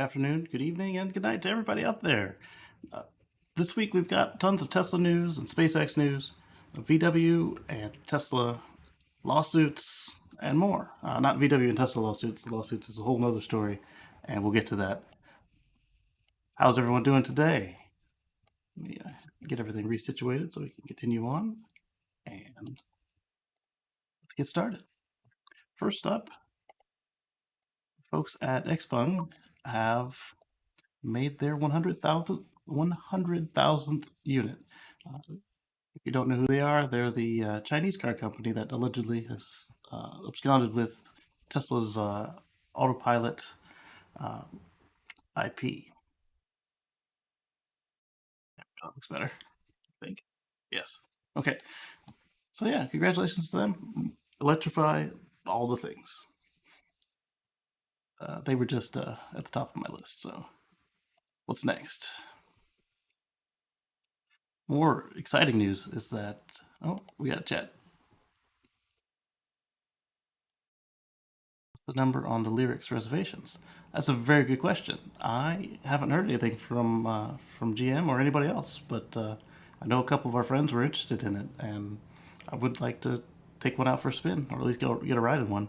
afternoon, good evening, and good night to everybody out there. Uh, this week we've got tons of Tesla news and SpaceX news, VW and Tesla lawsuits, and more. Not VW and Tesla lawsuits. The lawsuits is a whole nother story, and we'll get to that. How's everyone doing today? Let me get everything resituated so we can continue on, and let's get started. First up, folks at Xpeng have made their 100,000th unit. If you don't know who they are, they're the Chinese car company that allegedly has absconded with Tesla's autopilot uh, IP. That looks better, I think. Yes. Okay. So yeah, congratulations to them. Electrify all the things. They were just at the top of my list. So what's next? More exciting news is that we got a chat. What's the number on the lyrics reservations? That's a very good question. I haven't heard anything from GM or anybody else, but I know a couple of our friends were interested in it, and I would like to take one out for a spin, or at least get a ride in one.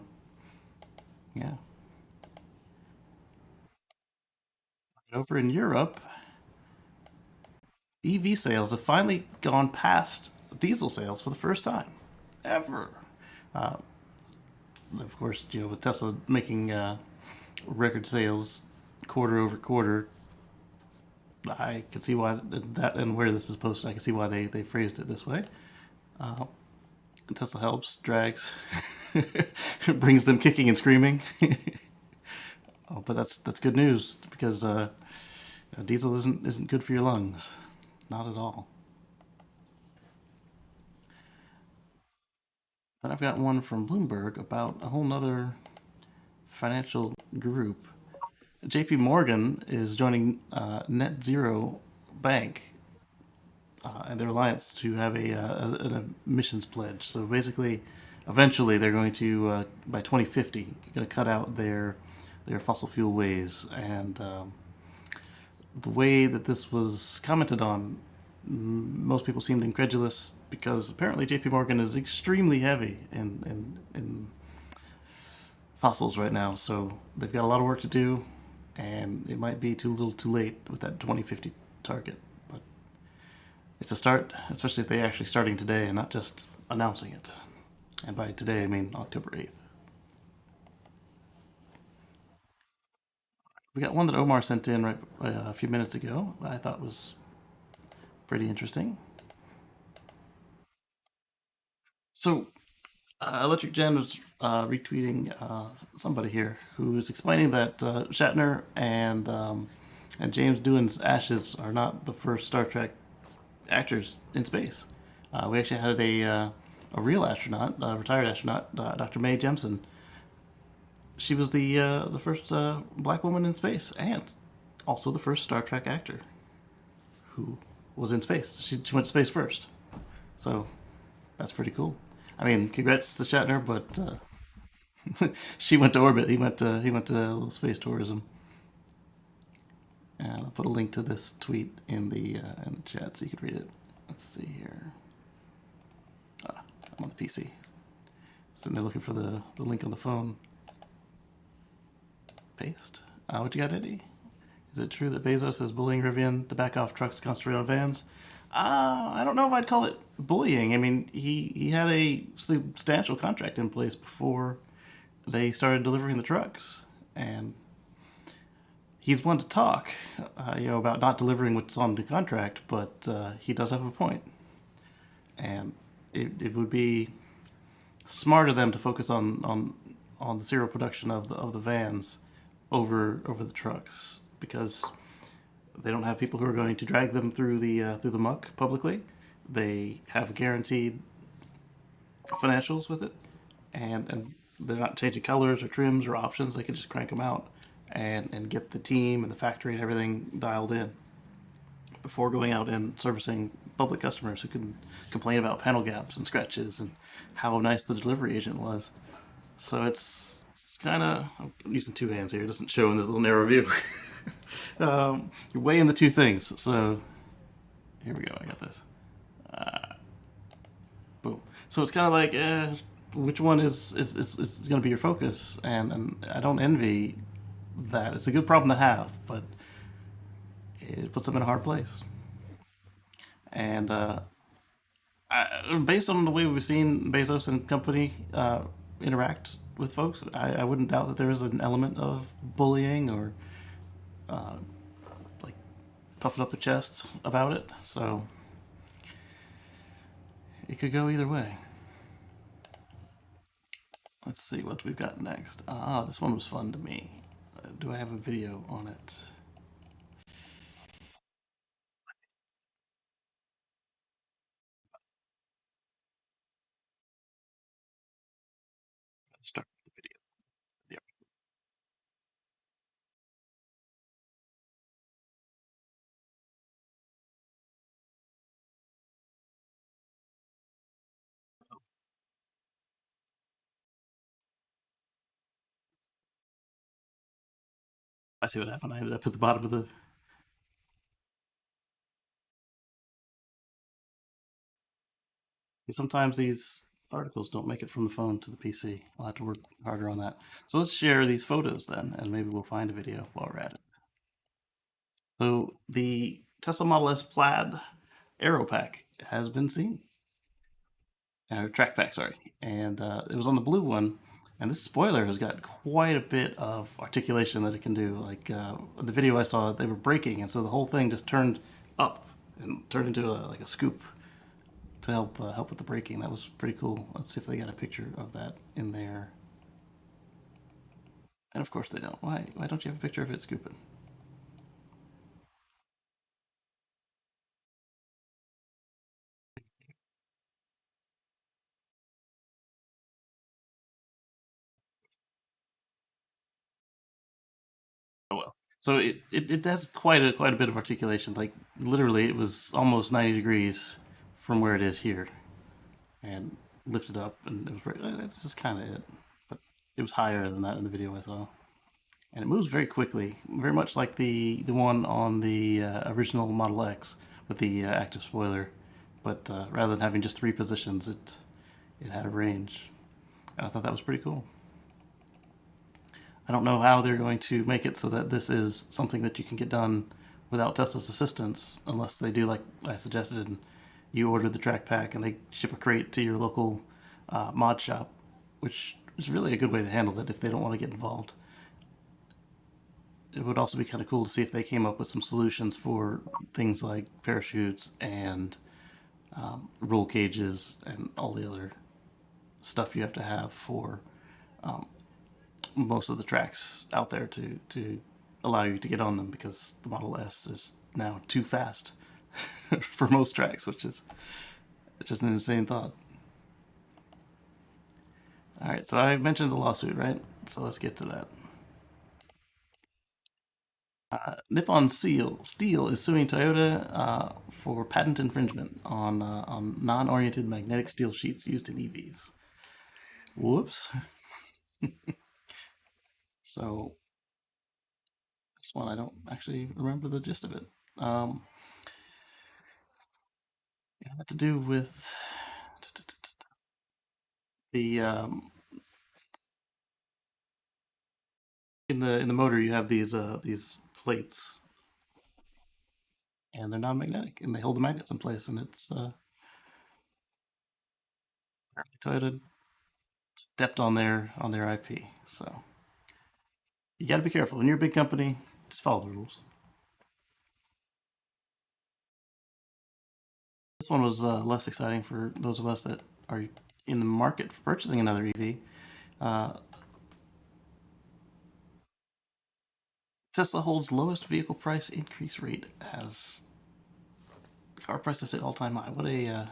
Yeah. Over in Europe, EV sales have finally gone past diesel sales for the first time ever. Uh, of course, with Tesla making record sales quarter over quarter, I can see why that and where this is posted. I can see why they phrased it this way. Uh, Tesla helps, drags, brings them kicking and screaming. But that's good news because diesel isn't good for your lungs, not at all. Then I've got one from Bloomberg about a whole nother financial group. JP Morgan is joining Net Zero Bank and their alliance to have an emissions pledge. So basically, eventually they're going to by 2050 going to cut out their fossil fuel ways. And the way that this was commented on, most people seemed incredulous because apparently J.P. Morgan is extremely heavy in fossils right now. So they've got a lot of work to do, and it might be too little, too late with that 2050 target. But it's a start, especially if they're actually starting today and not just announcing it. And by today, I mean October 8th. We got one that Omar sent in right a few minutes ago that I thought was pretty interesting. So, Electric Jen was retweeting somebody here who is explaining that Shatner and James Doohan's ashes are not the first Star Trek actors in space. We actually had a real astronaut, a retired astronaut, Dr. Mae Jemison. She was the first black woman in space, and also the first Star Trek actor who was in space. She went to space first, so that's pretty cool. I mean, congrats to Shatner, but she went to orbit. He went to a little space tourism. And I'll put a link to this tweet in the chat so you can read it. Let's see here. I'm on the PC. Sitting there looking for the link on the phone. Paste. What you got, Eddie? Is it true that Bezos is bullying Rivian to back off trucks concentrated on vans? I don't know if I'd call it bullying. I mean, he had a substantial contract in place before they started delivering the trucks, and he's one to talk, about not delivering what's on the contract, but he does have a point, and it would be smart of them to focus on the serial production of the vans over the trucks because they don't have people who are going to drag them through the muck publicly. They have guaranteed financials with it, and they're not changing colors or trims or options. They can just crank them out and get the team and the factory and everything dialed in before going out and servicing public customers who can complain about panel gaps and scratches and how nice the delivery agent was. So it's kind of, I'm using two hands here. It doesn't show in this little narrow view. You're weighing the two things. So here we go. I got this. Boom. So it's kind of like, which one is going to be your focus? And I don't envy that. It's a good problem to have, but it puts them in a hard place. And based on the way we've seen Bezos and company interact with folks, I wouldn't doubt that there is an element of bullying or like puffing up the chest about it. So it could go either way. Let's see what we've got next. This one was fun to me. Do I have a video on it? Let's start with the video. Yeah. I see what happened. I ended up at the bottom of the. Sometimes these articles don't make it from the phone to the PC. I'll have to work harder on that. So let's share these photos then, and maybe we'll find a video while we're at it. So the Tesla Model S Plaid Aero Pack has been seen. Track pack, sorry. And it was on the blue one. And this spoiler has got quite a bit of articulation that it can do. Like the video I saw, they were braking, and so the whole thing just turned up and turned into like a scoop to help with the braking. That was pretty cool. Let's see if they got a picture of that in there. And of course they don't. Why don't you have a picture of it scooping? Oh well. So it has quite a bit of articulation. Like literally, it was almost 90 degrees from where it is here, and lifted up, and it was this is kind of it. But it was higher than that in the video I saw, and it moves very quickly, very much like the one on the original Model X with the active spoiler. But rather than having just three positions, it had a range, and I thought that was pretty cool. I don't know how they're going to make it so that this is something that you can get done without Tesla's assistance, unless they do like I suggested, and you order the track pack and they ship a crate to your local mod shop, which is really a good way to handle it if they don't want to get involved. It would also be kind of cool to see if they came up with some solutions for things like parachutes and roll cages and all the other stuff you have to have for most of the tracks out there to allow you to get on them, because the Model S is now too fast for most tracks, which is just an insane thought. All right, so I mentioned the lawsuit, right? So let's get to that. Nippon Steel is suing Toyota for patent infringement on non-oriented magnetic steel sheets used in EVs. Whoops. So this one I don't actually remember the gist of it. Um, it had to do with the in the motor you have these plates, and they're non-magnetic and they hold the magnets in place, and it's Toyota stepped on their IP. So you got to be careful when you're a big company. Just follow the rules. This one was less exciting for those of us that are in the market for purchasing another EV. Uh, Tesla holds lowest vehicle price increase rate as car prices hit all-time high. What a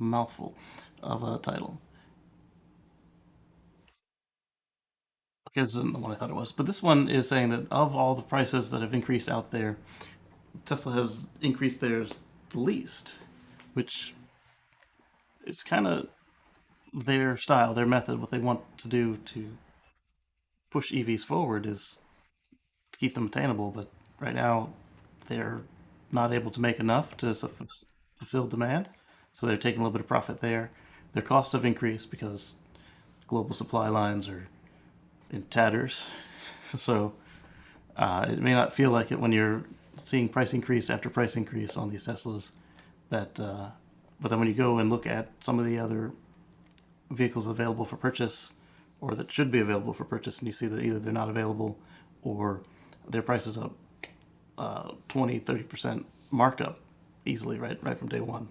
mouthful of a title. Okay, this isn't the one I thought it was, but this one is saying that of all the prices that have increased out there, Tesla has increased theirs the least, which is kind of their style, their method. What they want to do to push EVs forward is to keep them attainable, but right now they're not able to make enough to fulfill demand, so they're taking a little bit of profit there. Their costs have increased because global supply lines are in tatters. So it may not feel like it when you're seeing price increase after price increase on these Teslas. But then when you go and look at some of the other vehicles available for purchase, or that should be available for purchase, and you see that either they're not available or their price is up 20-30% markup easily right from day one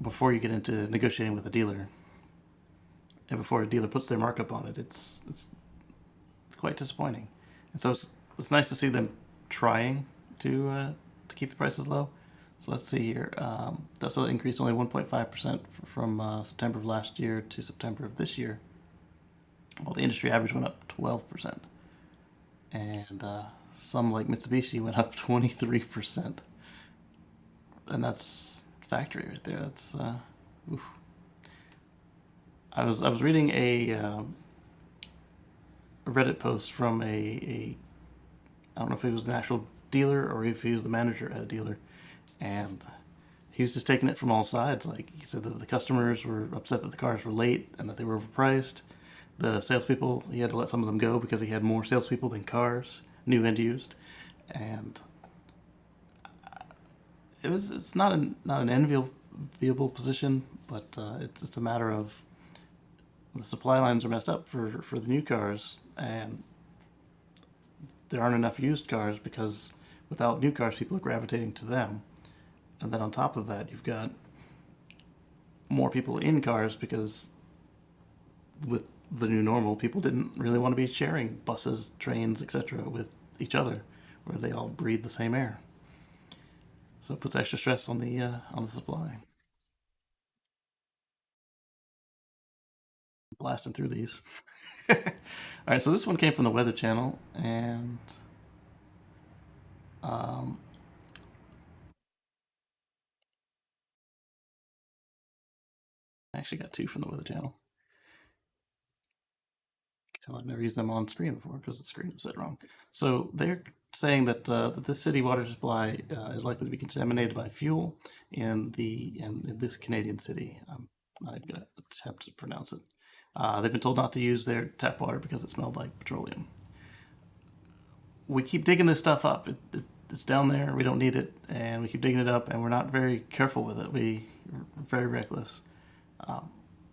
before you get into negotiating with a dealer, and before a dealer puts their markup on it, it's quite disappointing. And so it's nice to see them trying to keep the prices low. So let's see here. Tesla increased only 1.5% from September of last year to September of this year, while the industry average went up 12%. And some, like Mitsubishi, went up 23%. And that's factory right there. That's oof. I was reading a Reddit post from a I don't know if he was an actual dealer or if he was the manager at a dealer, and he was just taking it from all sides. Like he said that the customers were upset that the cars were late and that they were overpriced. The salespeople, he had to let some of them go because he had more salespeople than cars, new and used, and it's not an enviable position, but it's a matter of the supply lines are messed up for the new cars, and there aren't enough used cars because without new cars, people are gravitating to them. And then on top of that, you've got more people in cars because with the new normal, people didn't really want to be sharing buses, trains, etc. with each other, where they all breathe the same air. So it puts extra stress on the supply. Blasting through these. All right, so this one came from the Weather Channel, and um, I actually got two from the Weather Channel. Tell I've never used them on screen before because the screen was set wrong. So they're saying that this city water supply is likely to be contaminated by fuel in this Canadian city. I'm gonna attempt to pronounce it. They've been told not to use their tap water because it smelled like petroleum. We keep digging this stuff up. It's down there. We don't need it, and we keep digging it up, and we're not very careful with it. We're very reckless.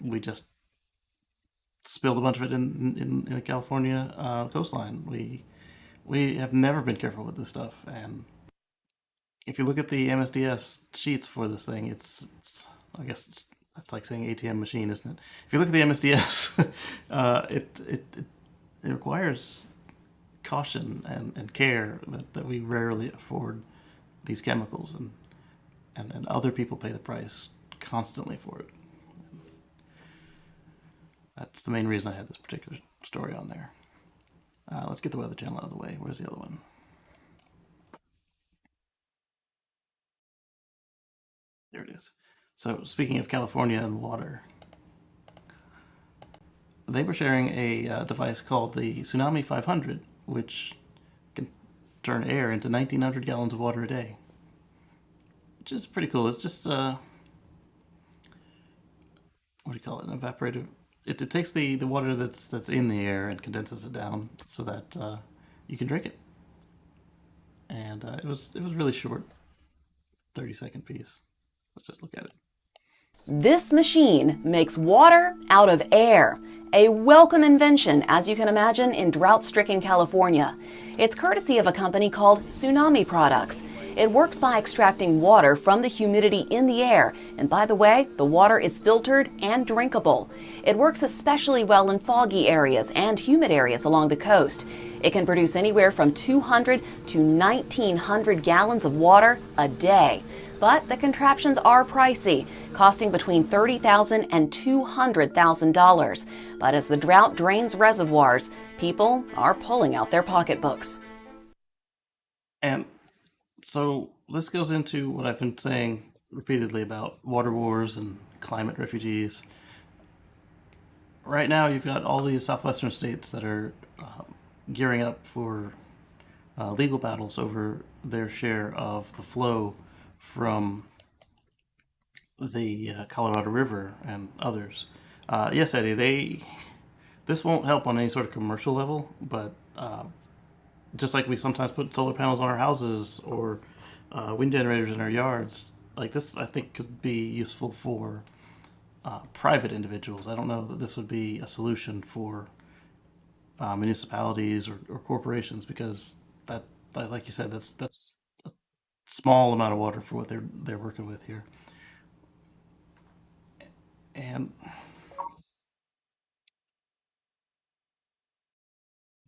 We just spilled a bunch of it in the California coastline. We have never been careful with this stuff, and if you look at the MSDS sheets for this thing, it's I guess that's like saying ATM machine, isn't it? If you look at the MSDS, it requires caution and care that we rarely afford these chemicals, and other people pay the price constantly for it. That's the main reason I had this particular story on there. Let's get the Weather Channel out of the way. Where's the other one? There it is. So, speaking of California and water, they were sharing a device called the Tsunami 500, which can turn air into 1,900 gallons of water a day, which is pretty cool. It's just, what do you call it? An evaporative. It takes the water that's in the air and condenses it down so that you can drink it. And it was really short, 30-second piece. Let's just look at it. This machine makes water out of air. A welcome invention, as you can imagine, in drought-stricken California. It's courtesy of a company called Tsunami Products. It works by extracting water from the humidity in the air. And by the way, the water is filtered and drinkable. It works especially well in foggy areas and humid areas along the coast. It can produce anywhere from 200 to 1,900 gallons of water a day. But the contraptions are pricey, costing between $30,000 and $200,000. But as the drought drains reservoirs, people are pulling out their pocketbooks. And so this goes into what I've been saying repeatedly about water wars and climate refugees. Right now, you've got all these southwestern states that are gearing up for legal battles over their share of the flow from the Colorado River and others. Yes, Eddie, this won't help on any sort of commercial level, but just like we sometimes put solar panels on our houses or wind generators in our yards, like this, I think could be useful for private individuals. I don't know that this would be a solution for municipalities or corporations because that, like you said, that's a small amount of water for what they're working with here. And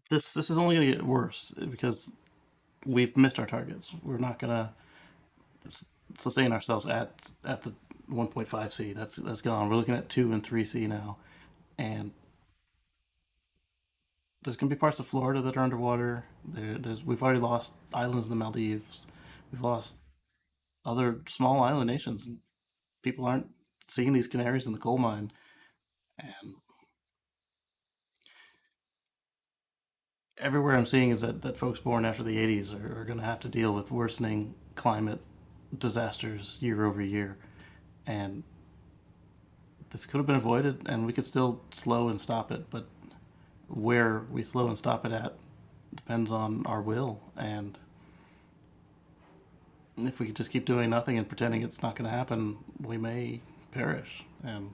this is only going to get worse because we've missed our targets. We're not going to sustain ourselves at the 1.5 C. That's gone. We're looking at 2 and 3 C now, and there's going to be parts of Florida that are underwater. We've already lost islands in the Maldives. We've lost other small island nations. People aren't seeing these canaries in the coal mine, and everywhere I'm seeing is that folks born after the 80s are going to have to deal with worsening climate disasters year over year, and this could have been avoided, and we could still slow and stop it, but where we slow and stop it at depends on our will. And if we could just keep doing nothing and pretending it's not going to happen, we may perish. And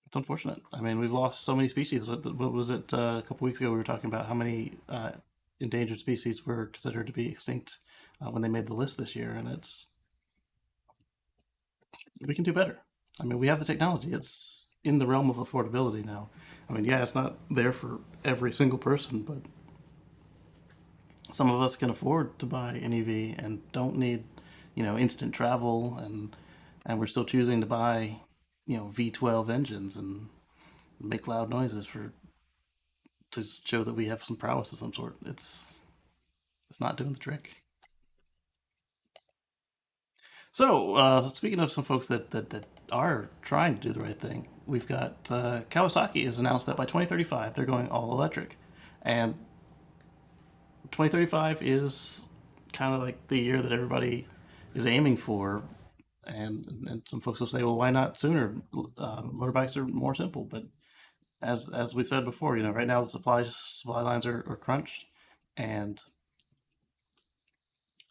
it's unfortunate. I mean, we've lost so many species. What was it a couple weeks ago? We were talking about how many endangered species were considered to be extinct when they made the list this year, and it's we can do better. I mean, we have the technology. It's in the realm of affordability now. I mean, yeah, it's not there for every single person, but some of us can afford to buy an EV and don't need, instant travel, and we're still choosing to buy, V12 engines and make loud noises for to show that we have some prowess of some sort. It's not doing the trick. So, speaking of some folks that are trying to do the right thing, we've got Kawasaki has announced that by 2035 they're going all electric, and 2035 is kind of like the year that everybody is aiming for. And some folks will say, well, why not sooner? Motorbikes are more simple, but as we've said before, right now the supply lines are crunched, and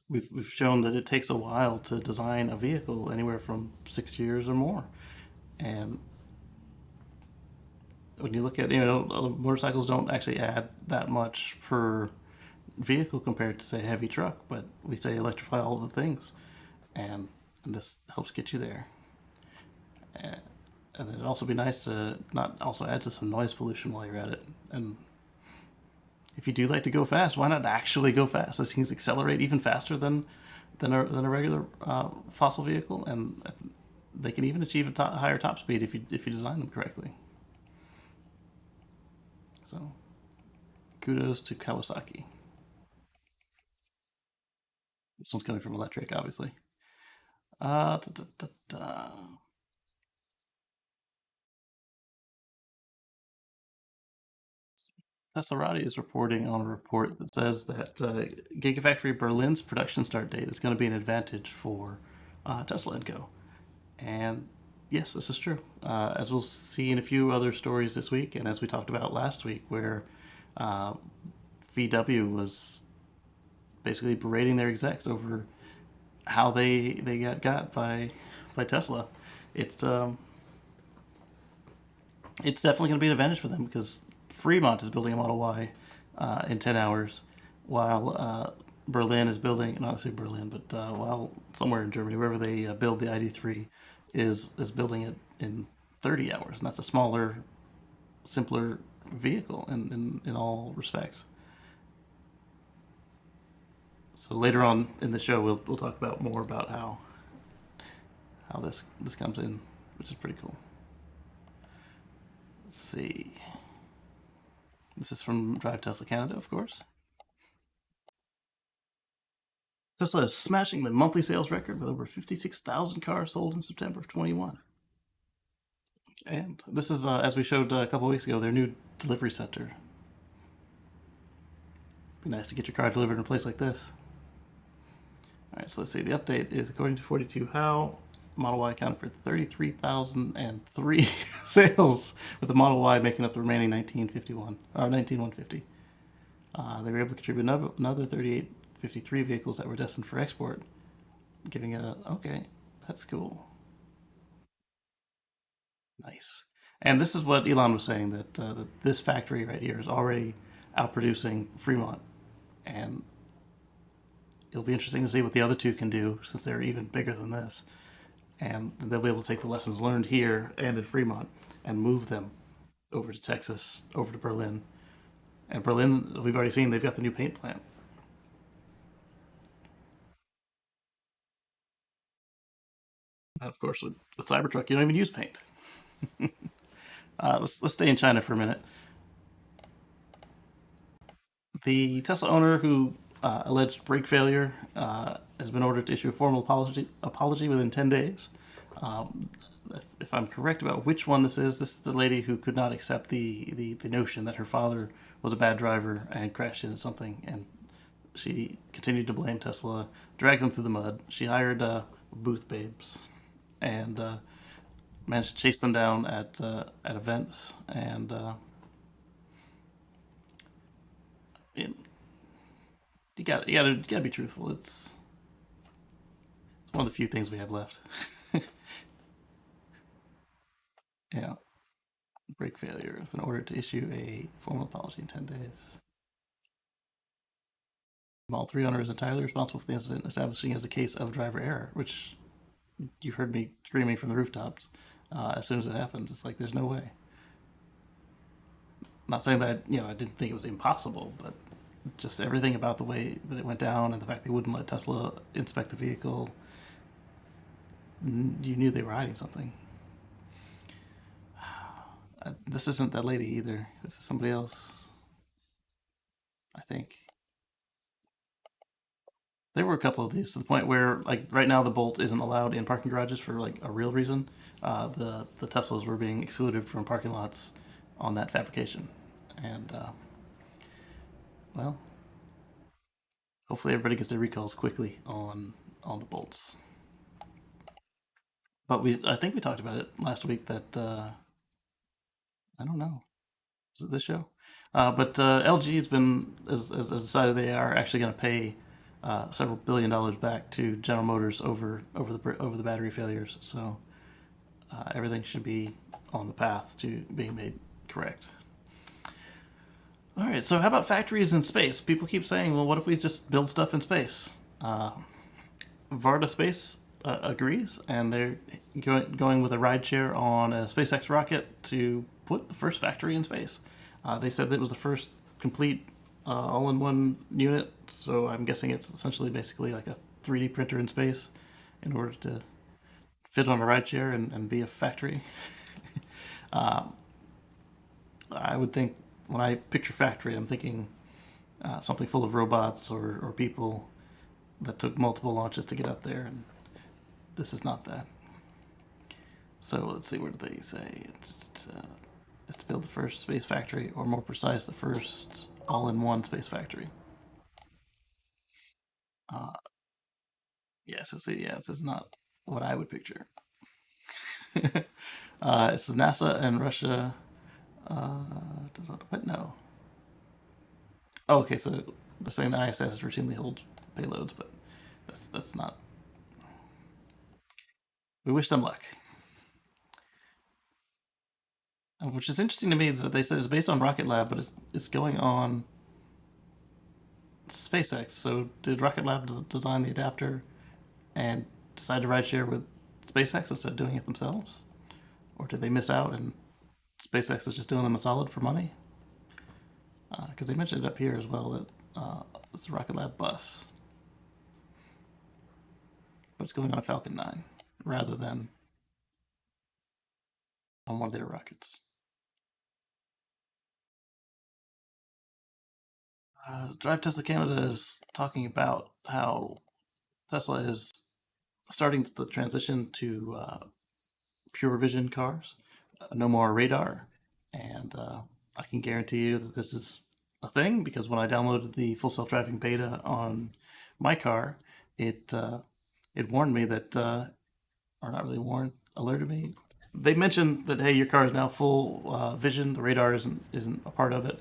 we've shown that it takes a while to design a vehicle, anywhere from 6 years or more. And when you look at, motorcycles don't actually add that much per vehicle compared to, say, a heavy truck, but we say electrify all the things, and, and this helps get you there. And, and then it'd also be nice to not also add to some noise pollution while you're at it. And if you do like to go fast, why not actually go fast? These things accelerate even faster than a regular fossil vehicle, and they can even achieve a higher top speed if you design them correctly. So kudos to Kawasaki. This one's coming from electric, obviously. Da, da, da, da. Teslarati is reporting on a report that says that Gigafactory Berlin's production start date is going to be an advantage for Tesla and Co. And yes, this is true. As we'll see in a few other stories this week, and as we talked about last week, where uh, VW was basically berating their execs over how they got by Tesla. It's um, it's definitely going to be an advantage for them because Fremont is building a Model Y in 10 hours, while Berlin is building, not say Berlin, but while somewhere in Germany, wherever they build the ID3, is building it in 30 hours. And that's a smaller, simpler vehicle in all respects. So later on in the show, we'll talk about more about how this comes in, which is pretty cool. Let's see. This is from Drive Tesla Canada, of course. Tesla is smashing the monthly sales record with over 56,000 cars sold in September of 21. And this is, as we showed a couple weeks ago, their new delivery center. Be nice to get your car delivered in a place like this. All right, so let's see. The update is according to 42 How, Model Y accounted for 33,003 sales, with the Model Y making up the remaining 1951 or 19,150. They were able to contribute another 3853 vehicles that were destined for export, giving it a okay. That's cool. Nice. And this is what Elon was saying that this factory right here is already outproducing Fremont, and it'll be interesting to see what the other two can do since they're even bigger than this. And they'll be able to take the lessons learned here and in Fremont and move them over to Texas, over to Berlin. And Berlin, we've already seen they've got the new paint plant. And of course, with Cybertruck, you don't even use paint. Let's stay in China for a minute. The Tesla owner who alleged brake failure has been ordered to issue a formal apology within 10 days. Um, if I'm correct about which one this is the lady who could not accept the notion that her father was a bad driver and crashed into something, and she continued to blame Tesla, dragged them through the mud. She hired booth babes and managed to chase them down at events, and it, you gotta be truthful. It's one of the few things we have left. Yeah, brake failure has been ordered to issue a formal apology in 10 days. All three owners is entirely responsible for the incident, establishing as a case of driver error, which you heard me screaming from the rooftops as soon as it happened. It's like there's no way. I'm not saying that I didn't think it was impossible, but just everything about the way that it went down and the fact they wouldn't let Tesla inspect the vehicle, you knew they were hiding something. This isn't that lady either. This is somebody else, I think. There were a couple of these to the point where, like, right now the Bolt isn't allowed in parking garages for like a real reason. The Teslas were being excluded from parking lots on that fabrication, and well, hopefully everybody gets their recalls quickly on the Bolts. But I think we talked about it last week that I don't know, was it this show? But LG has decided they are actually going to pay several $billion back to General Motors over the battery failures. So everything should be on the path to being made correct. All right, so how about factories in space? People keep saying, well, what if we just build stuff in space? Varda Space agrees, and they're going with a rideshare on a SpaceX rocket to put the first factory in space. They said that it was the first complete all-in-one unit, so I'm guessing it's essentially basically like a 3D printer in space in order to fit on a rideshare and be a factory. I would think when I picture factory, I'm thinking something full of robots or people that took multiple launches to get up there, and this is not that. So let's see, what did they say? It's to build the first space factory, or more precise, the first all-in-one space factory. Uh, yeah, so see, yeah, this is not what I would picture. It's NASA and Russia. Uh, what? No. Oh, okay, so they're saying the ISS routinely holds payloads, but that's not. We wish them luck. Which is interesting to me is that they said it's based on Rocket Lab, but it's going on SpaceX. So did Rocket Lab design the adapter and decide to rideshare with SpaceX instead of doing it themselves? Or did they miss out and SpaceX is just doing them a solid for money? Because they mentioned it up here as well that it's a Rocket Lab bus, but it's going on a Falcon 9 rather than on one of their rockets. Drive Tesla Canada is talking about how Tesla is starting the transition to pure vision cars, no more radar, and I can guarantee you that this is a thing because when I downloaded the full self-driving beta on my car, it it warned me that, or not really warned, alerted me. They mentioned that hey, your car is now full vision. The radar isn't a part of it.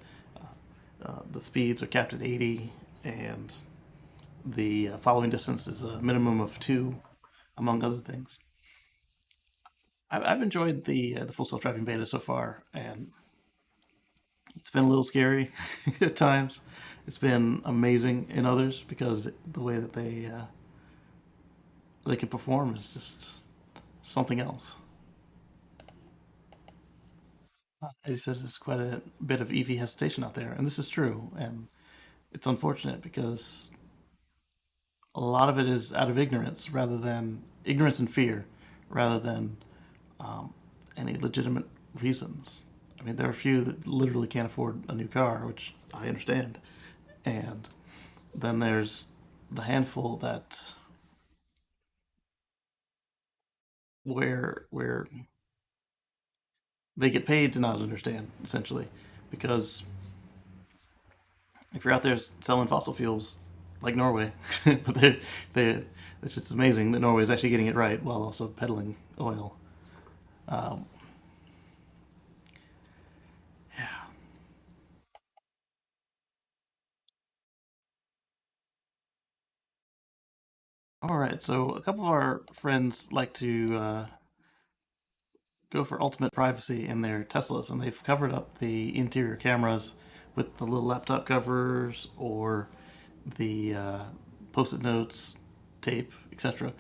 The speeds are capped at 80, and the following distance is a minimum of 2, among other things. I've enjoyed the full self driving beta so far, and it's been a little scary at times. It's been amazing in others because the way that they can perform is just something else. He says there's quite a bit of EV hesitation out there, and this is true, and it's unfortunate because a lot of it is out of ignorance rather than ignorance and fear, rather than any legitimate reasons. I mean, there are a few that literally can't afford a new car, which I understand, and then there's the handful that where they get paid to not understand essentially, because if you're out there selling fossil fuels like Norway, but they it's just amazing that Norway is actually getting it right while also peddling oil. Um, yeah. All right. So a couple of our friends like to go for ultimate privacy in their Teslas, and they've covered up the interior cameras with the little laptop covers or the post-it notes, tape, etc.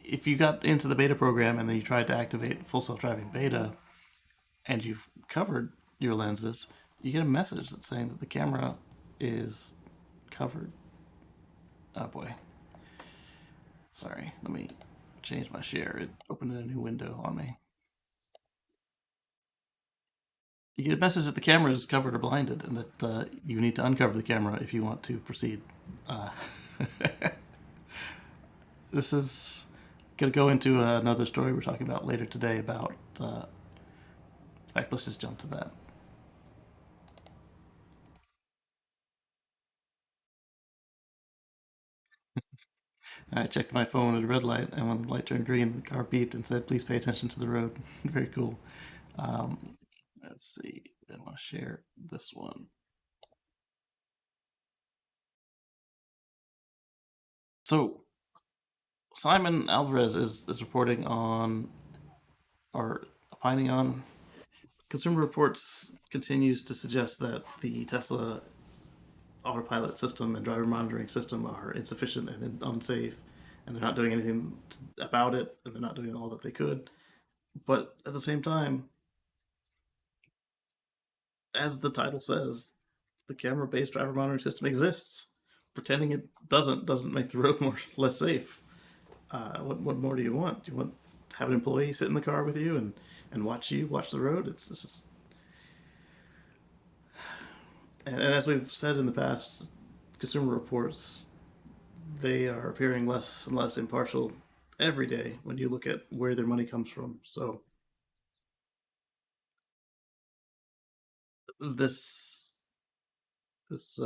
If you got into the beta program and then you tried to activate full self-driving beta and you've covered your lenses, you get a message that's saying that the camera is covered. Oh boy, sorry. Let me change my share. It opened a new window on me. You get a message that the camera is covered or blinded, and that you need to uncover the camera if you want to proceed. Uh, this is going to go into another story we're talking about later today about. In fact, let's just jump to that. I checked my phone at a red light, and when the light turned green, the car beeped and said, "Please pay attention to the road." Very cool. Let's see. I want to share this one. So Simon Alvarez is reporting on or opining on Consumer Reports continues to suggest that the Tesla autopilot system and driver monitoring system are insufficient and unsafe, and they're not doing anything about it, and they're not doing all that they could. But at the same time, as the title says, the camera-based driver monitoring system exists. Pretending it doesn't make the road more less safe. What more do you want? Do you want to have an employee sit in the car with you and watch the road? It's just and as we've said in the past, Consumer Reports they are appearing less and less impartial every day when you look at where their money comes from. So this this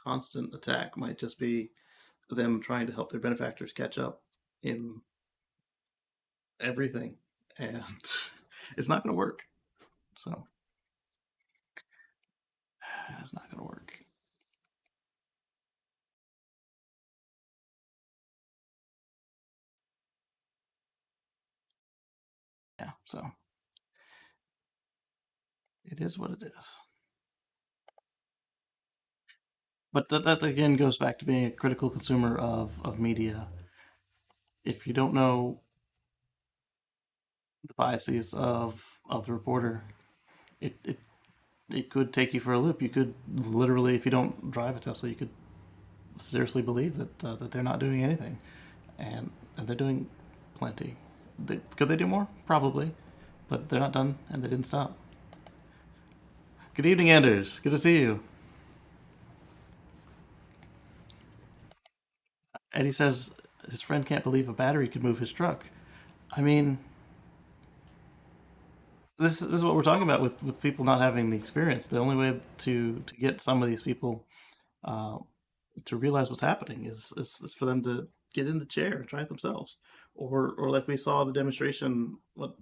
constant attack might just be them trying to help their benefactors catch up in everything, and it's not going to work. So it's not going to work. Yeah. So it is what it is. But that again goes back to being a critical consumer of media. If you don't know the biases of the reporter, it it could take you for a loop. You could literally, if you don't drive a Tesla, you could seriously believe that they're not doing anything, and they're doing plenty. Could they do more? Probably, but they're not done, and they didn't stop. Good evening, Anders. Good to see you. Eddie says his friend can't believe a battery could move his truck. I mean, this is what we're talking about with people not having the experience. The only way to get some of these people uh, to realize what's happening is for them to get in the chair and try it themselves, or like we saw the demonstration what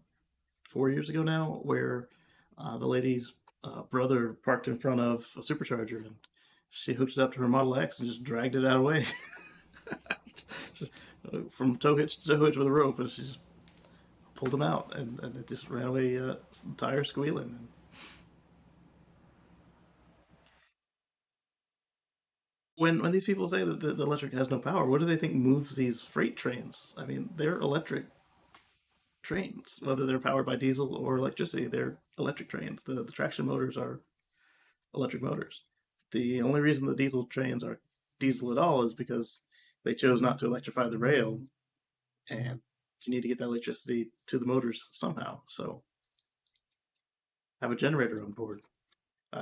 4 years ago now, where the lady's brother parked in front of a supercharger and she hooked it up to her Model X and just dragged it out of the way. Just, from tow hitch to tow hitch with a rope, and she just pulled him out, and it just ran away, tire squealing. And when these people say that the electric has no power, what do they think moves these freight trains? I mean, they're electric trains, whether they're powered by diesel or electricity. They're electric trains. The traction motors are electric motors. The only reason the diesel trains are diesel at all is because they chose not to electrify the rail, and you need to get that electricity to the motors somehow. So have a generator on board.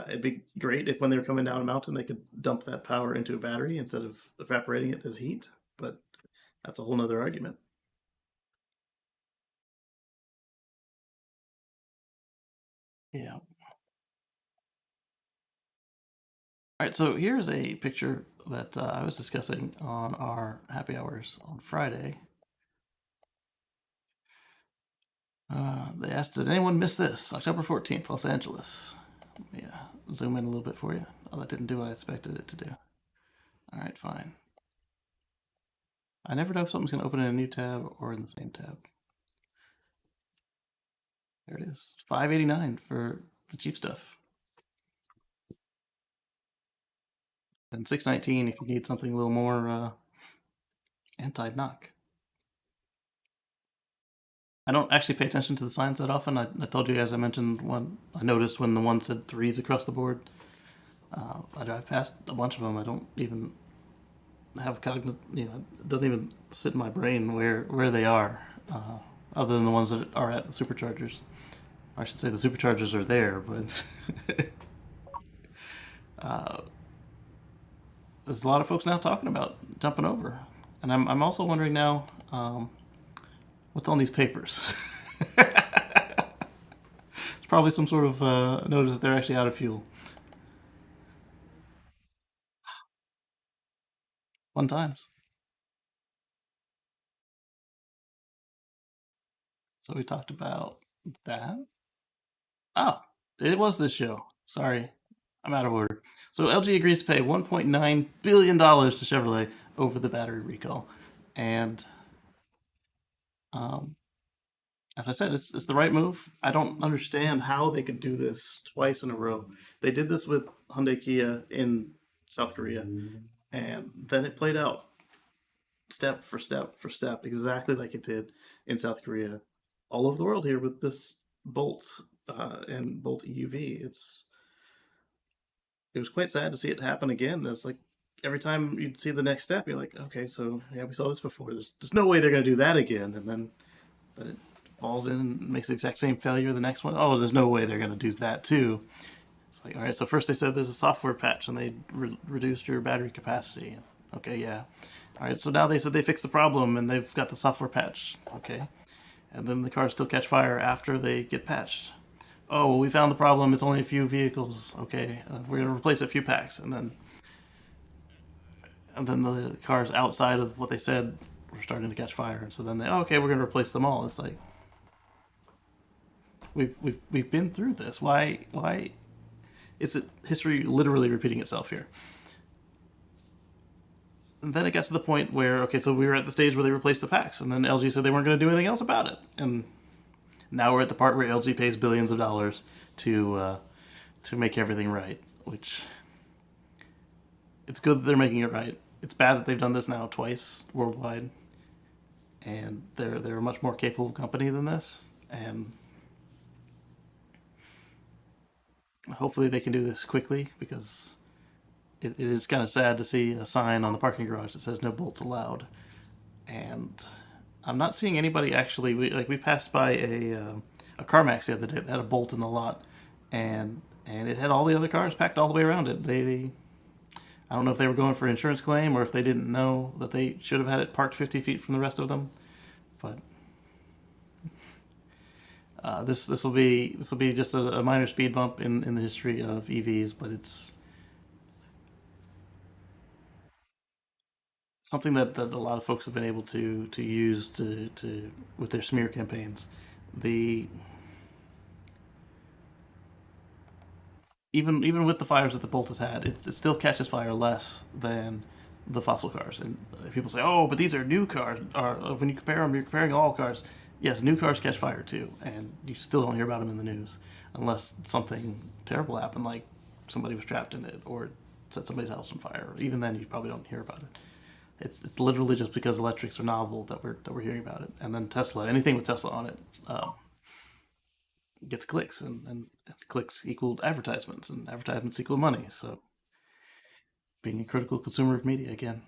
It'd be great if when they were coming down a mountain, they could dump that power into a battery instead of evaporating it as heat. But that's a whole nother argument. Yeah. All right. So here's a picture that I was discussing on our happy hours on Friday. They asked, did anyone miss this? October 14th, Los Angeles. Yeah, zoom in a little bit for you. Oh, that didn't do what I expected it to do. All right, fine. I never know if something's going to open in a new tab or in the same tab. There it is. $5.89 for the cheap stuff. And $6.19 if you need something a little more anti-knock. I don't actually pay attention to the signs that often. I told you guys I mentioned one. I noticed when the one said threes across the board. I drive past a bunch of them. I don't even have cognitive. It doesn't even sit in my brain where they are, other than the ones that are at the superchargers. I should say the superchargers are there, but uh, there's a lot of folks now talking about jumping over, and I'm also wondering now, what's on these papers. It's probably some sort of notice that they're actually out of fuel. Fun times. So we talked about that. Oh, it was this show. Sorry, I'm out of order. So LG agrees to pay $1.9 billion to Chevrolet over the battery recall. And um, as I said, it's the right move. I don't understand how they could do this twice in a row. They did this with Hyundai Kia in South Korea, and then it played out step for step for step, exactly like it did in South Korea, all over the world here with this Bolt and Bolt EUV. It was quite sad to see it happen again. It's like every time you see the next step, you're like, okay, so yeah, we saw this before. There's no way they're going to do that again, and then it falls in and makes the exact same failure the next one. Oh, there's no way they're going to do that too. It's like, all right, so first they said there's a software patch and they reduced your battery capacity. Okay, yeah. All right, so now they said they fixed the problem and they've got the software patch. Okay. And then the cars still catch fire after they get patched. Oh, well, we found the problem. It's only a few vehicles. Okay, we're gonna replace a few packs, and then the cars outside of what they said were starting to catch fire. And so then they, oh, okay, we're gonna replace them all. It's like we've been through this. Why is it history literally repeating itself here? And then it got to the point where, okay, so we were at the stage where they replaced the packs, and then LG said they weren't going to do anything else about it. And now we're at the part where LG pays billions of dollars to make everything right, which it's good that they're making it right. It's bad that they've done this now twice worldwide, and they're a much more capable company than this. And hopefully they can do this quickly because it is kind of sad to see a sign on the parking garage that says no bolts allowed. And I'm not seeing anybody actually. We passed by a CarMax the other day that had a bolt in the lot, and it had all the other cars packed all the way around it. They I don't know if they were going for an insurance claim or if they didn't know that they should have had it parked 50 feet from the rest of them. But This will be just a minor speed bump in the history of EVs, but it's something that a lot of folks have been able to use to with their smear campaigns. The even with the fires that the Bolt has had, it still catches fire less than the fossil cars. And people say, "Oh, but these are new cars." Or when you compare them, you're comparing all cars. Yes, new cars catch fire too, and you still don't hear about them in the news unless something terrible happened, like somebody was trapped in it or set somebody's house on fire. Even then, you probably don't hear about it. It's literally just because electrics are novel that we're hearing about it. And then Tesla, anything with Tesla on it, gets clicks, and clicks equal advertisements, and advertisements equal money. So being a critical consumer of media again.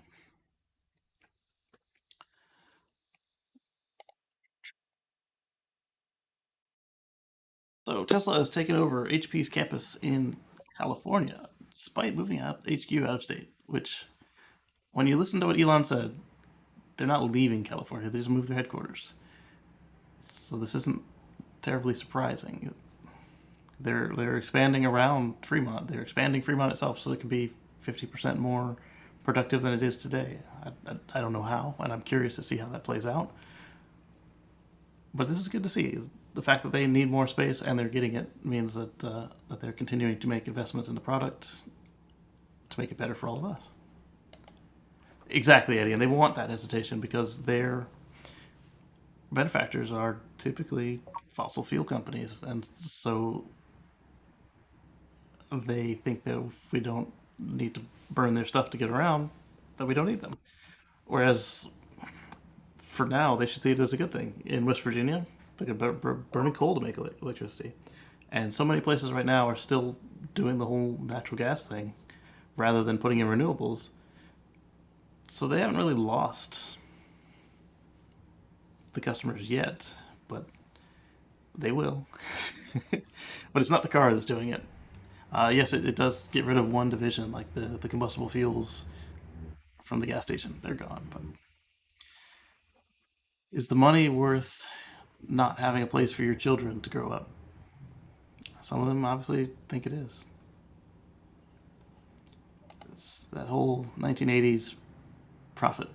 So Tesla has taken over HP's campus in California, despite moving out HQ out of state. Which, when you listen to what Elon said, they're not leaving California; they just moved their headquarters. So this isn't terribly surprising. They're expanding around Fremont. They're expanding Fremont itself so it can be 50% more productive than it is today. I don't know how, and I'm curious to see how that plays out. But this is good to see. The fact that they need more space and they're getting it means that they're continuing to make investments in the product to make it better for all of us. Exactly, Eddie, and they want that hesitation because their benefactors are typically fossil fuel companies, and so they think that if we don't need to burn their stuff to get around, that we don't need them. Whereas for now, they should see it as a good thing. In West Virginia, they're burning coal to make electricity. And so many places right now are still doing the whole natural gas thing rather than putting in renewables. So they haven't really lost the customers yet, but they will. But it's not the car that's doing it. Yes, it does get rid of one division, like the combustible fuels from the gas station. They're gone. But is the money worth not having a place for your children to grow up? Some of them obviously think it is. It's that whole 1980s profit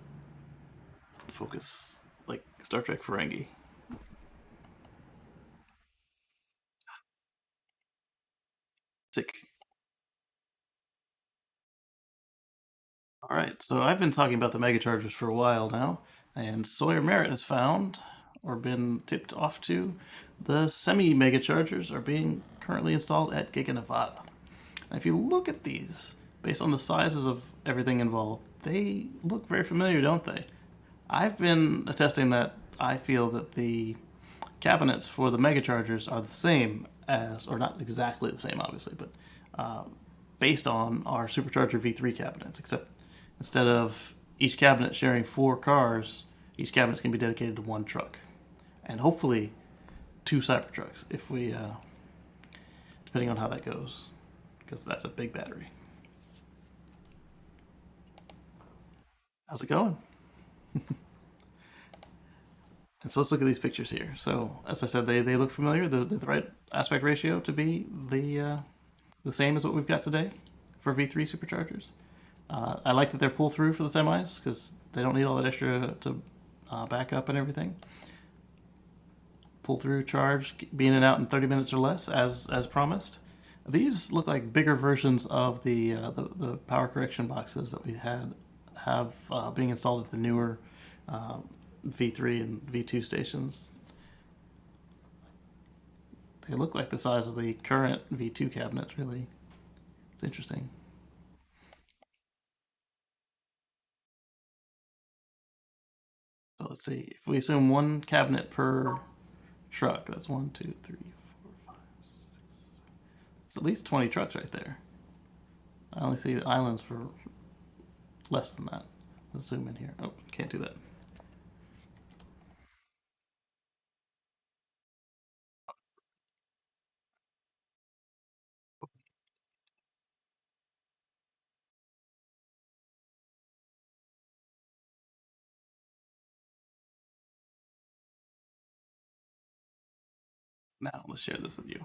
focus, like Star Trek Ferengi. Sick. All right, so I've been talking about the megachargers for a while now, and Sawyer Merritt has found, or been tipped off to, the semi megachargers are being currently installed at Giga Nevada. And if you look at these, based on the sizes of everything involved, they look very familiar, don't they? I've been attesting that I feel that the cabinets for the megachargers are the same as, or not exactly the same, obviously, but uh, based on our supercharger V3 cabinets, except instead of each cabinet sharing 4 cars, each cabinet can be dedicated to one truck, and hopefully 2 Cybertrucks if we, depending on how that goes, because that's a big battery. How's it going? And so let's look at these pictures here. So as I said, they look familiar. The right aspect ratio to be the same as what we've got today for V3 superchargers. I like that they're pull through for the semis because they don't need all that extra to back up and everything. Pull through charge, be in and out in 30 minutes or less, as promised. These look like bigger versions of the power correction boxes that we have being installed at the newer uh, V3 and V2 stations. They look like the size of the current V2 cabinets, really. It's interesting. So let's see. If we assume one cabinet per truck, that's one, two, three, four, five. It's at least 20 trucks right there. I only see the islands for less than that. Let's zoom in here. Oh, can't do that. Now let's share this with you.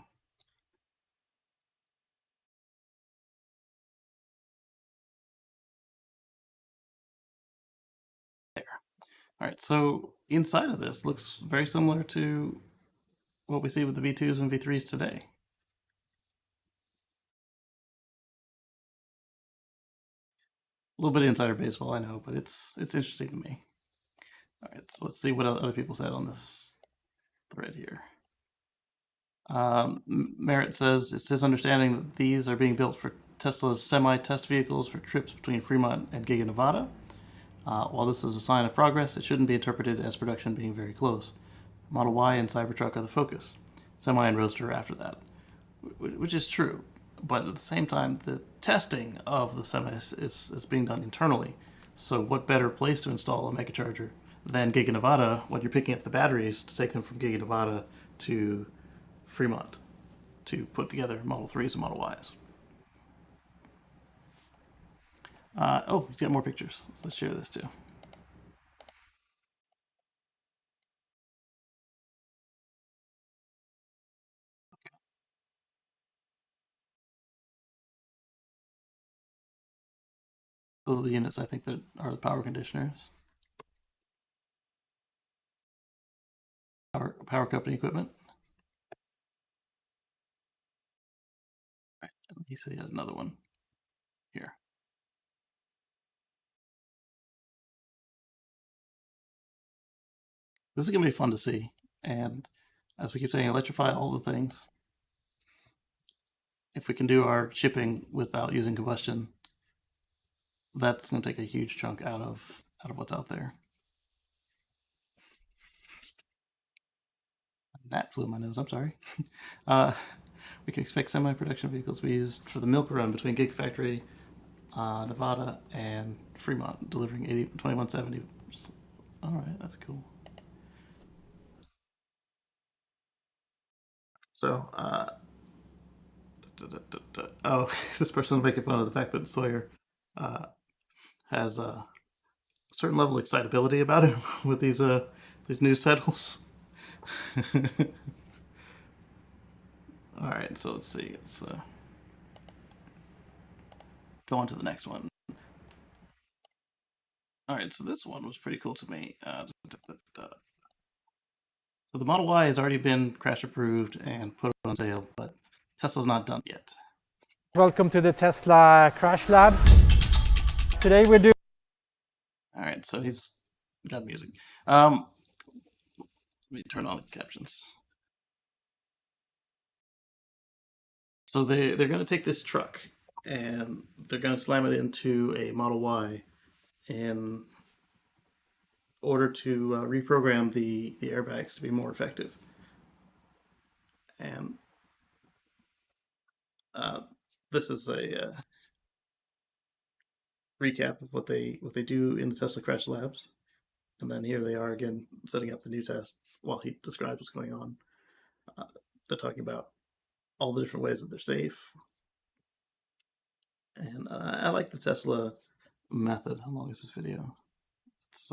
There. All right, so inside of this looks very similar to what we see with the V2s and V3s today. A little bit of insider baseball, I know, but it's interesting to me. All right, so let's see what other people said on this thread here. Merritt says it's his understanding that these are being built for Tesla's semi-test vehicles for trips between Fremont and Giga Nevada. While this is a sign of progress, it shouldn't be interpreted as production being very close. Model Y and Cybertruck are the focus. Semi and Roadster after that, which is true. But at the same time, the testing of the semis is being done internally. So what better place to install a megacharger than Giga Nevada when you're picking up the batteries to take them from Giga Nevada to Fremont to put together Model 3s and Model Ys. Oh, he's got more pictures. So let's share this too. Those are the units I think that are the power conditioners. Power company equipment. Right. He said he had another one here. This is going to be fun to see. And as we keep saying, electrify all the things. If we can do our shipping without using combustion, that's going to take a huge chunk out of what's out there. That flew in my nose. I'm sorry. We can expect semi-production vehicles to be used for the milk run between Gigafactory, Nevada, and Fremont, delivering 2170. All right, that's cool. So, oh, this person making fun of the fact that Sawyer uh, has a certain level of excitability about him with these news titles. All right, so let's see. Let's go on to the next one. All right, so this one was pretty cool to me. So the Model Y has already been crash approved and put on sale, but Tesla's not done yet. Welcome to the Tesla Crash Lab. Today we're doing... All right, so he's got music. Let me turn on the captions. So they're going to take this truck and they're going to slam it into a Model Y in order to reprogram the airbags to be more effective. And this is a recap of what they do in the Tesla Crash Labs. And then here they are again setting up the new test while he describes what's going on. They're talking about all the different ways that they're safe. And I like the Tesla method. How long is this video? Let's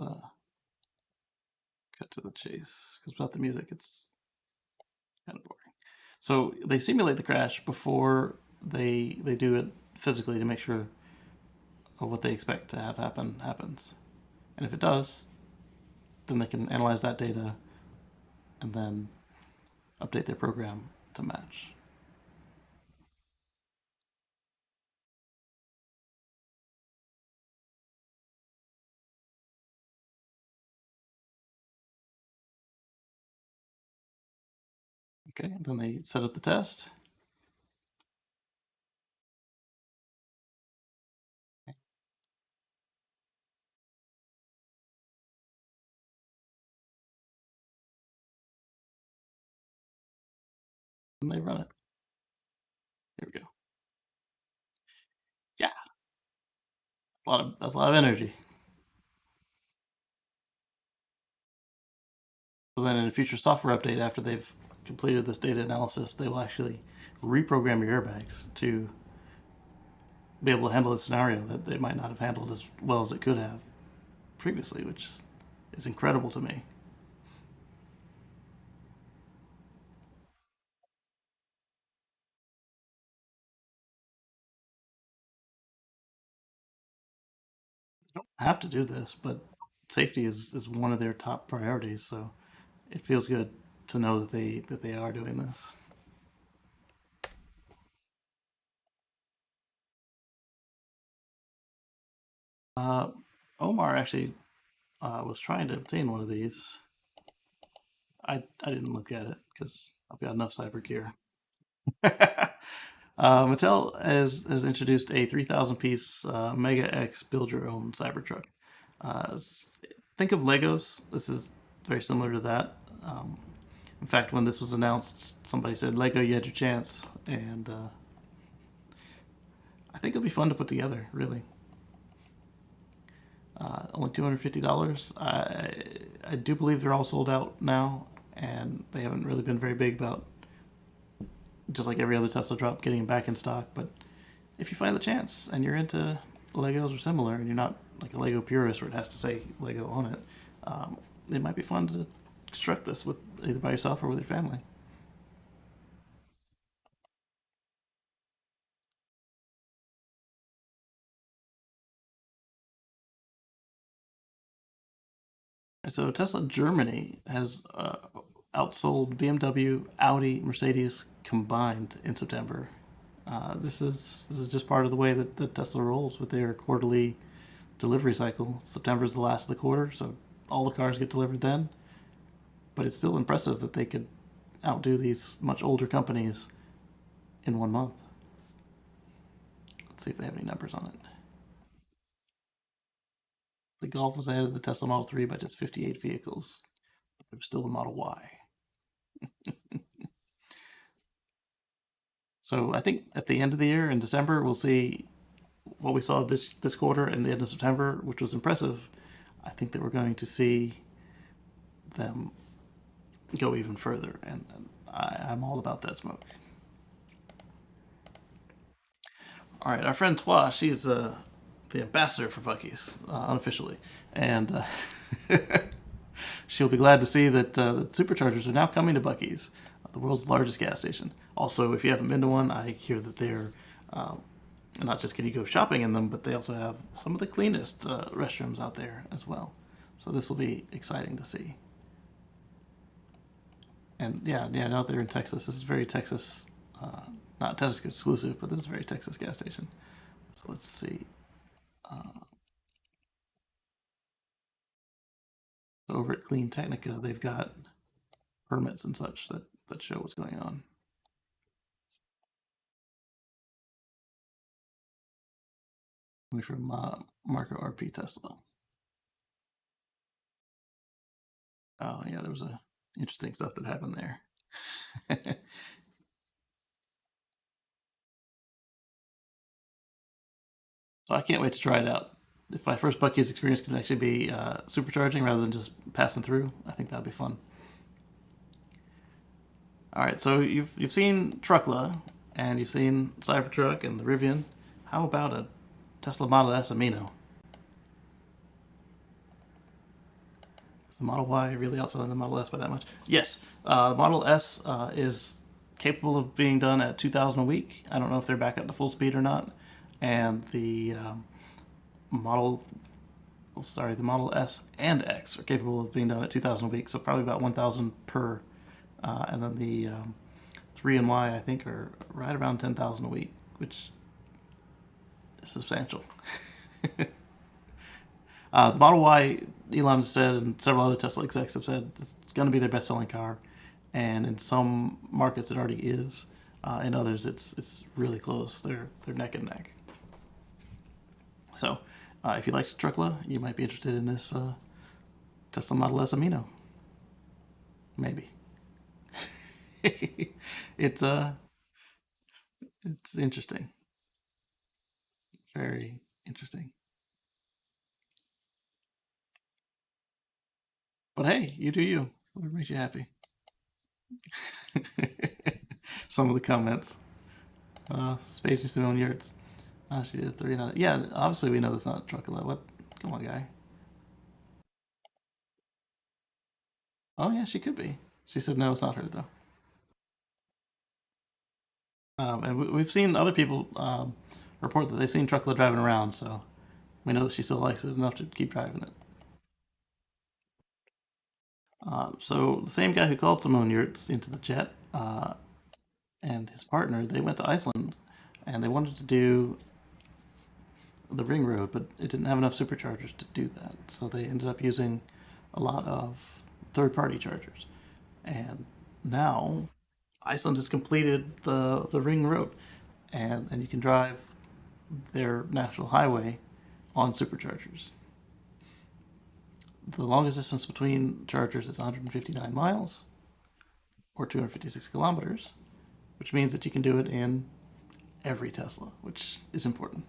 cut to the chase, because without the music, it's kind of boring. So they simulate the crash before they do it physically to make sure what they expect to have happen happens. And if it does, then they can analyze that data and then update their program to match. Okay, then they set up the test. And they run it. Here we go. Yeah, that's a lot of energy. So then in a future software update, after they've completed this data analysis, they will actually reprogram your airbags to be able to handle a scenario that they might not have handled as well as it could have previously, which is incredible to me. don't have to do this, but safety is one of their top priorities. So it feels good to know that they are doing this. Uh, Omar actually was trying to obtain one of these. I didn't look at it because I've got enough cyber gear. Mattel has introduced a 3,000 piece Mega X build your own Cybertruck. Uh, think of Legos. This is very similar to that. Um, in fact, when this was announced, somebody said, Lego, you had your chance. And I think it'll be fun to put together, really. Only $250. I do believe they're all sold out now, and they haven't really been very big about, just like every other Tesla drop, getting them back in stock. But if you find the chance and you're into Legos or similar, and you're not like a Lego purist where it has to say Lego on it, it might be fun to construct this with either by yourself or with your family. So Tesla Germany has outsold BMW, Audi, Mercedes combined in September. This is just part of the way that Tesla rolls with their quarterly delivery cycle. September is the last of the quarter, so all the cars get delivered then. But it's still impressive that they could outdo these much older companies in 1 month. Let's see if they have any numbers on it. The Golf was ahead of the Tesla Model 3 by just 58 vehicles. It was still the Model Y. So I think at the end of the year in December, we'll see what we saw this quarter and the end of September, which was impressive. I think that we're going to see them go even further, and I'm all about that smoke. All right, our friend Twa, she's the ambassador for Bucky's unofficially, and she'll be glad to see that superchargers are now coming to Bucky's, the world's largest gas station. Also, if you haven't been to one, I hear that they're not just can you go shopping in them, but they also have some of the cleanest restrooms out there as well. So this will be exciting to see. And yeah, now they're in Texas. This is very Texas, not Texas exclusive, but this is very Texas gas station. So let's see. Over at Clean Technica, they've got permits and such that show what's going on. Coming from Marco RP Tesla. Oh yeah, there was a interesting stuff that happened there. So I can't wait to try it out. If my first Bucky's experience can actually be supercharging rather than just passing through, I think that'd be fun. All right, so you've seen Truckla and you've seen Cybertruck and the Rivian. How about a Tesla Model S Amino? Is the Model Y really outselling the Model S by that much? Yes, the Model S is capable of being done at 2,000 a week. I don't know if they're back up to full speed or not. And the Model, the Model S and X are capable of being done at 2,000 a week, so probably about 1,000 per. And then the 3 and Y, I think, are right around 10,000 a week, which is substantial. The Model Y, Elon said, and several other Tesla execs have said, it's going to be their best-selling car. And in some markets, it already is. In others, it's really close. They're neck and neck. So, if you like Truckla, you might be interested in this Tesla Model S Amino. Maybe. it's it's interesting, very interesting. But hey, you do you. Whatever makes you happy. Some of the comments. Space used to own yurts. She did 39. Yeah, obviously we know that's not Truckla. What? Come on, guy. Oh yeah, she could be. She said no, it's not her though. And we've seen other people report that they've seen Truckla driving around. So We know that she still likes it enough to keep driving it. So the same guy who called Simone Yurts into the jet and his partner, they went to Iceland and they wanted to do the ring road, but it didn't have enough superchargers to do that. So they ended up using a lot of third-party chargers. And now Iceland has completed the ring road, and you can drive their national highway on superchargers. The longest distance between chargers is 159 miles or 256 kilometers, which means that you can do it in every Tesla, which is important.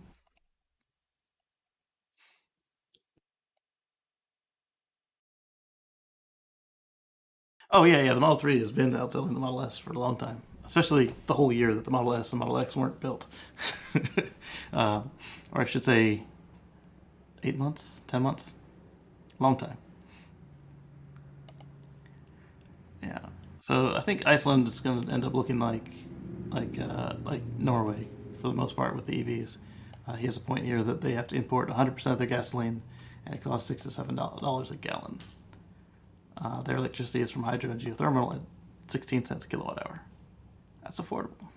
Oh yeah, the Model 3 has been outselling the Model S for a long time, especially the whole year that the Model S and Model X weren't built. uh, or I should say, 8 months, 10 months, long time. Yeah. So I think Iceland is going to end up looking like Norway for the most part with the EVs. He has a point here that they have to import 100% of their gasoline, and it costs $6 to $7 a gallon. Their electricity is from hydro and geothermal at 16 cents a kilowatt hour. That's affordable.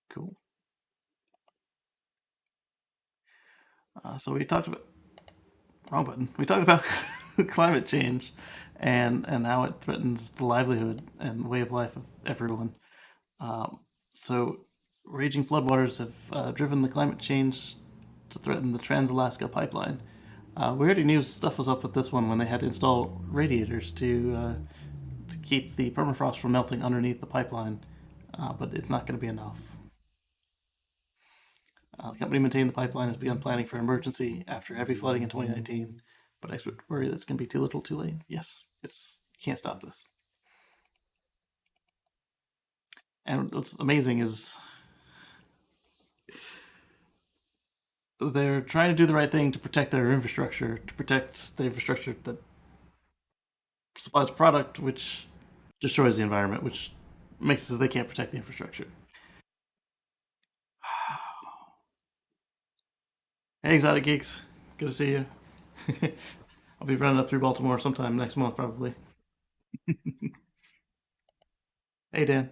Cool. So we talked about wrong button. We talked about climate change and how it threatens the livelihood and way of life of everyone. So raging floodwaters have driven the climate change to threaten the Trans-Alaska pipeline. We already knew stuff was up with this one when they had to install radiators to keep the permafrost from melting underneath the pipeline, but it's not going to be enough. The company maintaining the pipeline has begun planning for emergency after heavy flooding in 2019, but experts worry that's going to be too little, too late. Yes, it's you can't stop this. And what's amazing is they're trying to do the right thing to protect their infrastructure, to protect the infrastructure that supplies product, which destroys the environment, which makes it so they can't protect the infrastructure. Hey, Exotic Geeks. Good to see you. I'll be running up through Baltimore sometime next month, probably. Hey, Dan.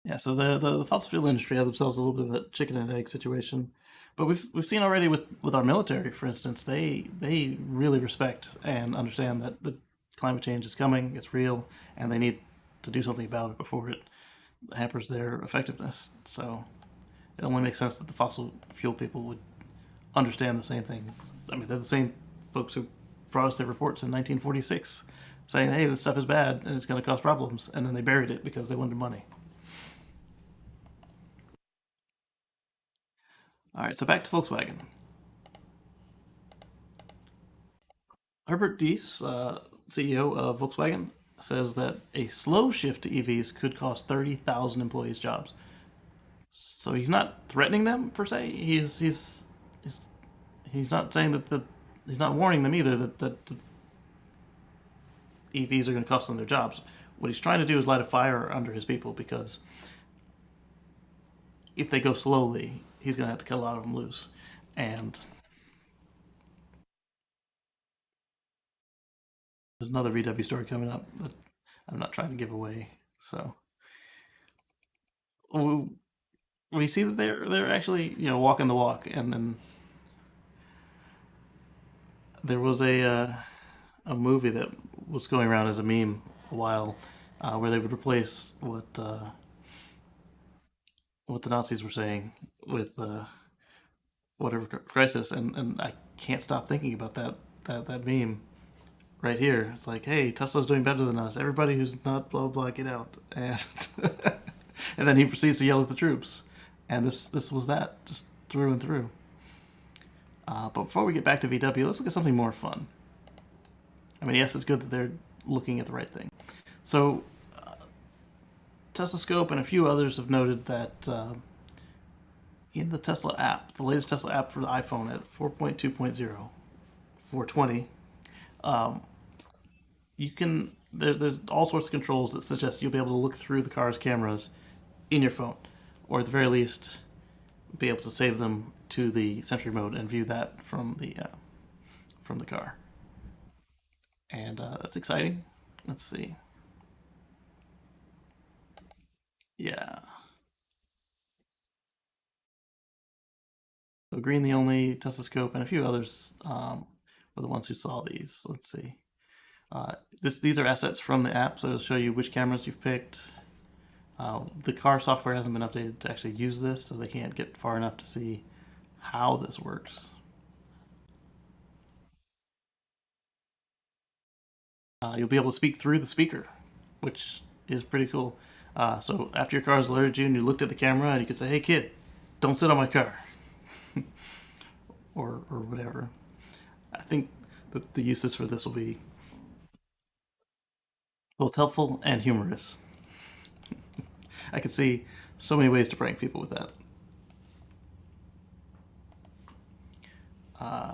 Yeah, so the fossil fuel industry has themselves a little bit of a chicken and egg situation, but we've seen already with our military, for instance, they really respect and understand that the climate change is coming, it's real, and they need to do something about it before it hampers their effectiveness. So it only makes sense that the fossil fuel people would understand the same thing. I mean, they're the same folks who brought us their reports in 1946 saying, hey, this stuff is bad and it's going to cause problems, and then they buried it because they wanted money. All right, so back to Volkswagen. Herbert Diess, CEO of Volkswagen, says that a slow shift to EVs could cost 30,000 employees jobs. So he's not threatening them per se. He's not saying that he's not warning them either that the EVs are going to cost them their jobs. What he's trying to do is light a fire under his people because if they go slowly, he's going to have to cut a lot of them loose. And there's another VW story coming up that I'm not trying to give away. So we see that they're actually walking the walk, and then there was a movie that was going around as a meme a while where they would replace what the Nazis were saying with whatever crisis, and I can't stop thinking about that meme right here. It's like, hey, Tesla's doing better than us. Everybody who's not blah blah, get out. And and then he proceeds to yell at the troops. And this was that just through and through. But before we get back to VW, let's look at something more fun. I mean, yes, it's good that they're looking at the right thing. So, Tesla Scope and a few others have noted that in the Tesla app, the latest Tesla app for the iPhone at 4.2.0, 420, you can there's all sorts of controls that suggest you'll be able to look through the car's cameras in your phone, or at the very least, be able to save them to the Sentry mode and view that from the car. And that's exciting. Let's see. Yeah. So Green, the only Tesla scope, and a few others were the ones who saw these. Let's see. These are assets from the app, so it'll show you which cameras you've picked. The car software hasn't been updated to actually use this, so they can't get far enough to see how this works. You'll be able to speak through the speaker, which is pretty cool. So after your car has alerted you and you looked at the camera, and you could say, "Hey kid, don't sit on my car," or whatever. I think that the uses for this will be both helpful and humorous. I could see so many ways to prank people with that.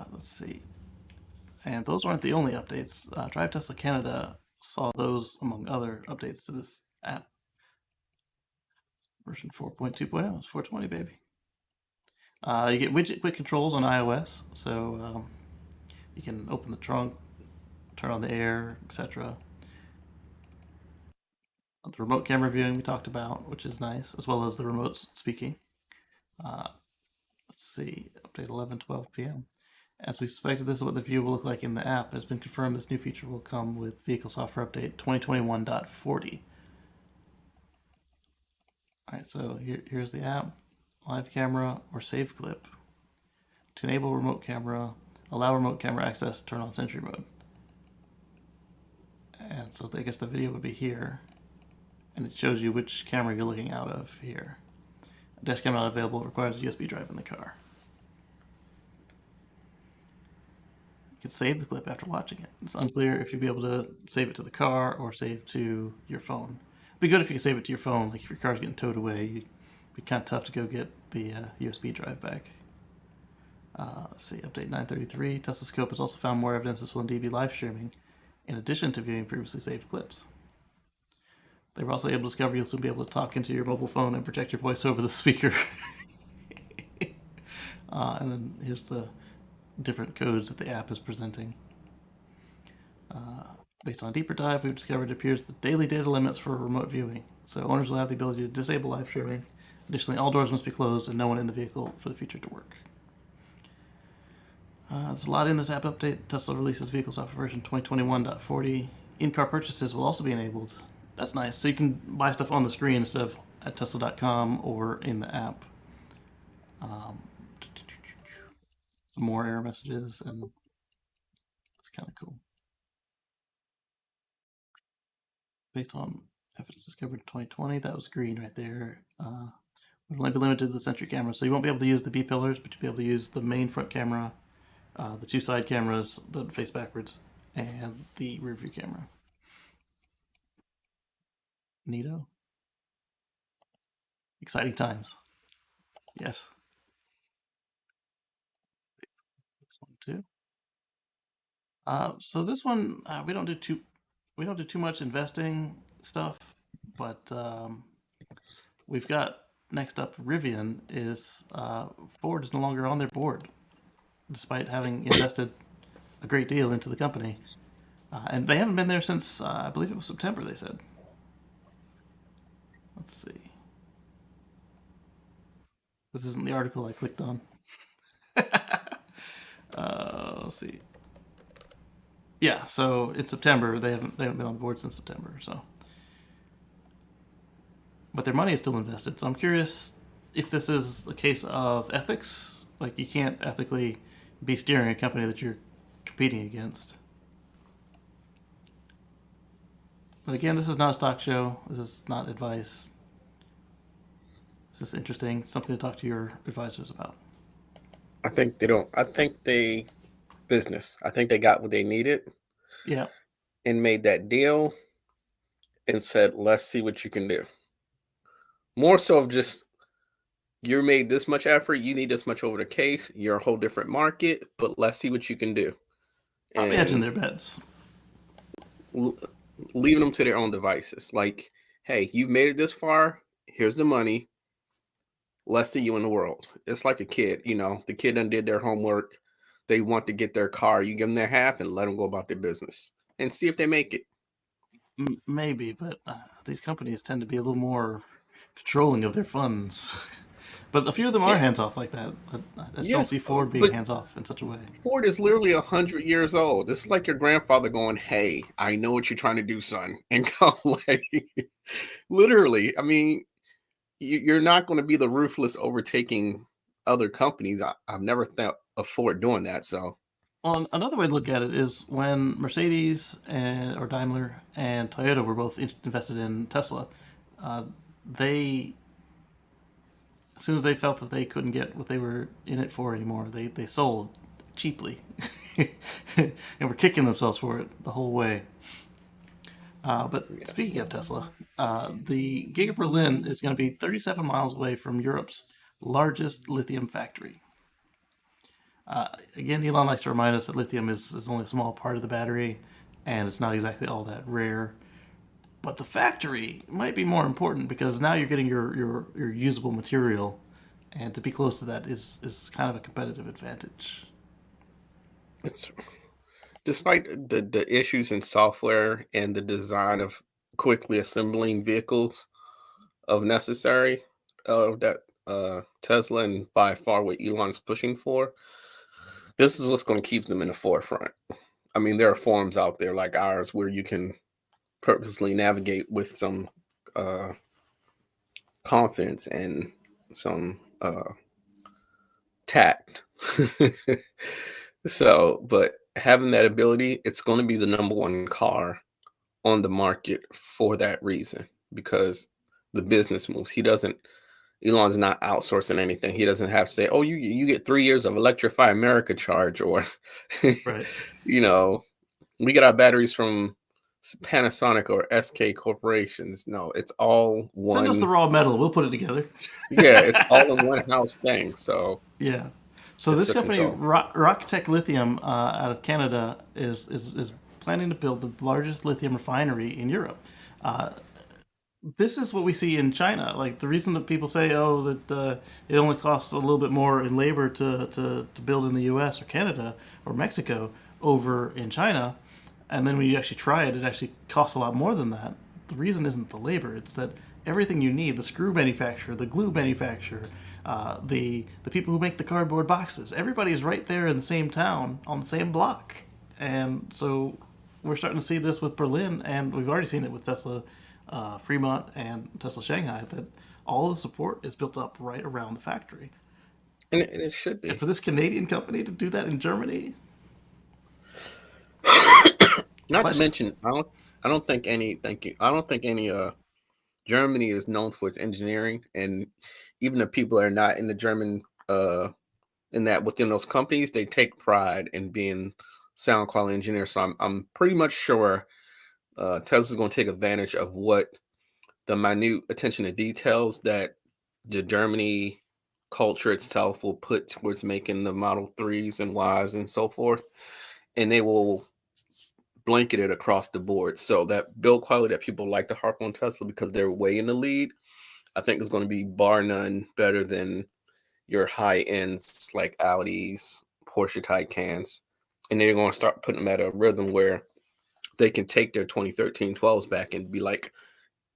Let's see. And those aren't the only updates. Drive Tesla Canada saw those among other updates to this app. Version 4.2.0 is 420, baby. You get widget quick controls on iOS, so you can open the trunk, turn on the air, etc. The remote camera viewing we talked about, which is nice, as well as the remote speaking. Let's see, update 11:12 p.m. As we suspected, this is what the view will look like in the app. It has been confirmed this new feature will come with Vehicle Software Update 2021.40. Alright, so here's the app, live camera, or save clip. To enable remote camera, allow remote camera access, turn on Sentry mode. And so I guess the video would be here, and it shows you which camera you're looking out of here. A dash cam not available, requires a USB drive in the car. You can save the clip after watching it. It's unclear if you'll be able to save it to the car or save to your phone. It'd be good if you could save it to your phone. Like if your car's getting towed away, it'd be kind of tough to go get the USB drive back. Let's see, update 933. Tesla Scope has also found more evidence this will indeed be live streaming, in addition to viewing previously saved clips. They were also able to discover you'll soon be able to talk into your mobile phone and project your voice over the speaker. And then here's the different codes that the app is presenting. Based on a deeper dive, we've discovered it appears the daily data limits for remote viewing. So owners will have the ability to disable live streaming. Additionally, all doors must be closed and no one in the vehicle for the feature to work. There's a lot in this app update. Tesla releases vehicle software version 2021.40. In-car purchases will also be enabled. That's nice. So you can buy stuff on the screen instead of at Tesla.com or in the app. Some more error messages, and it's kind of cool. Based on evidence discovered in 2020, that was green right there. Would only be limited to the Sentry camera, so you won't be able to use the B pillars, but you'll be able to use the main front camera, the two side cameras that face backwards, and the rear view camera. Neato. Exciting times. Yes. This one too. So this one we don't do too much investing stuff, but we've got next up Rivian is Ford is no longer on their board, despite having invested a great deal into the company, and they haven't been there since I believe it was September. They said. Let's see. This isn't the article I clicked on. Let's see. Yeah, so it's September. They haven't been on board since September. So, but their money is still invested. So I'm curious if this is a case of ethics. Like you can't ethically be steering a company that you're competing against. But again, this is not a stock show. This is not advice. It's just interesting, something to talk to your advisors about. I think they don't. I think they business. I think they got what they needed Yeah. and made that deal and said, let's see what you can do. More so of just, you made this much effort, you need this much over the case, you're a whole different market, but let's see what you can do. I'm hedging their bets. Leaving them to their own devices. Like, hey, you've made it this far, Here's the money. Let's see you in the world. It's like a kid, the kid done did their homework. They want to get their car. You give them their half and let them go about their business and see if they make it. Maybe, but these companies tend to be a little more controlling of their funds. But a few of them are Yeah, hands off like that. I just yeah. don't see Ford being But hands off in such a way. Ford is literally 100 years old. It's like your grandfather going, "Hey, I know what you're trying to do, son," and go like, literally. I mean, you're not going to be the ruthless overtaking other companies. I've never thought of Ford doing that. So Well, another way to look at it is when Mercedes or Daimler and Toyota were both invested in Tesla, uh, they, as soon as they felt that they couldn't get what they were in it for anymore, they sold cheaply and were kicking themselves for it the whole way. But speaking of Tesla, the Giga Berlin is going to be 37 miles away from Europe's largest lithium factory. Again, Elon likes to remind us that lithium is only a small part of the battery, and it's not exactly all that rare. But the factory might be more important because now you're getting your usable material, and to be close to that is kind of a competitive advantage. it's despite the issues in software and the design of quickly assembling vehicles of necessary that Tesla and by far what Elon's pushing for, this is what's going to keep them in the forefront. I mean, there are forums out there like ours where you can purposely navigate with some uh, confidence and some tact. So, but having that ability, it's going to be the number one car on the market for that reason because the business moves. Elon's not outsourcing anything. He doesn't have to say, "Oh, you get 3 years of Electrify America charge," or Right. you know, we get our batteries from Panasonic or SK corporations. No, it's all Send us the one. raw metal. We'll put it together. Yeah, it's all in one house thing. So Yeah. So it's this a company, control. Rocktech Lithium, out of Canada, is planning to build the largest lithium refinery in Europe. Uh, this is what we see in China. Like the reason that people say, oh, that it only costs a little bit more in labor to build in the U.S. or Canada or Mexico over in China, and then when you actually try it, it actually costs a lot more than that. The reason isn't the labor; it's that everything you need—the screw manufacturer, the glue manufacturer, the people who make the cardboard boxes, everybody is right there in the same town on the same block, and so we're starting to see this with Berlin, and we've already seen it with Tesla Fremont and Tesla Shanghai, that all the support is built up right around the factory. And it should And be. for this Canadian company to do that in Germany, Not to question. mention, I don't think any. Thank you. I don't think any. Germany is known for its engineering, and even the people that are not in the German, in that within those companies, they take pride in being sound quality engineers. So I'm pretty much sure Tesla's going to take advantage of what the minute attention to details that the Germany culture itself will put towards making the Model 3s and Ys and so forth. And they will blanket it across the board. So that build quality that people like to harp on Tesla because they're way in the lead, I think is going to be bar none better than your high ends like Audis, Porsche Taycans. And they're going to start putting them at a rhythm where they can take their 2013 12s back and be like,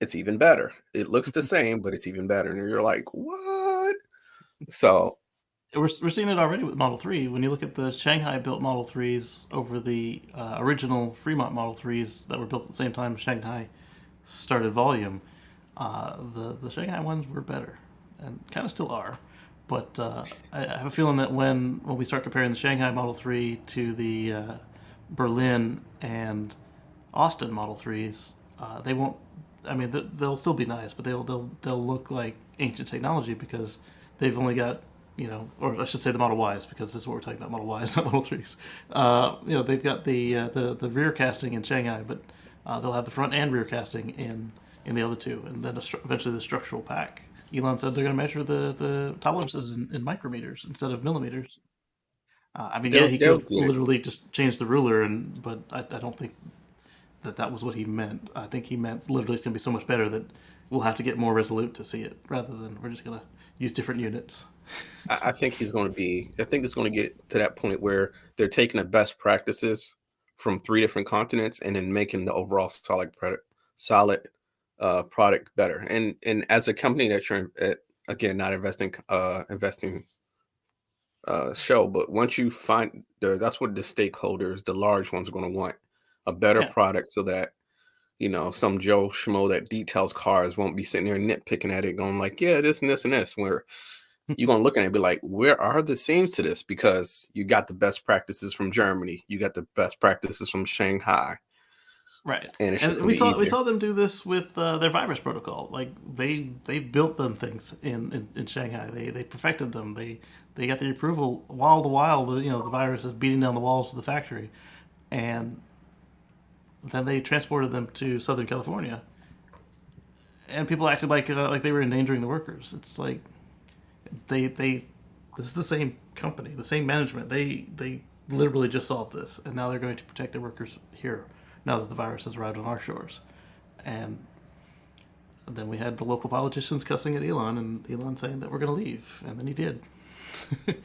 it's even better. It looks the same, but it's even better. And you're like, what? So, We're seeing it already with Model 3. When you look at the Shanghai built Model 3s over the original Fremont Model 3s that were built at the same time Shanghai started volume, the Shanghai ones were better and kind of still are. But I have a feeling that when we start comparing the Shanghai Model 3 to the Berlin and Austin Model 3s, they won't. I mean, they'll still be nice, but they'll look like ancient technology because they've only got, or I should say the Model Ys, because this is what we're talking about, Model Ys, not Model 3s. They've got the rear casting in Shanghai, but they'll have the front and rear casting in the other two, and then eventually the structural pack. Elon said they're going to measure the tolerances in micrometers instead of millimeters. I mean, yeah, he could they'll have get it. literally just changed the ruler, but I don't think that was what he meant. I think he meant literally it's going to be so much better that we'll have to get more resolute to see it, rather than we're just going to use different units. I think he's going to be. I think it's going to get to that point where they're taking the best practices from 3 different continents and then making the overall solid product better. And as a company that you're again not investing show, but once you find that's what the stakeholders, the large ones, are going to want a better Yeah. product, so that some Joe Schmo that details cars won't be sitting there nitpicking at it, going like, yeah, this and this and this. Where you're gonna look at it and be like, where are the seams to this? Because you got the best practices from Germany, you got the best practices from Shanghai, Right. and it's just And gonna be we easier. saw them do this with their virus protocol. Like they built them things in Shanghai. They perfected them. They got the approval while the virus is beating down the walls of the factory, and then they transported them to Southern California, and people acted like they were endangering the workers. It's like they this is the same company, the same management. They literally just solved this, and now they're going to protect their workers here. Now that the virus has arrived on our shores, and then we had the local politicians cussing at Elon, and Elon saying that we're going to leave, and then he did.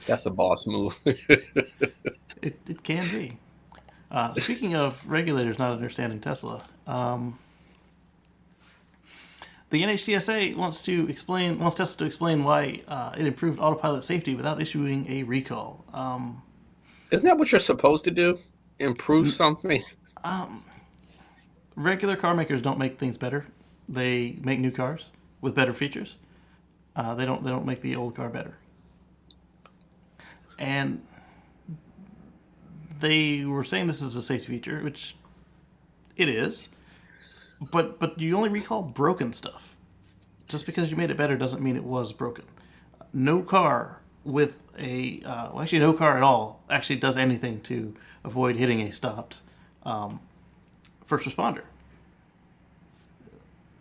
That's a boss move. It can be. Speaking of regulators not understanding Tesla, the NHTSA wants Tesla to explain why it improved autopilot safety without issuing a recall. Isn't that what you're supposed to do? Improve something? Regular car makers don't make things better; they make new cars with better features. They don't make the old car better. And they were saying this is a safety feature, which it is. But you only recall broken stuff. Just because you made it better doesn't mean it was broken. No car with actually no car at all actually does anything to avoid hitting a stopped first responder.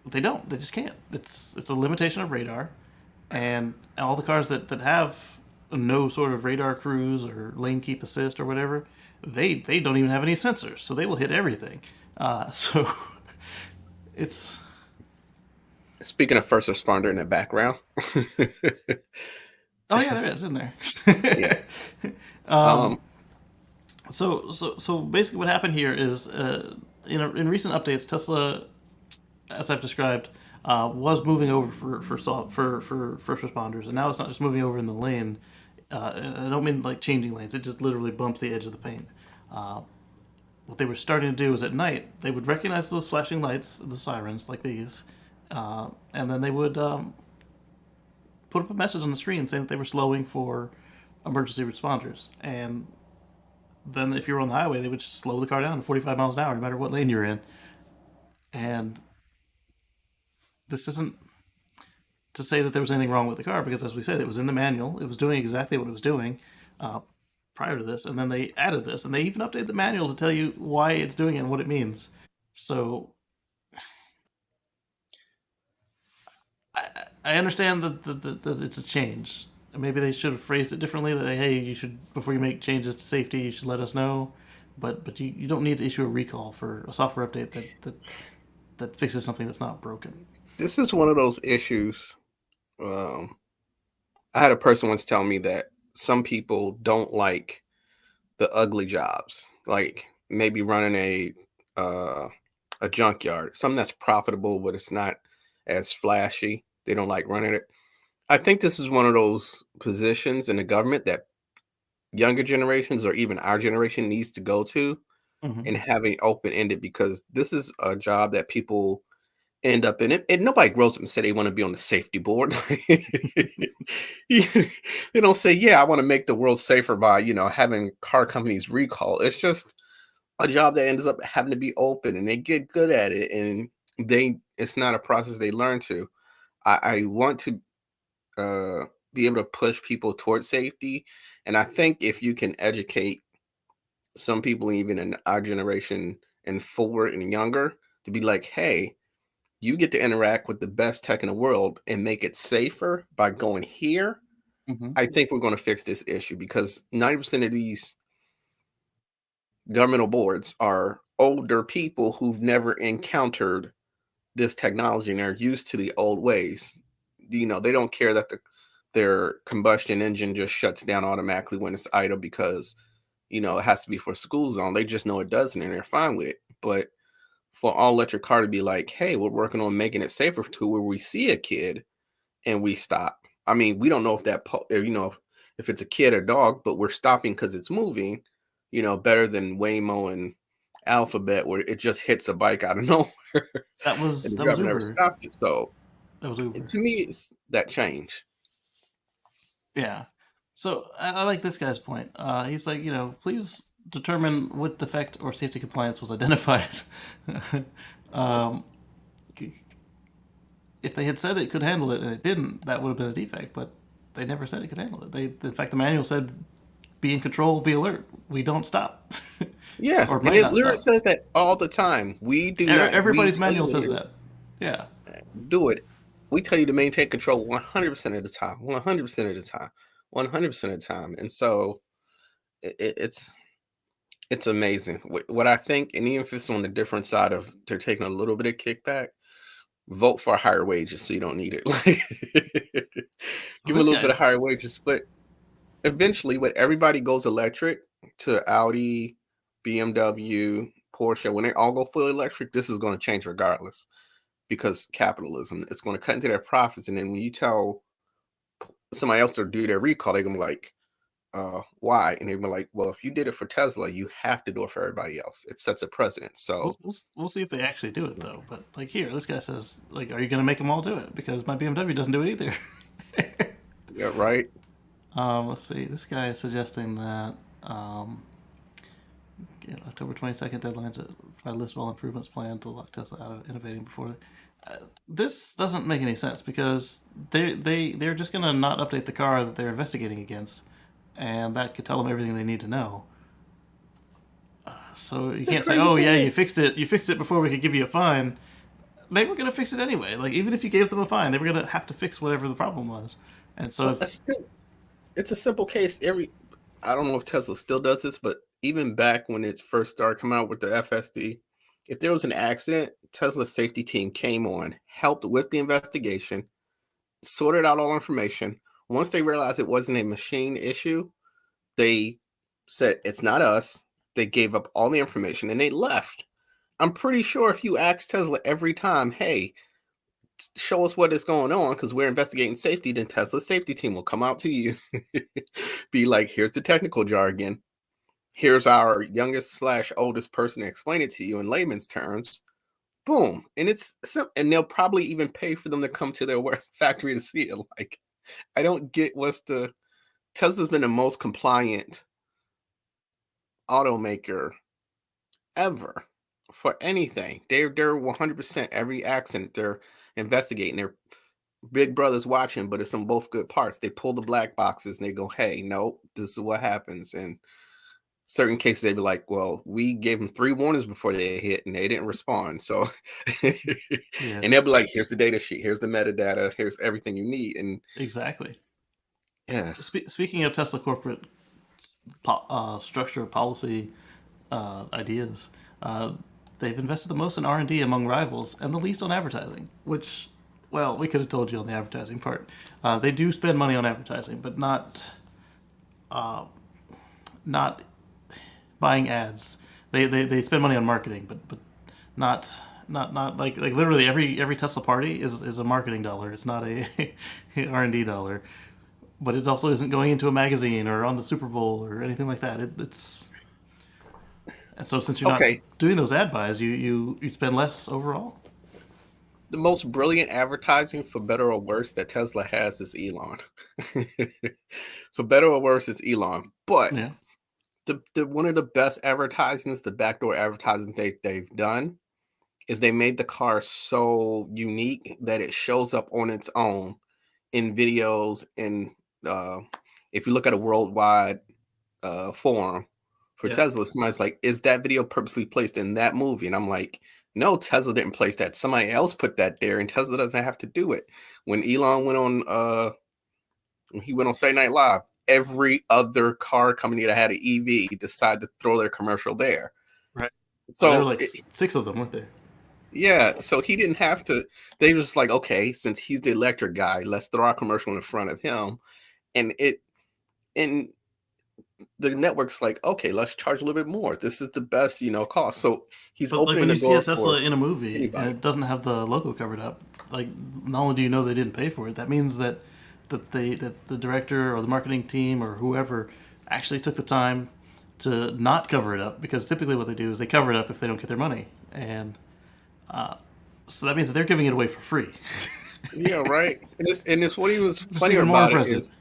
They don't. They just can't. It's a limitation of radar, and all the cars that have no sort of radar cruise or lane keep assist or whatever, they don't even have any sensors, so they will hit everything. So it's Speaking of first responder in the background, oh yeah, there is, isn't there? yes. Um, So basically, what happened here is, in recent updates, Tesla, as I've described, was moving over for first responders, and now it's not just moving over in the lane. And I don't mean like changing lanes; it just literally bumps the edge of the paint. What they were starting to do is at night they would recognize those flashing lights, the sirens like these, and then they would put up a message on the screen saying that they were slowing for emergency responders. And then if you were on the highway, they would just slow the car down to 45 miles an hour, no matter what lane you're in. And this isn't to say that there was anything wrong with the car, because as we said, it was in the manual. It was doing exactly what it was doing uh, prior to this, and then they added this, and they even updated the manual to tell you why it's doing it and what it means. So I understand that it's a change. Maybe they should have phrased it differently. That hey, you should, before you make changes to safety, you should let us know. But you don't need to issue a recall for a software update that fixes something that's not broken. this is one of those issues. Um, I had a person once tell me that some people don't like the ugly jobs, like maybe running uh, a junkyard, something that's profitable, but it's not as flashy. They don't like running it. I think this is one of those positions in the government that younger generations or even our generation needs to go to Hmm. and having open ended, because this is a job that people end up in it. And nobody grows up and say they want to be on the safety board. They don't say, yeah, I want to make the world safer by, having car companies recall. It's just a job that ends up having to be open, and they get good at it, and it's not a process they learn to. I want to be able to push people towards safety. And I think if you can educate some people, even in our generation and forward and younger, to be like, hey, you get to interact with the best tech in the world and make it safer by going here. Hmm. I think we're going to fix this issue, because 90% of these governmental boards are older people who've never encountered this technology and are used to the old ways. You know, they don't care that their combustion engine just shuts down automatically when it's idle because, you know, it has to be for school zone. They just know it doesn't and they're fine with it. But for all electric car to be like, hey, we're working on making it safer to where we see a kid and we stop. I mean, we don't know if you know, if it's a kid or dog, but we're stopping because it's moving, you know, better than Waymo and Alphabet where it just hits a bike out of nowhere That and was the that was driver never Uber. stopped it. So That was Uber. to me, it's that change. Yeah. So I like this guy's point. He's like, please determine what defect or safety compliance was identified. um, if they had said it could handle it and it didn't, that would have been a defect. But they never said it could handle it. In fact, the manual said, "Be in control, be alert. We don't stop, Yeah, or and might it not literally stop." says that all the time. We do not. We Everybody's tell you manual what it says is. that. Yeah. Do it. We tell you to maintain control 100% of the time. 100% of the time. 100% of the time. And so it's amazing. What I think, and even if it's on the different side of they're taking a little bit of kickback, vote for higher wages so you don't need it. Like, So give them a this little bit of guy's higher wages. But eventually, when everybody goes electric to Audi, BMW, Porsche, when they all go fully electric, this is going to change regardless because capitalism, it's going to cut into their profits. And then when you tell somebody else to do their recall, they're going to be like, why? And they'd be like, well, if you did it for Tesla, you have to do it for everybody else. It sets a precedent. So, we'll see if they actually do it though. But like here, this guy says, like, are you going to make them all do it? Because my BMW doesn't do it either. yeah, right. Let's see. This guy is suggesting that October 22nd deadline to provide a list of all improvements planned to lock Tesla out of innovating before. This doesn't make any sense because they're just going to not update the car that they're investigating against, and that could tell them everything they need to know. So you The can't say, crazy "Oh thing yeah, is, you fixed it. You fixed it before we could give you a fine." They were going to fix it anyway. Like even if you gave them a fine, they were going to have to fix whatever the problem was. And so well, if it's a simple case. I don't know if Tesla still does this, but even back when it first started coming out with the FSD, if there was an accident, Tesla's safety team came on, helped with the investigation, sorted out all information. Once they realized it wasn't a machine issue, they said, it's not us. They gave up all the information and they left. I'm pretty sure if you ask Tesla every time, hey, show us what is going on because we're investigating safety, then Tesla's safety team will come out to you, be like, here's the technical jargon. Here's our youngest slash oldest person to explain it to you in layman's terms. Boom. And and they'll probably even pay for them to come to their factory to see it. Like, I don't get Tesla's been the most compliant automaker ever for anything. They're 100% every accident they're investigating. They're big brother's watching, but it's on both good parts. They pull the black boxes and they go, hey, nope, this is what happens. And certain cases they'd be like, well, we gave them 3 warnings before they hit and they didn't respond. So yeah, and they'll be like, here's the data sheet, here's the metadata, here's everything you need. And exactly. yeah. Speaking of Tesla corporate structure, policy, ideas, they've invested the most in R&D among rivals and the least on advertising, which, well, we could have told you on the advertising part. They do spend money on advertising, but not buying ads. They spend money on marketing, but not like literally every Tesla party is a marketing dollar. It's not a R&D dollar. But it also isn't going into a magazine or on the Super Bowl or anything like that. It's and so since you're not Okay. doing those ad buys, you spend less overall. The most brilliant advertising, for better or worse, that Tesla has is Elon. For better or worse, it's Elon. But Yeah. the one of the best advertisements, the backdoor advertising they've done, is they made the car so unique that it shows up on its own in videos. And if you look at a worldwide forum for Yeah. Tesla, somebody's like, is that video purposely placed in that movie? And I'm like, no, Tesla didn't place that. Somebody else put that there, and Tesla doesn't have to do it. When Elon went on Saturday Night Live, every other car company that had an EV decided to throw their commercial there. Right. There were So like six of them, weren't there? yeah, so he didn't have to. They was just like, okay, since he's the electric guy, let's throw our commercial in front of him, and and the network's like, okay, let's charge a little bit more. This is the best, cost. So he's But like opening when the you see a door for Tesla in a movie and anybody. it doesn't have the logo covered up, like not only do you know they didn't pay for it, that means that the director or the marketing team or whoever actually took the time to not cover it up, because typically what they do is they cover it up if they don't get their money, and so that means that they're giving it away for free. Yeah, right. And it's what he was Just funnier even more about it impressive. is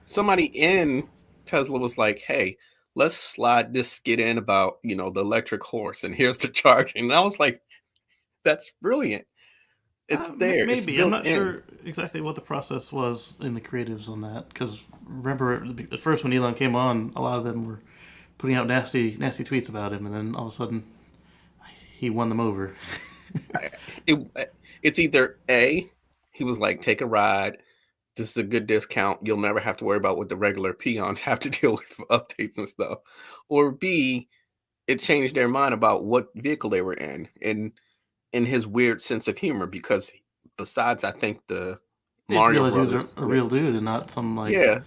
somebody in Tesla was like, hey, let's slide this skit in about, the electric horse and here's the charging. And I was like, that's brilliant. It's there. It's Maybe. I'm built not in. sure exactly what the process was in the creatives on that, because remember at first when Elon came on, a lot of them were putting out nasty tweets about him, and then all of a sudden he won them over. I- it's either A, he was like, take a ride. This is a good discount. You'll never have to worry about what the regular peons have to deal with for updates and stuff. Or B, it changed their mind about what vehicle they were in and his weird sense of humor, because besides, I think the They just Mario realized he was Brothers a real dude and not some like yeah,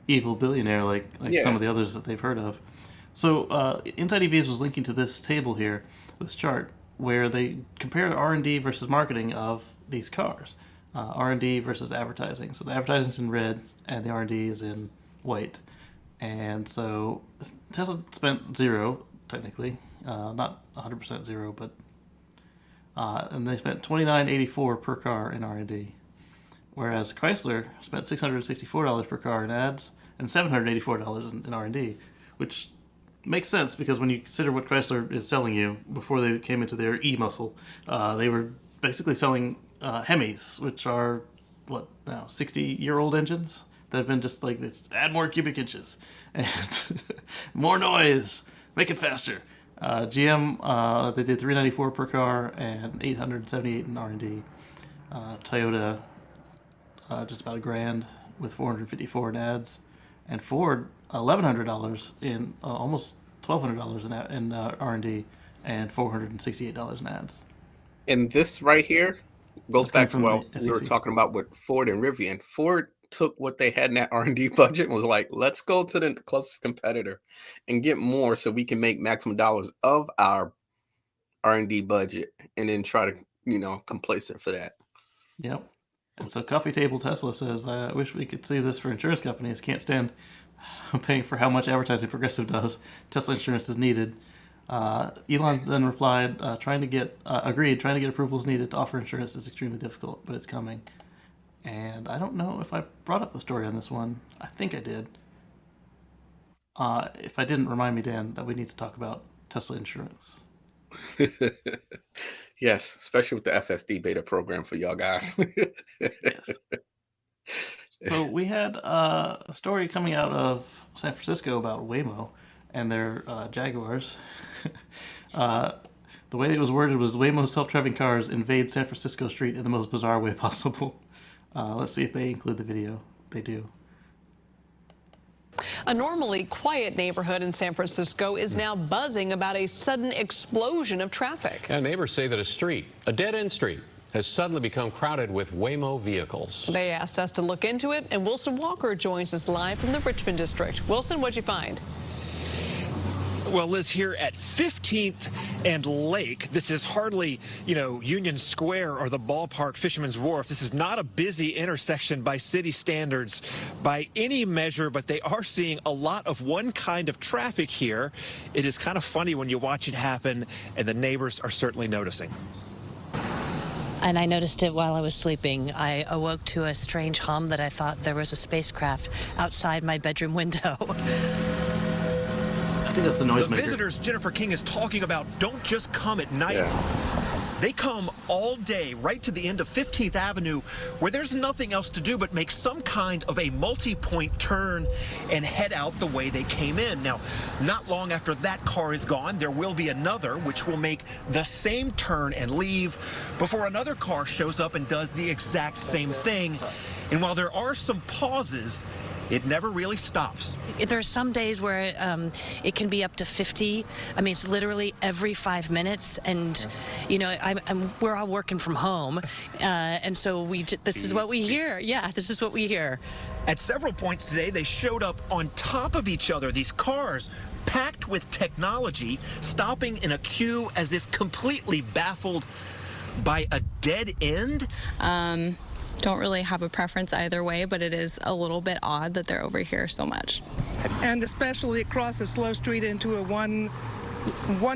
evil billionaire like some yeah. of the others that they've heard of. So Inside EVs was linking to this table here, this chart, where they compared R&D versus marketing of these cars, R&D versus advertising. So the advertising's in red and the R&D is in white. And so Tesla spent zero, technically, not 100% zero, but and they spent $29.84 per car in R&D, whereas Chrysler spent $664 per car in ads and $784 in R&D, which makes sense because when you consider what Chrysler is selling you before they came into their e-muscle, they were basically selling Hemis, which are what now 60-year-old engines that have been just like this, add more cubic inches and more noise, make it faster. GM they did $394 per car and $878 in R&D. Toyota just about $1,000 with $454 in ads, and Ford $1,100 in almost $1,200 in R&D and $468 in ads. And this right here goes That's coming back to from the what we were SEC. talking about with Ford and Rivian. Ford took what they had in that R&D budget and was like, let's go to the closest competitor and get more so we can make maximum dollars of our R&D budget and then try to, complacent for that. Yep. And so Coffee Table Tesla says, I wish we could see this for insurance companies. Can't stand paying for how much advertising Progressive does. Tesla insurance is needed. Elon then replied, trying to get approvals needed to offer insurance is extremely difficult, but it's coming. And I don't know if I brought up the story on this one. I think I did. If I didn't, remind me, Dan, that we need to talk about Tesla insurance. Yes, especially with the FSD beta program for y'all guys. Yes. So we had a story coming out of San Francisco about Waymo and their Jaguars. The way it was worded was Waymo's self-driving cars invade San Francisco street in the most bizarre way possible. Let's see if they include the video. They do. A normally quiet neighborhood in San Francisco is now buzzing about a sudden explosion of traffic. And neighbors say that a dead-end street, has suddenly become crowded with Waymo vehicles. They asked us to look into it, and Wilson Walker joins us live from the Richmond district. Wilson, what'd you find? Well, Liz, here at 15th and Lake, this is hardly, Union Square or the ballpark Fisherman's Wharf. This is not a busy intersection by city standards by any measure, but they are seeing a lot of one kind of traffic here. It is kind of funny when you watch it happen, and the neighbors are certainly noticing. And I noticed it while I was sleeping. I awoke to a strange hum that I thought there was a spacecraft outside my bedroom window. I think that's the noise The maker. visitors Jennifer King is talking about don't just come at night. Yeah. They come all day right to the end of 15th Avenue where there's nothing else to do but make some kind of a multi-point turn and head out the way they came in. Now, not long after that car is gone, there will be another which will make the same turn and leave before another car shows up and does the exact same thing. And while there are some pauses, it never really stops. There are some days where it can be up to 50. I mean, it's literally every 5 minutes, and you know, we're all working from home, and so this is what we hear. Yeah, this is what we hear. At several points today, they showed up on top of each other, these cars packed with technology, stopping in a queue as if completely baffled by a dead end. Don't really have a preference either way, but it is a little bit odd that they're over here so much. And especially across a slow street into a one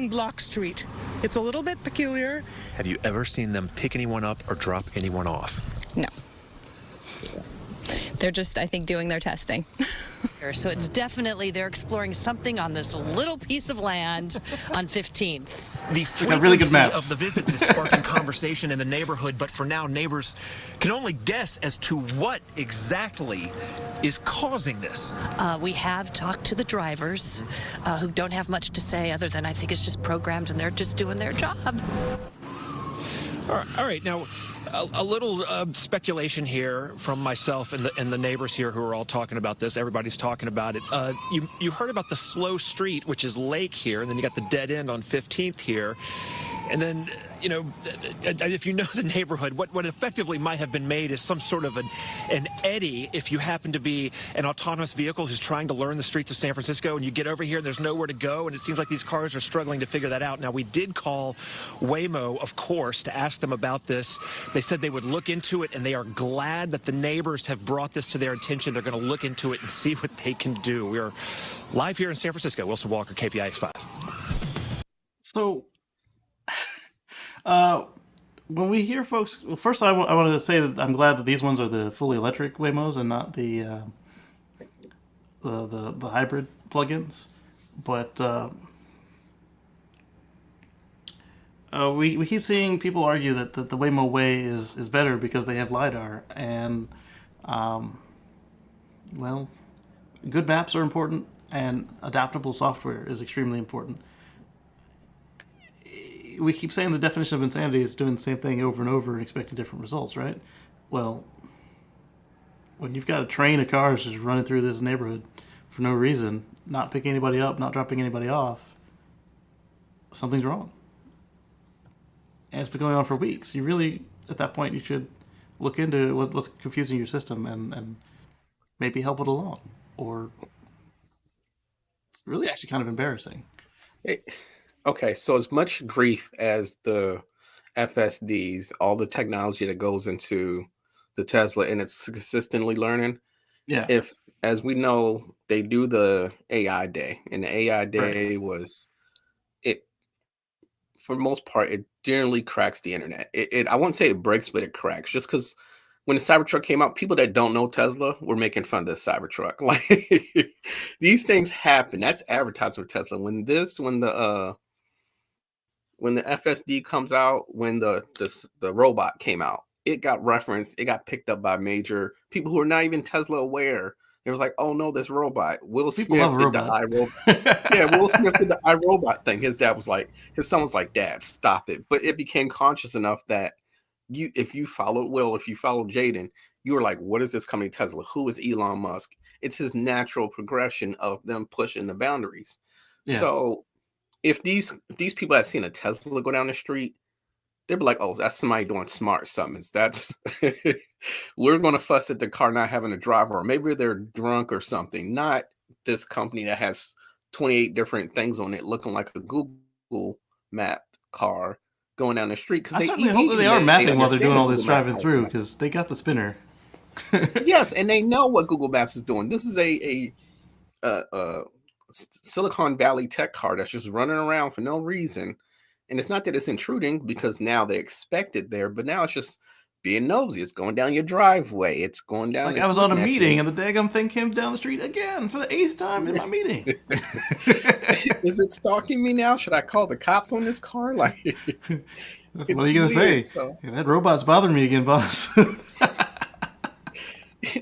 block street. It's a little bit peculiar. Have you ever seen them pick anyone up or drop anyone off? No. They're just, I think, doing their testing. So it's definitely they're exploring something on this little piece of land on 15th. The got really good frequency maps. of the visits is sparking conversation in the neighborhood, but for now, neighbors can only guess as to what exactly is causing this. We have talked to the drivers who don't have much to say other than I think it's just programmed and they're just doing their job. All right. Now, a little speculation here from myself and the neighbors here who are all talking about this. Everybody's talking about it. You heard about the slow street, which is Lake here, and then you got the dead end on 15th here. And then, you know, if you know the neighborhood, what effectively might have been made is some sort of an eddy if you happen to be an autonomous vehicle who's trying to learn the streets of San Francisco and you get over here and there's nowhere to go, and it seems like these cars are struggling to figure that out. Now, we did call Waymo, of course, to ask them about this. They said they would look into it, and they are glad that the neighbors have brought this to their attention. They're going to look into it and see what they can do. We're live here in San Francisco. Wilson Walker, KPIX5. So, when we hear folks, well, first I wanted to say that I'm glad that these ones are the fully electric Waymos and not the hybrid plugins. But we keep seeing people argue that the Waymo way is better because they have LiDAR, and well, good maps are important, and adaptable software is extremely important. We keep saying the definition of insanity is doing the same thing over and over and expecting different results, right? Well, when you've got a train of cars just running through this neighborhood for no reason, not picking anybody up, not dropping anybody off, something's wrong. And it's been going on for weeks. You really, at that point, you should look into what's confusing your system and maybe help it along. Or it's really actually kind of embarrassing. Okay, so as much grief as the FSDs, all the technology that goes into the Tesla and it's consistently learning. Yeah. If, as we know, they do the AI day, and the AI day was, it, for the most part, it generally cracks the internet. I wouldn't say it breaks, but it cracks. Just because when the Cybertruck came out, people that don't know Tesla were making fun of the Cybertruck. Like, these things happen. That's advertising for Tesla. When the FSD comes out, when the robot came out, it got referenced, it got picked up by major people who are not even Tesla aware. It was like, oh no, this robot. Will Smith did the iRobot. Yeah, Will Smith did the iRobot thing. His son was like, Dad, stop it. But it became conscious enough that if you followed Jaden, you were like, what is this company Tesla? Who is Elon Musk? It's his natural progression of them pushing the boundaries. Yeah. So if these people had seen a Tesla go down the street, they'd be like, oh, that's somebody doing smart something. That's we're going to fuss at the car not having a driver, or maybe they're drunk or something. Not this company that has 28 different things on it looking like a Google map car going down the street. Because I certainly hope that they are mapping while they're doing all this driving through, because they got the spinner. Yes, and they know what Google Maps is doing. This is a Silicon Valley tech car that's just running around for no reason. And it's not that it's intruding, because now they expect it there, but now it's just being nosy. It's going down your driveway. It's going down. It's like I was on a meeting and the daggum thing came down the street again for the 8th time in my meeting. Is it stalking me now? Should I call the cops on this car? Like, what are you going to say? So. Yeah, that robot's bothering me again, boss.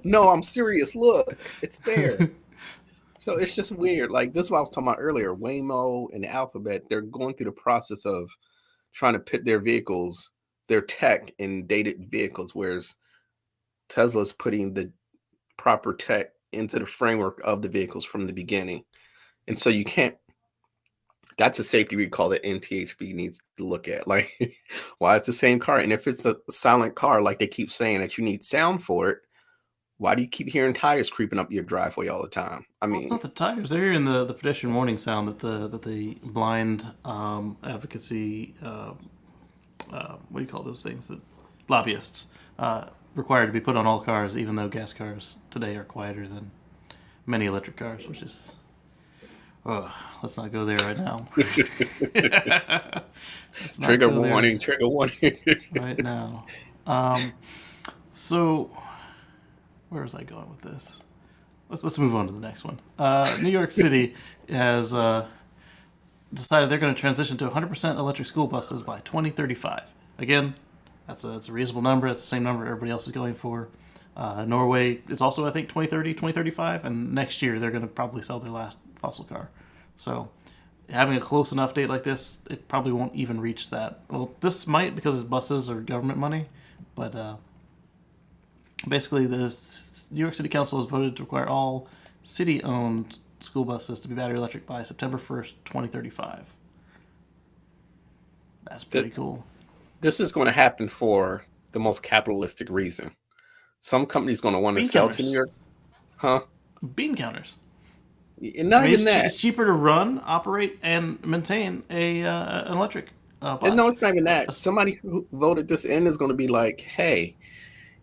No, I'm serious. Look, it's there. So it's just weird. Like, this is what I was talking about earlier. Waymo and Alphabet, they're going through the process of trying to put their vehicles, their tech in dated vehicles, whereas Tesla's putting the proper tech into the framework of the vehicles from the beginning. And so you can't, that's a safety recall that NTHB needs to look at. Like, why is the same car? And if it's a silent car, like they keep saying that you need sound for it, why do you keep hearing tires creeping up your driveway all the time? I Well, it's mean, not the tires. They're hearing the pedestrian warning sound that the blind advocacy what do you call those things? That lobbyists required to be put on all cars, even though gas cars today are quieter than many electric cars, which is. Let's not go there right now. Let's not trigger go there warning, trigger warning. right now. So, where was I going with this? Let's move on to the next one. New York City has decided they're going to transition to 100% electric school buses by 2035. Again, it's a reasonable number. It's the same number everybody else is going for. Norway, it's also, I think, 2030, 2035, and next year they're going to probably sell their last fossil car. So having a close enough date like this, it probably won't even reach that. Well, this might because it's buses or government money, but basically the New York City Council has voted to require all city-owned school buses to be battery electric by September 1st, 2035. That's pretty cool. This is going to happen for the most capitalistic reason. Some company's going to want to sell to New York. Huh? Bean counters. Not even that. It's cheaper to run, operate, and maintain an electric bus. And no, it's not even that. Somebody who voted this in is going to be like, hey,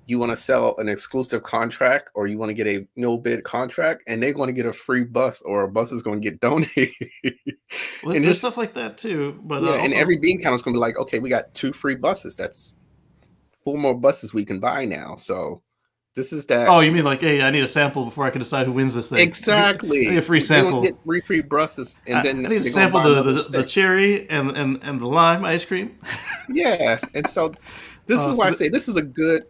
you want to sell an exclusive contract or you want to get a no bid contract, and they're going to get a free bus, or a bus is going to get donated. Well, and there's stuff like that too. But yeah, also, and every bean counter is going to be like, okay, we got 2 free buses. That's 4 more buses we can buy now. So this is that. Oh, you mean like, hey, I need a sample before I can decide who wins this thing? Exactly. I need a free sample. Get free buses, and then I need to sample the cherry and the lime ice cream. Yeah, and so this is why I say this is a good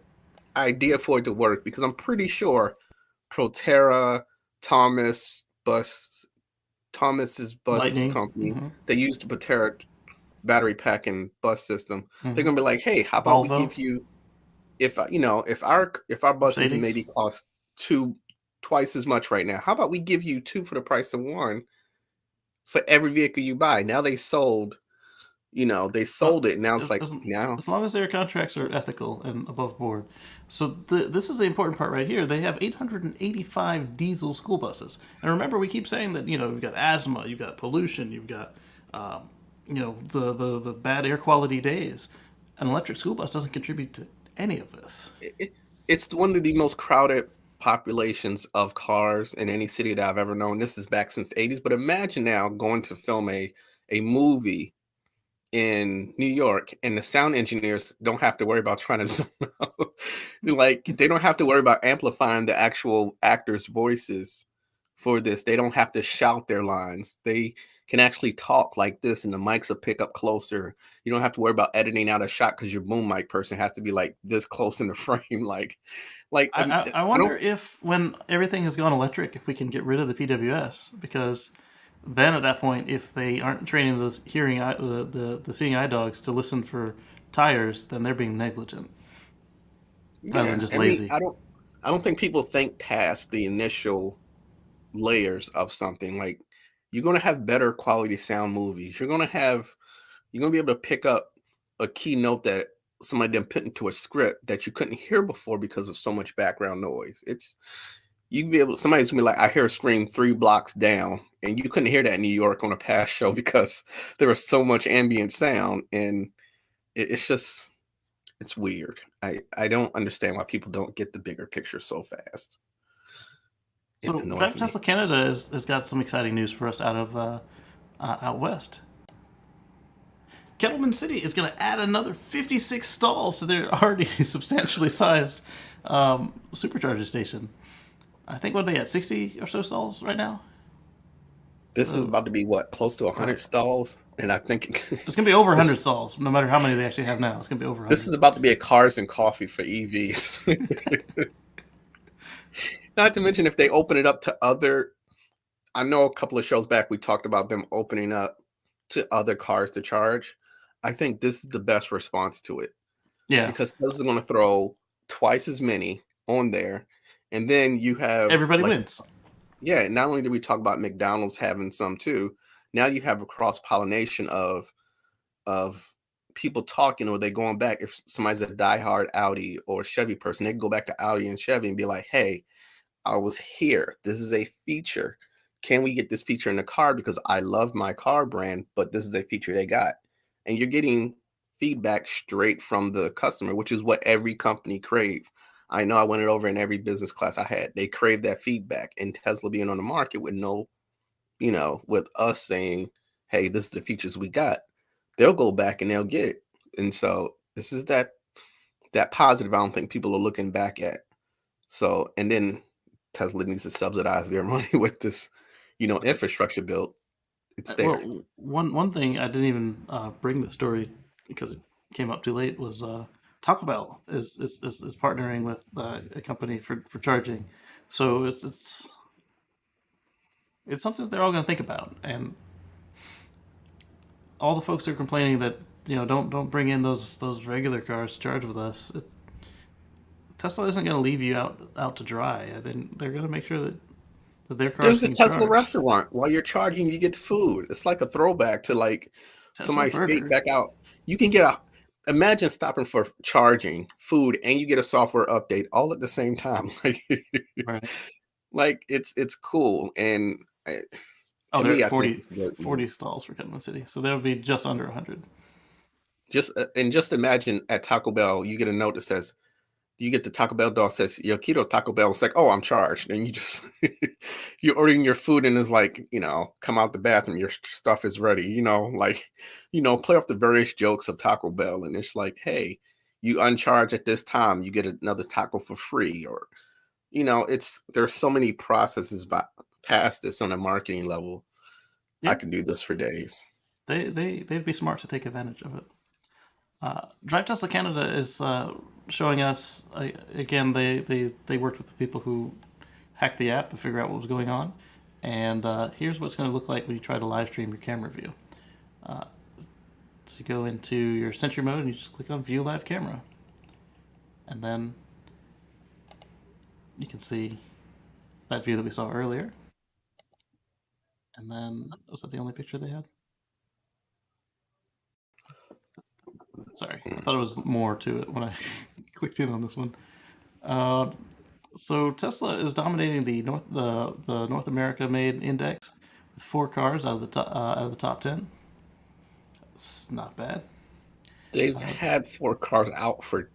idea for it to work, because I'm pretty sure Proterra, Thomas's bus Lightning. company, they use the Proterra battery pack and bus system. They're gonna be like, hey, how about we give you, if our buses maybe cost twice as much right now, how about we give you 2 for the price of 1 for every vehicle you buy? Now they sold. They sold it. Now it's like, now. As long as their contracts are ethical and above board. So this is the important part right here. They have 885 diesel school buses. And remember, we keep saying that, you've got asthma, you've got pollution, you've got, the bad air quality days. An electric school bus doesn't contribute to any of this. It's one of the most crowded populations of cars in any city that I've ever known. This is back since the 80s. But imagine now going to film a movie in New York, and the sound engineers don't have to worry about trying to zoom out. Like, they don't have to worry about amplifying the actual actors' voices for this. They don't have to shout their lines. They can actually talk like this, and the mics will pick up closer. You don't have to worry about editing out a shot because your boom mic person has to be like this close in the frame. I wonder if, when everything has gone electric, if we can get rid of the PWS, because then at that point, if they aren't training the seeing eye dogs to listen for tires, then they're being negligent rather than just lazy. I don't think people think past the initial layers of something. Like, you're going to have better quality sound movies. You're going to be able to pick up a keynote that somebody didn't put into a script that you couldn't hear before because of so much background noise. You can be able. Somebody's gonna be like, I hear a scream 3 blocks down, and you couldn't hear that in New York on a past show because there was so much ambient sound, and it's weird. I don't understand why people don't get the bigger picture so fast. So Tesla Canada has got some exciting news for us out west. Kelvin City is going to add another 56 stalls to their already substantially sized supercharger station. I think, what are they at, 60 or so stalls right now? This is about to be, close to 100 stalls? And I think it's going to be over 100 stalls, no matter how many they actually have now. It's going to be over 100. This is about to be a cars and coffee for EVs. Not to mention, if they open it up to I know a couple of shows back we talked about them opening up to other cars to charge. I think this is the best response to it. Yeah. Because Tesla's going to throw twice as many on there. And then you have Everybody like, wins. yeah, not only did we talk about McDonald's having some too, now you have a cross pollination of people talking, or they going back. If somebody's a diehard Audi or Chevy person, they can go back to Audi and Chevy and be like, hey, I was here. This is a feature. Can we get this feature in the car? Because I love my car brand, but this is a feature they got. And you're getting feedback straight from the customer, which is what every company crave. I know I went it over in every business class I had. They crave that feedback. And Tesla being on the market with no, with us saying, hey, this is the features we got, they'll go back and they'll get it. And so this is that positive I don't think people are looking back at. So, and then Tesla needs to subsidize their money with this, infrastructure build. It's there. Well, one thing I didn't even bring the story because it came up too late was Taco Bell is partnering with a company for charging, so it's something that they're all going to think about, and all the folks are complaining that don't bring in those regular cars to charge with us. Tesla isn't going to leave you out to dry. Then they're going to make sure that their cars There's a can Tesla charge. restaurant. While you're charging, you get food. It's like a throwback to like Tesla somebody burger. sneak back out. You can imagine stopping for charging, food, and you get a software update all at the same time. Right. Like it's cool. And Oh, to they're me, at I think 40, it's a great move. 40 stalls for Kenwood City, so that would be just under 100. Just imagine at Taco Bell, you get a note that says, you get the Taco Bell door says, Yo Keto Taco Bell. It's like, oh, I'm charged. And you just, you're ordering your food and it's like, come out the bathroom, your stuff is ready, play off the various jokes of Taco Bell. And it's like, hey, you uncharge at this time, you get another taco for free. Or, there's so many processes past this on a marketing level. Yeah. I could do this for days. They'd be smart to take advantage of it. Drive Tesla Canada is showing us again. They worked with the people who hacked the app to figure out what was going on, and here's what it's going to look like when you try to live stream your camera view. So you go into your Sentry mode and you just click on View Live Camera, and then you can see that view that we saw earlier. And then was that the only picture they had? Sorry, I thought it was more to it when I clicked in on this one. So Tesla is dominating the North America made index with 4 cars out of the top 10. It's not bad. They've had 4 cars out for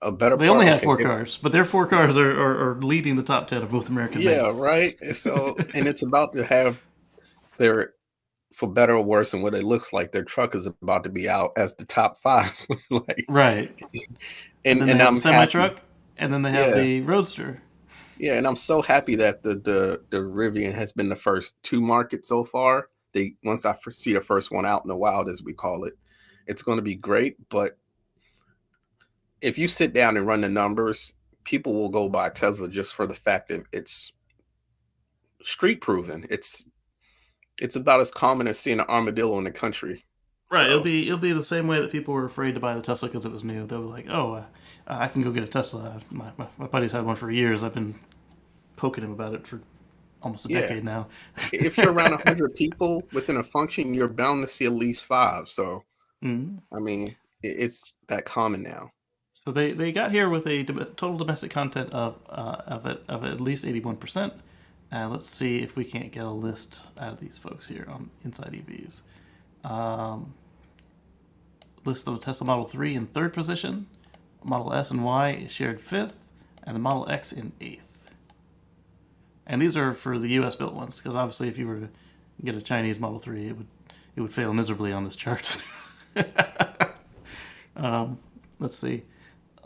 a better. They only had 4 cars, but their 4 cars are leading the top 10 of North America. Yeah, right. So, and it's about to have their, for better or worse, and what it looks like, their truck is about to be out as the top 5. Right. And then they have the semi truck, and then they have the Roadster. Yeah, and I'm so happy that the Rivian has been the first to market so far. Once I see the first one out in the wild, as we call it, it's going to be great. But if you sit down and run the numbers, people will go buy Tesla just for the fact that it's street proven. It's about as common as seeing an armadillo in the country. Right. So, it'll be the same way that people were afraid to buy the Tesla because it was new. They were like, "Oh, I can go get a Tesla." My buddy's had one for years. I've been poking him about it for almost a decade now. If you're around 100 people within a function, you're bound to see at least 5. So, I mean, it's that common now. So they got here with a total domestic content of at least 81%. Let's see if we can't get a list out of these folks here on Inside EVs. List of Tesla Model 3 in 3rd position, Model S and Y shared 5th, and the Model X in 8th. And these are for the U.S. built ones, because obviously if you were to get a Chinese Model 3, it would fail miserably on this chart. Let's see.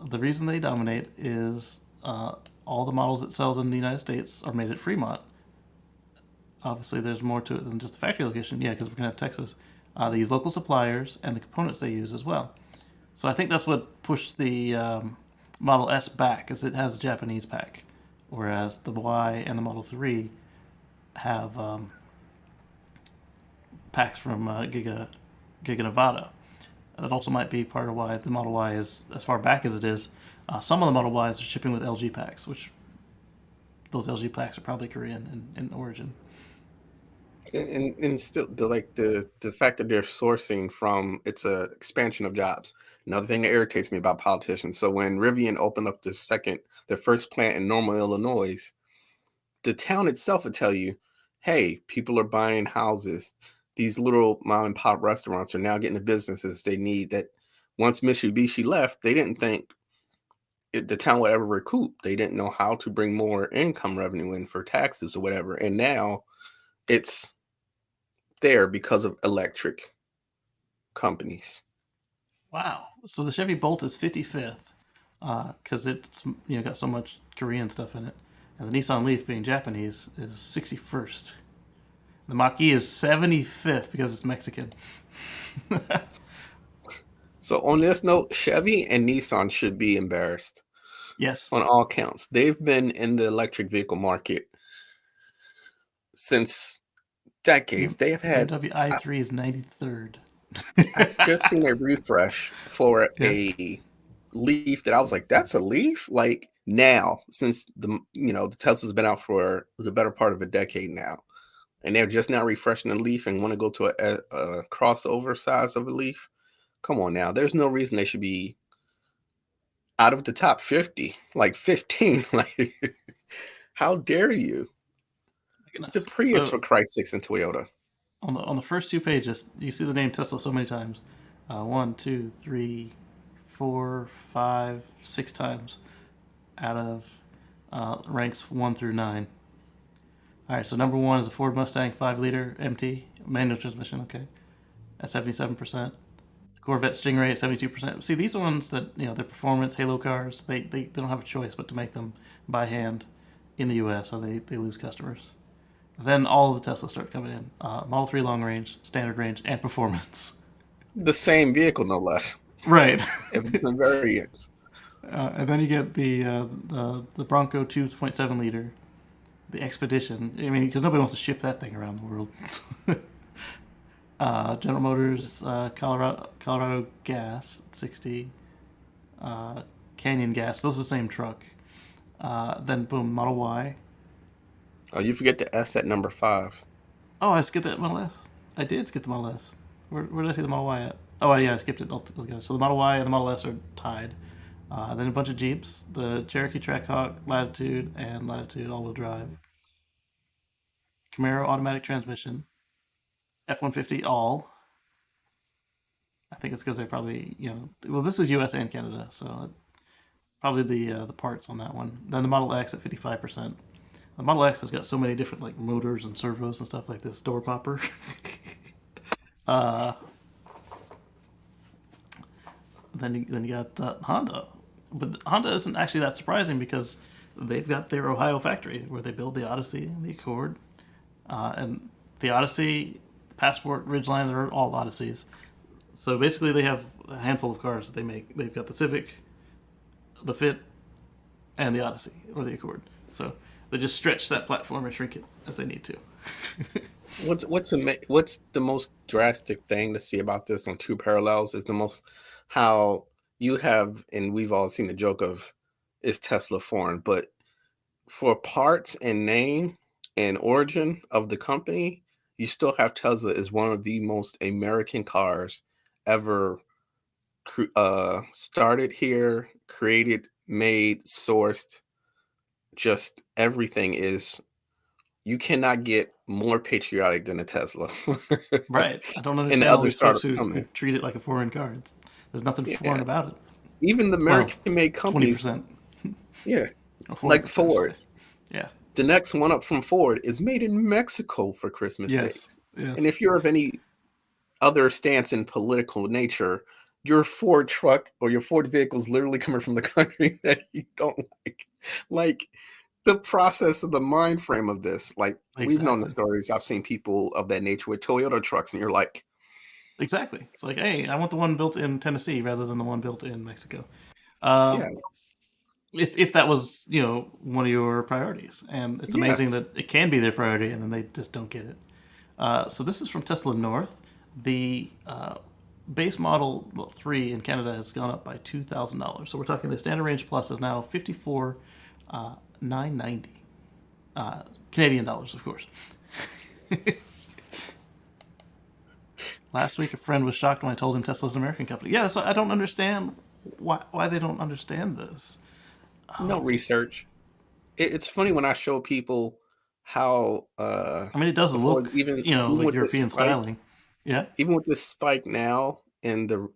The reason they dominate is all the models it sells in the United States are made at Fremont. Obviously, there's more to it than just the factory location. Yeah, because we're going to have Texas. They use local suppliers and the components they use as well. So I think that's what pushed the Model S back, is it has a Japanese pack, whereas the Y and the Model 3 have packs from Giga Nevada. That also might be part of why the Model Y is as far back as it is. Some of the Model Ys are shipping with LG packs, which those LG plaques are probably Korean in origin. And still the fact that they're sourcing from, it's a expansion of jobs. Another thing that irritates me about politicians. So when Rivian opened up their first plant in Normal, Illinois, the town itself would tell you, hey, people are buying houses. These little mom and pop restaurants are now getting the businesses they need. That once Mitsubishi left, they didn't think the town would ever recoup. They didn't know how to bring more income revenue in for taxes or whatever. And now it's there because of electric companies. Wow. So the Chevy Bolt is 55th because it's got so much Korean stuff in it, and the Nissan Leaf, being Japanese, is 61st. The Mach-E is 75th because it's Mexican. So on this note, Chevy and Nissan should be embarrassed. Yes. On all counts. They've been in the electric vehicle market since decades. They have had BMW i3 is 93rd. I just seen a refresh for Yeah. a Leaf that I was like, that's a Leaf? Like now, since the Tesla's been out for the better part of a decade now. And they're just now refreshing the Leaf and want to go to a crossover size of a Leaf. Come on now. There's no reason they should be out of the top 50, like 15. Like, how dare you? The Prius, So- for Christ's sakes, in Toyota. On the first two pages, you see the name Tesla so many times. 1, 2, 3, 4, 5, 6 times out of ranks 1 through 9. All right, so number 1 is a Ford Mustang 5-liter MT, manual transmission, okay, at 77%. Corvette Stingray at 72%. See, these are ones that, they're performance, halo cars, they don't have a choice but to make them by hand in the US, or they lose customers. Then all of the Teslas start coming in. Model 3 long range, standard range, and performance. The same vehicle, no less. Right. Different variants. And then you get the Bronco 2.7 liter, the Expedition. I mean, because nobody wants to ship that thing around the world. General Motors, Colorado Gas, 60. Canyon Gas, those are the same truck. Then boom, Model Y. Oh, you forget the S at number 5. Oh, I skipped that Model S. I did skip the Model S. Where did I see the Model Y at? Oh, yeah, I skipped it altogether. So the Model Y and the Model S are tied. Then a bunch of Jeeps, the Cherokee Trackhawk, Latitude, and Latitude all-wheel drive. Camaro automatic transmission. F-150 all. I think it's because they probably, well, this is US and Canada, so probably the parts on that one. Then the Model X at 55%. The Model X has got so many different like motors and servos and stuff like this. Door popper. Then you got Honda, but Honda isn't actually that surprising because they've got their Ohio factory where they build the Odyssey and the Accord, and the Odyssey, the Passport, Ridgeline, they're all Odysseys. So basically, they have a handful of cars that they make. They've got the Civic, the Fit, and the Odyssey or the Accord. So they just stretch that platform and shrink it as they need to. What's the most drastic thing to see about this on Two Parallels is how you have, and we've all seen the joke of, is Tesla foreign, but for parts and name and origin of the company, you still have Tesla as one of the most American cars ever started here, created, made, sourced. Just everything is. You cannot get more patriotic than a Tesla. Right. I don't And understand the all other these folks who startups treat it like a foreign car. There's nothing foreign about it. Even the American-made companies, 20%. yeah, Or 40%, like I should Ford. say. Yeah. The next one up from Ford is made in Mexico, for Christmas' Yes. sake. Yes. And if you're of any other stance in political nature, your Ford truck or your Ford vehicle is literally coming from the country that you don't like. Like, the process of the mind frame of this, like, we've known the Exactly. stories. I've seen people of that nature with Toyota trucks, and you're like, Exactly. It's like, hey, I want the one built in Tennessee rather than the one built in Mexico. yeah, If that was, one of your priorities. And it's amazing Yes. that it can be their priority and then they just don't get it. So this is from Tesla North. The base model 3 in Canada has gone up by $2,000. So we're talking the standard range plus is now $54,990. Canadian dollars, of course. Last week, a friend was shocked when I told him Tesla's an American company. Yeah, so I don't understand why they don't understand this. No research. It's funny when I show people how I mean, it does before look, even even like with the European spike, styling. Yeah. even with this spike now in the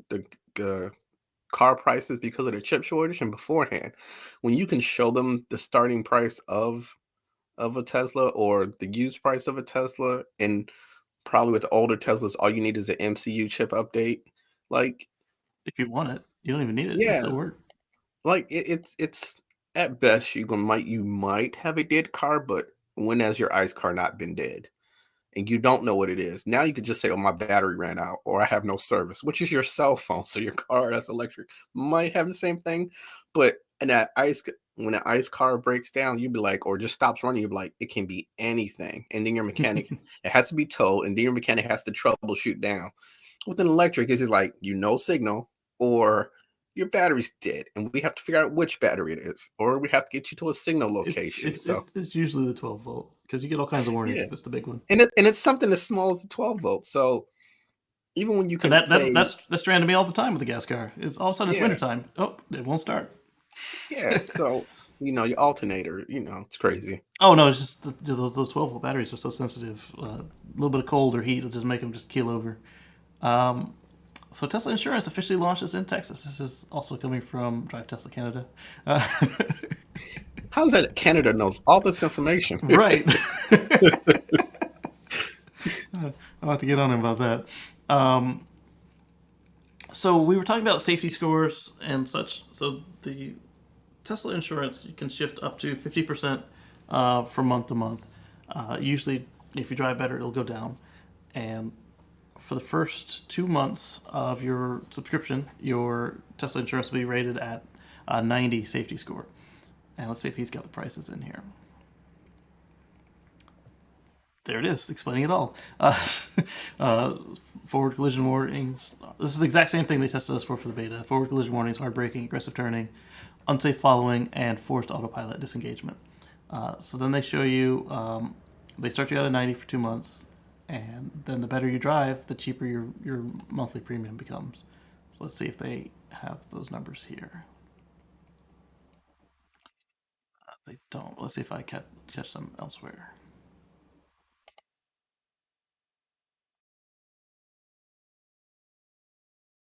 car prices because of the chip shortage and beforehand, when you can show them the starting price of a Tesla or the used price of a Tesla, and probably with the older Teslas, all you need is an MCU chip update. Like, If you want it, you don't even need it. It'll yeah, still work. like it's at best you might have a dead car, but when has your ICE car not been dead? And you don't know what it is. Now you could just say, "Oh, my battery ran out," or "I have no service," which is your cell phone. So your car that's electric might have the same thing, but in that ice when an ice car breaks down, you'd be like, or just stops running, you'd be like, it can be anything. And then your mechanic, it has to be towed, and then your mechanic has to troubleshoot down. With an electric, it's just like signal, or your battery's dead, and we have to figure out which battery it is, or we have to get you to a signal location. So It's usually the 12 volt because you get all kinds of warnings yeah, if it's the big one. and it's something as small as the 12 volts. So even when you And can say, that's stranded me all the time with the gas car. It's all of a sudden it's yeah, wintertime. Oh, it won't start. yeah, so your alternator, it's crazy. Oh no, it's just those 12 volt batteries are so sensitive. A little bit of cold or heat will just make them just keel over. Um, so Tesla Insurance officially launches in Texas. This is also coming from Drive Tesla Canada. How's that Canada knows all this information? Right. I'll have to get on him about that. So we were talking about safety scores and such. So the Tesla insurance, you can shift up to 50% from month to month. Usually, if you drive better, it'll go down. And for the first 2 months of your subscription, your Tesla insurance will be rated at a 90 safety score. And let's see if he's got the prices in here. There it is, explaining it all. Forward collision warnings. This is the exact same thing they tested us for the beta. Forward collision warnings, hard braking, aggressive turning, unsafe following, and forced autopilot disengagement. So then they show you, they start you at a 90 for 2 months, and then the better you drive, the cheaper your monthly premium becomes. So let's see if they have those numbers here. They don't. Let's see if I catch them elsewhere.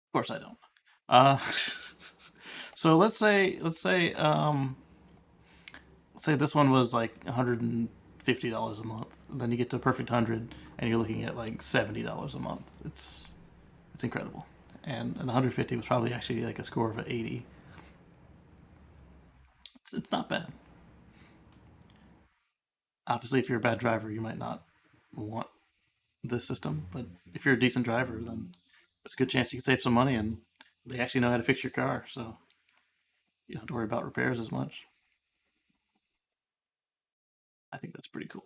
Of course I don't. So let's say this one was like $150 a month. Then you get to a perfect 100, and you're looking at like $70 a month. It's incredible. And 150 was probably actually like a score of an 80. It's not bad. Obviously, if you're a bad driver, you might not want this system. But if you're a decent driver, then there's a good chance you can save some money, and they actually know how to fix your car, so you don't have to worry about repairs as much. I think that's pretty cool.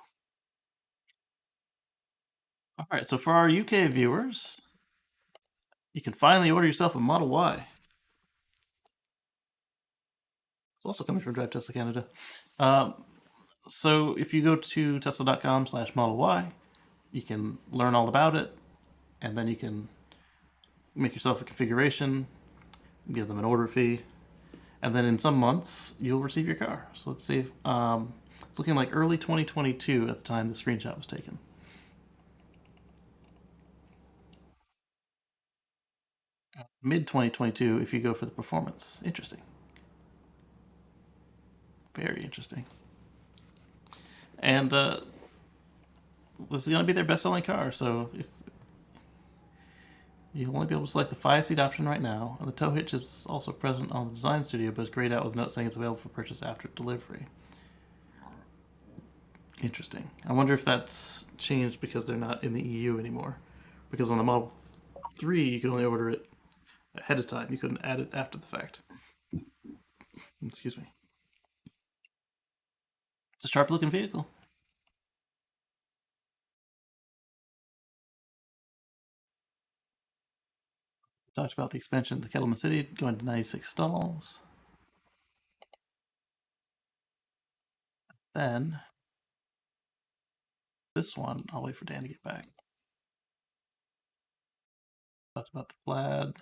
All right, so for our UK viewers, you can finally order yourself a Model Y. It's also coming from Drive Tesla Canada. So if you go to tesla.com/Model Y, you can learn all about it, and then you can make yourself a configuration, give them an order fee, and then in some months you'll receive your car. So let's see. It's looking like early 2022 at the time the screenshot was taken. Mid 2022 if you go for the performance. Interesting. Very interesting. And this is going to be their best-selling car. So if you'll only be able to select the 5-seat option right now, and the tow hitch is also present on the design studio, but it's grayed out with a note saying it's available for purchase after delivery. Interesting. I wonder if that's changed because they're not in the EU anymore. Because on the Model 3, you could only order it ahead of time. You couldn't add it after the fact. Excuse me. It's a sharp-looking vehicle. Talked about the expansion to Kettleman City, going to 96 stalls. Then This one, I'll wait for Dan to get back. Talked about the Plaid.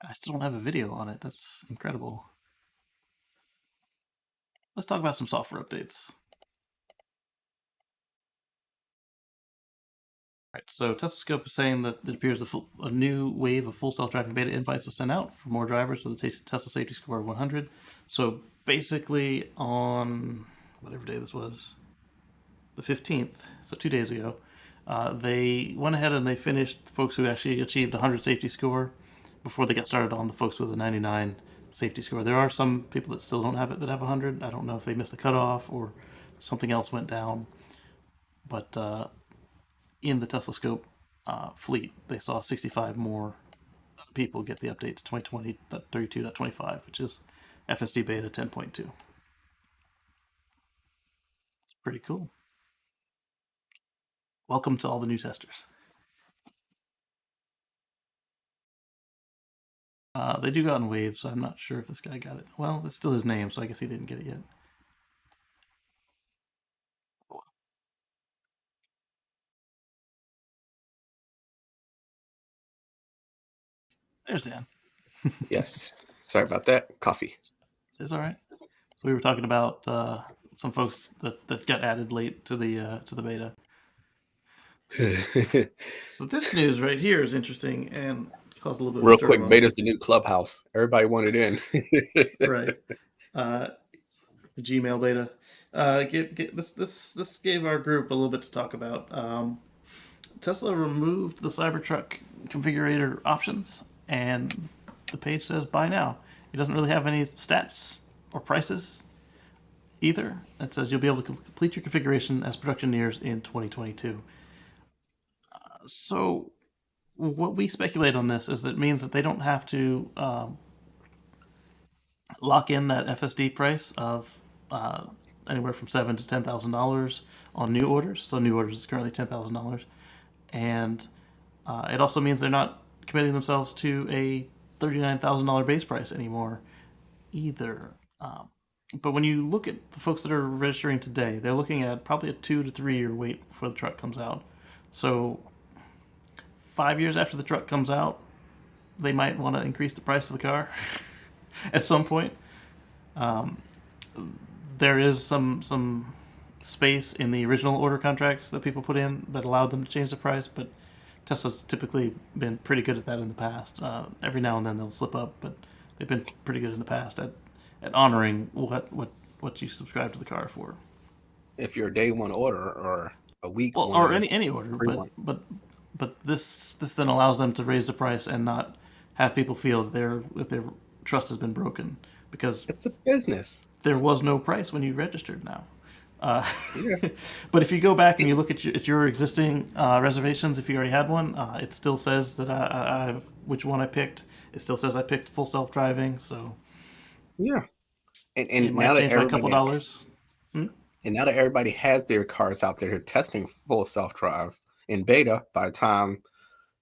I still don't have a video on it. That's incredible. Let's talk about some software updates. Right, so Teslascope is saying that it appears a new wave of full self-driving beta invites was sent out for more drivers with a Tesla safety score of 100. So basically on whatever day this was, the 15th, so 2 days ago, they went ahead and they finished folks who actually achieved 100 safety score before they got started on the folks with a 99 safety score. There are some people that still don't have it that have 100. I don't know if they missed the cutoff or something else went down. But in the Teslascope fleet, they saw 65 more people get the update to 2020.32.25, which is FSD beta 10.2. It's pretty cool. Welcome to all the new testers. They do go out in waves, so I'm not sure if this guy got it. Well, it's still his name, so I guess he didn't get it yet. There's Dan. Yes. Sorry about that. Coffee. It's all right. So we were talking about some folks that got added late to the beta. So this news right here is interesting and caused a little bit Real of a quick, stir. beta's the new Clubhouse. Everybody wanted in. Right. Gmail beta. This gave our group a little bit to talk about. Tesla removed the Cybertruck configurator options, and the page says buy now. It doesn't really have any stats or prices either. It says you'll be able to complete your configuration as production nears in 2022. So what we speculate on this is that it means that they don't have to lock in that FSD price of anywhere from $7,000 to $10,000 on new orders. So new orders is currently $10,000, and it also means they're not committing themselves to a $39,000 base price anymore either. But when you look at the folks that are registering today, they're looking at probably a 2 to 3 year wait before the truck comes out. So 5 years after the truck comes out, they might want to increase the price of the car at some point. There is some space in the original order contracts that people put in that allowed them to change the price, but Tesla's typically been pretty good at that in the past. Every now and then they'll slip up, but they've been pretty good in the past at honoring what you subscribe to the car for. If you're a day one order or a week Well, one, or any order, but this then allows them to raise the price and not have people feel that their trust has been broken, because it's a business. There was no price when you registered now. But if you go back and you look at your existing reservations, if you already had one, it still says that I which one I picked. It still says I picked full self-driving. So yeah, and it might change by a couple dollars. And now that everybody has their cars out there testing full self-drive in beta, by the time,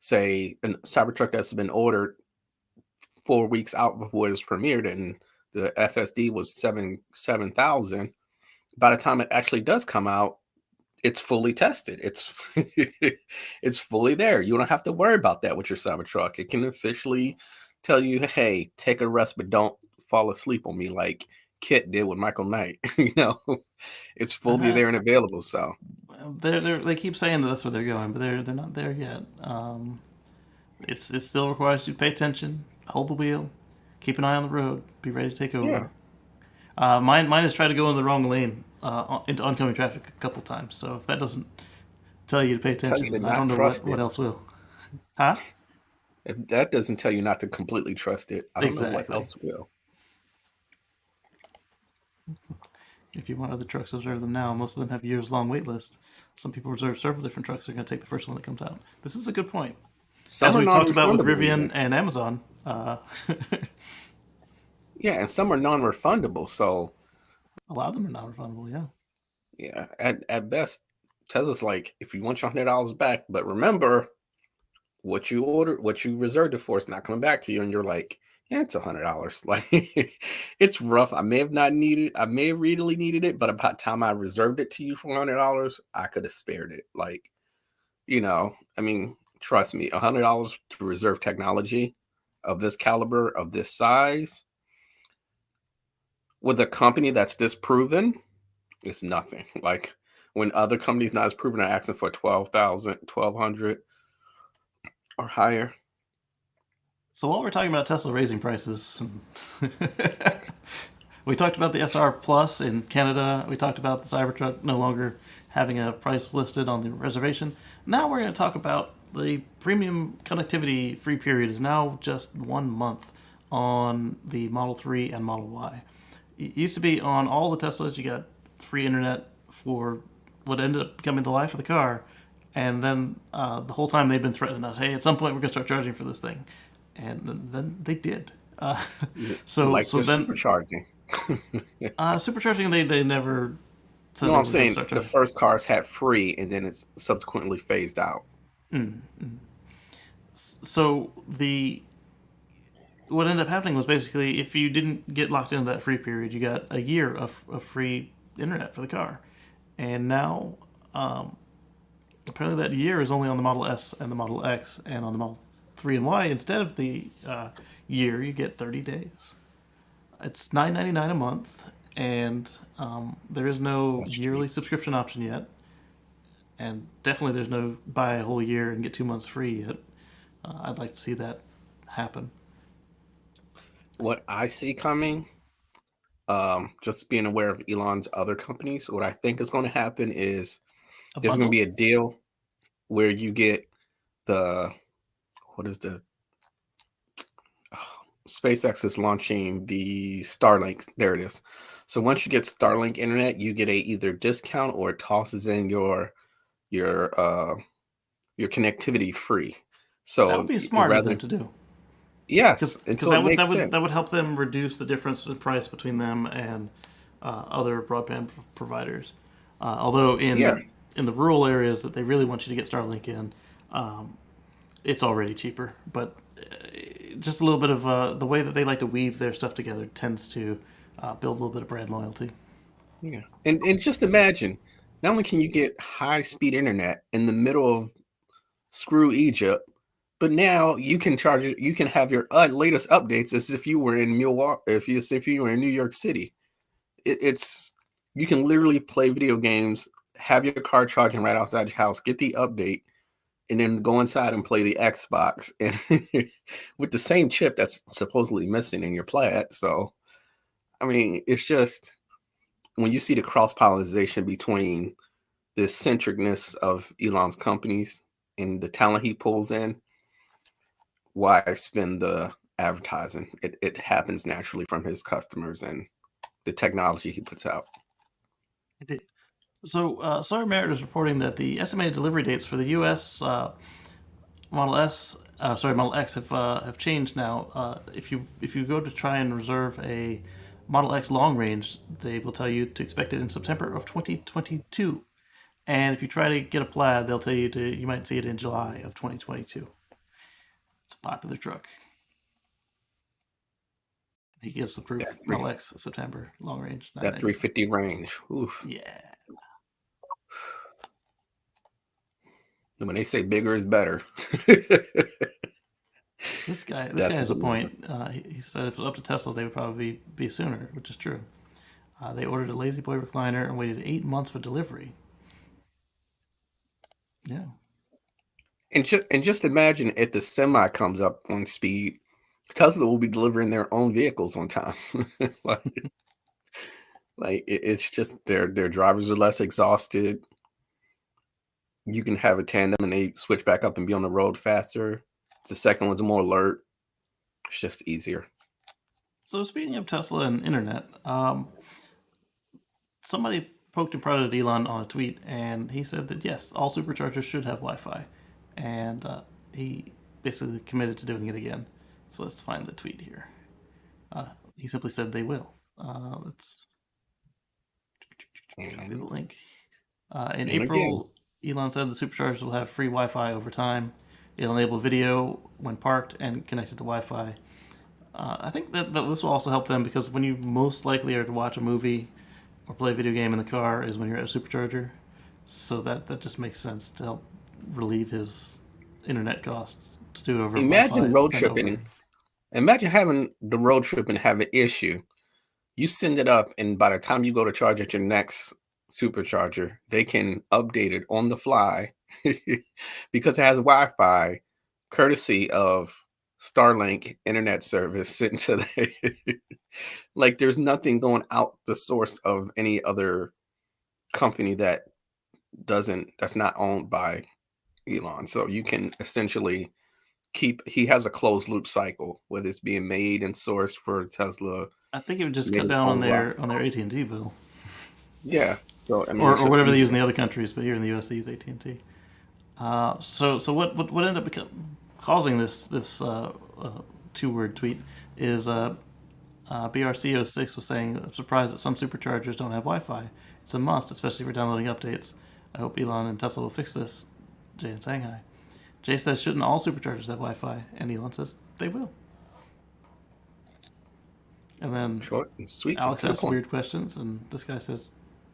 say, a Cybertruck that's been ordered 4 weeks out before it was premiered and the FSD was 7,000, by the time it actually does come out, it's fully tested. It's it's fully there. You don't have to worry about that with your Cybertruck. It can officially tell you, hey, take a rest, but don't fall asleep on me like Kit did with Michael Knight. It's fully there and available. So they keep saying that that's where they're going, but they're not there yet. It still requires you to pay attention, hold the wheel, keep an eye on the road, be ready to take over. Yeah. Mine has tried to go in the wrong lane into oncoming traffic a couple times. So if that doesn't tell you to pay attention, I don't know what else will. Huh? If that doesn't tell you not to completely trust it, I don't know what else will. If you want other trucks, reserve them now. Most of them have years-long wait lists. Some people reserve several different trucks. They're going to take the first one that comes out. This is a good point. As we talked about with Rivian and Amazon. Yeah, and some are non-refundable. So a lot of them are non-refundable. Yeah. Yeah. At best, Tesla's like, if you want your $100 back, but remember, what you ordered, what you reserved it for, is not coming back to you. And you're like, Yeah, it's $100. Like it's rough. I may have really needed it, but about the time I reserved it to you for $100, I could have spared it. Like, I mean, trust me, $100 to reserve technology of this caliber, of this size, with a company that's disproven, is nothing. Like when other companies not as proven are asking for 12,000, 1,200 or higher. So while we're talking about Tesla raising prices, we talked about the SR Plus in Canada. We talked about the Cybertruck no longer having a price listed on the reservation. Now we're going to talk about the premium connectivity free period is now just 1 month on the Model 3 and Model Y. It used to be on all the Teslas, you got free internet for what ended up becoming the life of the car. And then the whole time they've been threatening us, hey, at some point we're going to start charging for this thing. And then they did. So Like they're then supercharging. supercharging, they never said No, they I'm were going to saying start the charging. first cars had free and then it's subsequently phased out. So what ended up happening was basically if you didn't get locked into that free period, you got a year of free internet for the car. And now apparently that year is only on the Model S and the Model X, and on the Model 3 and Y, instead of the year, you get 30 days. It's $9.99 a month, and there is no That's yearly cheap. subscription option yet. And definitely there's no buy a whole year and get 2 months free yet. I'd like to see that happen. What I see coming, just being aware of Elon's other companies, what I think is going to happen is A there's going to bundle? be a deal where you get the, what is the, SpaceX is launching the Starlink. There it is. So once you get Starlink internet, you get a either discount or it tosses in your your connectivity free. That would So be smart of them rather, to do. yes, and Because so it makes that sense. would help them reduce the difference in price between them and other broadband providers. Although Yeah, in the rural areas that they really want you to get Starlink in, um, it's already cheaper. But just a little bit of the way that they like to weave their stuff together tends to build a little bit of brand loyalty. yeah, and just imagine, not only can you get high speed internet in the middle of screw Egypt, but now you can charge it. You can have your latest updates as if you were in Milwaukee, if you were in New York City. It's you can literally play video games, have your car charging right outside your house, get the update, and then go inside and play the Xbox and with the same chip that's supposedly missing in your Plaid. So I mean, it's just when you see the cross pollination between the eccentricness of Elon's companies and the talent he pulls in, why spend the advertising? It happens naturally from his customers and the technology he puts out. So, Sawyer Merritt is reporting that the estimated delivery dates for the U.S. Model X have changed now. If you go to try and reserve a Model X long range, they will tell you to expect it in September of 2022. And if you try to get a Plaid, they'll tell you might see it in July of 2022. It's a popular truck. He gives the proof. That Model three X September long range that 990. 350 range. Oof. Yeah. And when they say bigger is better, This guy that's has a what we want. point. He said if it was up to Tesla, they would probably be sooner, which is true. They ordered a Lazy Boy recliner and waited 8 months for delivery. Yeah. And just imagine if the semi comes up on speed, Tesla will be delivering their own vehicles on time. like, it's just their drivers are less exhausted. You can have a tandem and they switch back up and be on the road faster. The second one's more alert. It's just easier. So speaking of Tesla and internet, somebody poked and prodded at Elon on a tweet, and he said that yes, all superchargers should have Wi-Fi, and he basically committed to doing it again. So let's find the tweet here. He simply said they will. Let's copy the link. In And again, April, Elon said the superchargers will have free Wi-Fi over time. It'll enable video when parked and connected to Wi-Fi. I think that this will also help them because when you most likely are to watch a movie or play a video game in the car is when you're at a supercharger. So that just makes sense to help relieve his internet costs to do it over Imagine Wi-Fi road than over. tripping. Imagine having the road trip and have an issue. You send it up, and by the time you go to charge at your next supercharger, they can update it on the fly because it has Wi-Fi, courtesy of Starlink internet service sent to the like there's nothing going out the source of any other company that's not owned by Elon. So you can essentially he has a closed loop cycle, whether it's being made and sourced for Tesla, I think it would just made cut his down own on their AT&T bill, Yeah. So I mean, or it's just whatever they use in easier. the other countries. But here in the U.S., they use AT&T. So what ended up causing this two-word tweet is BRC06 was saying, I'm surprised that some superchargers don't have Wi-Fi. It's a must, especially for downloading updates. I hope Elon and Tesla will fix this. Jay in Shanghai. Jay says, shouldn't all superchargers have Wi-Fi? And Elon says, they will. And then Short and sweet and Alex to the asks point. weird questions, and this guy says,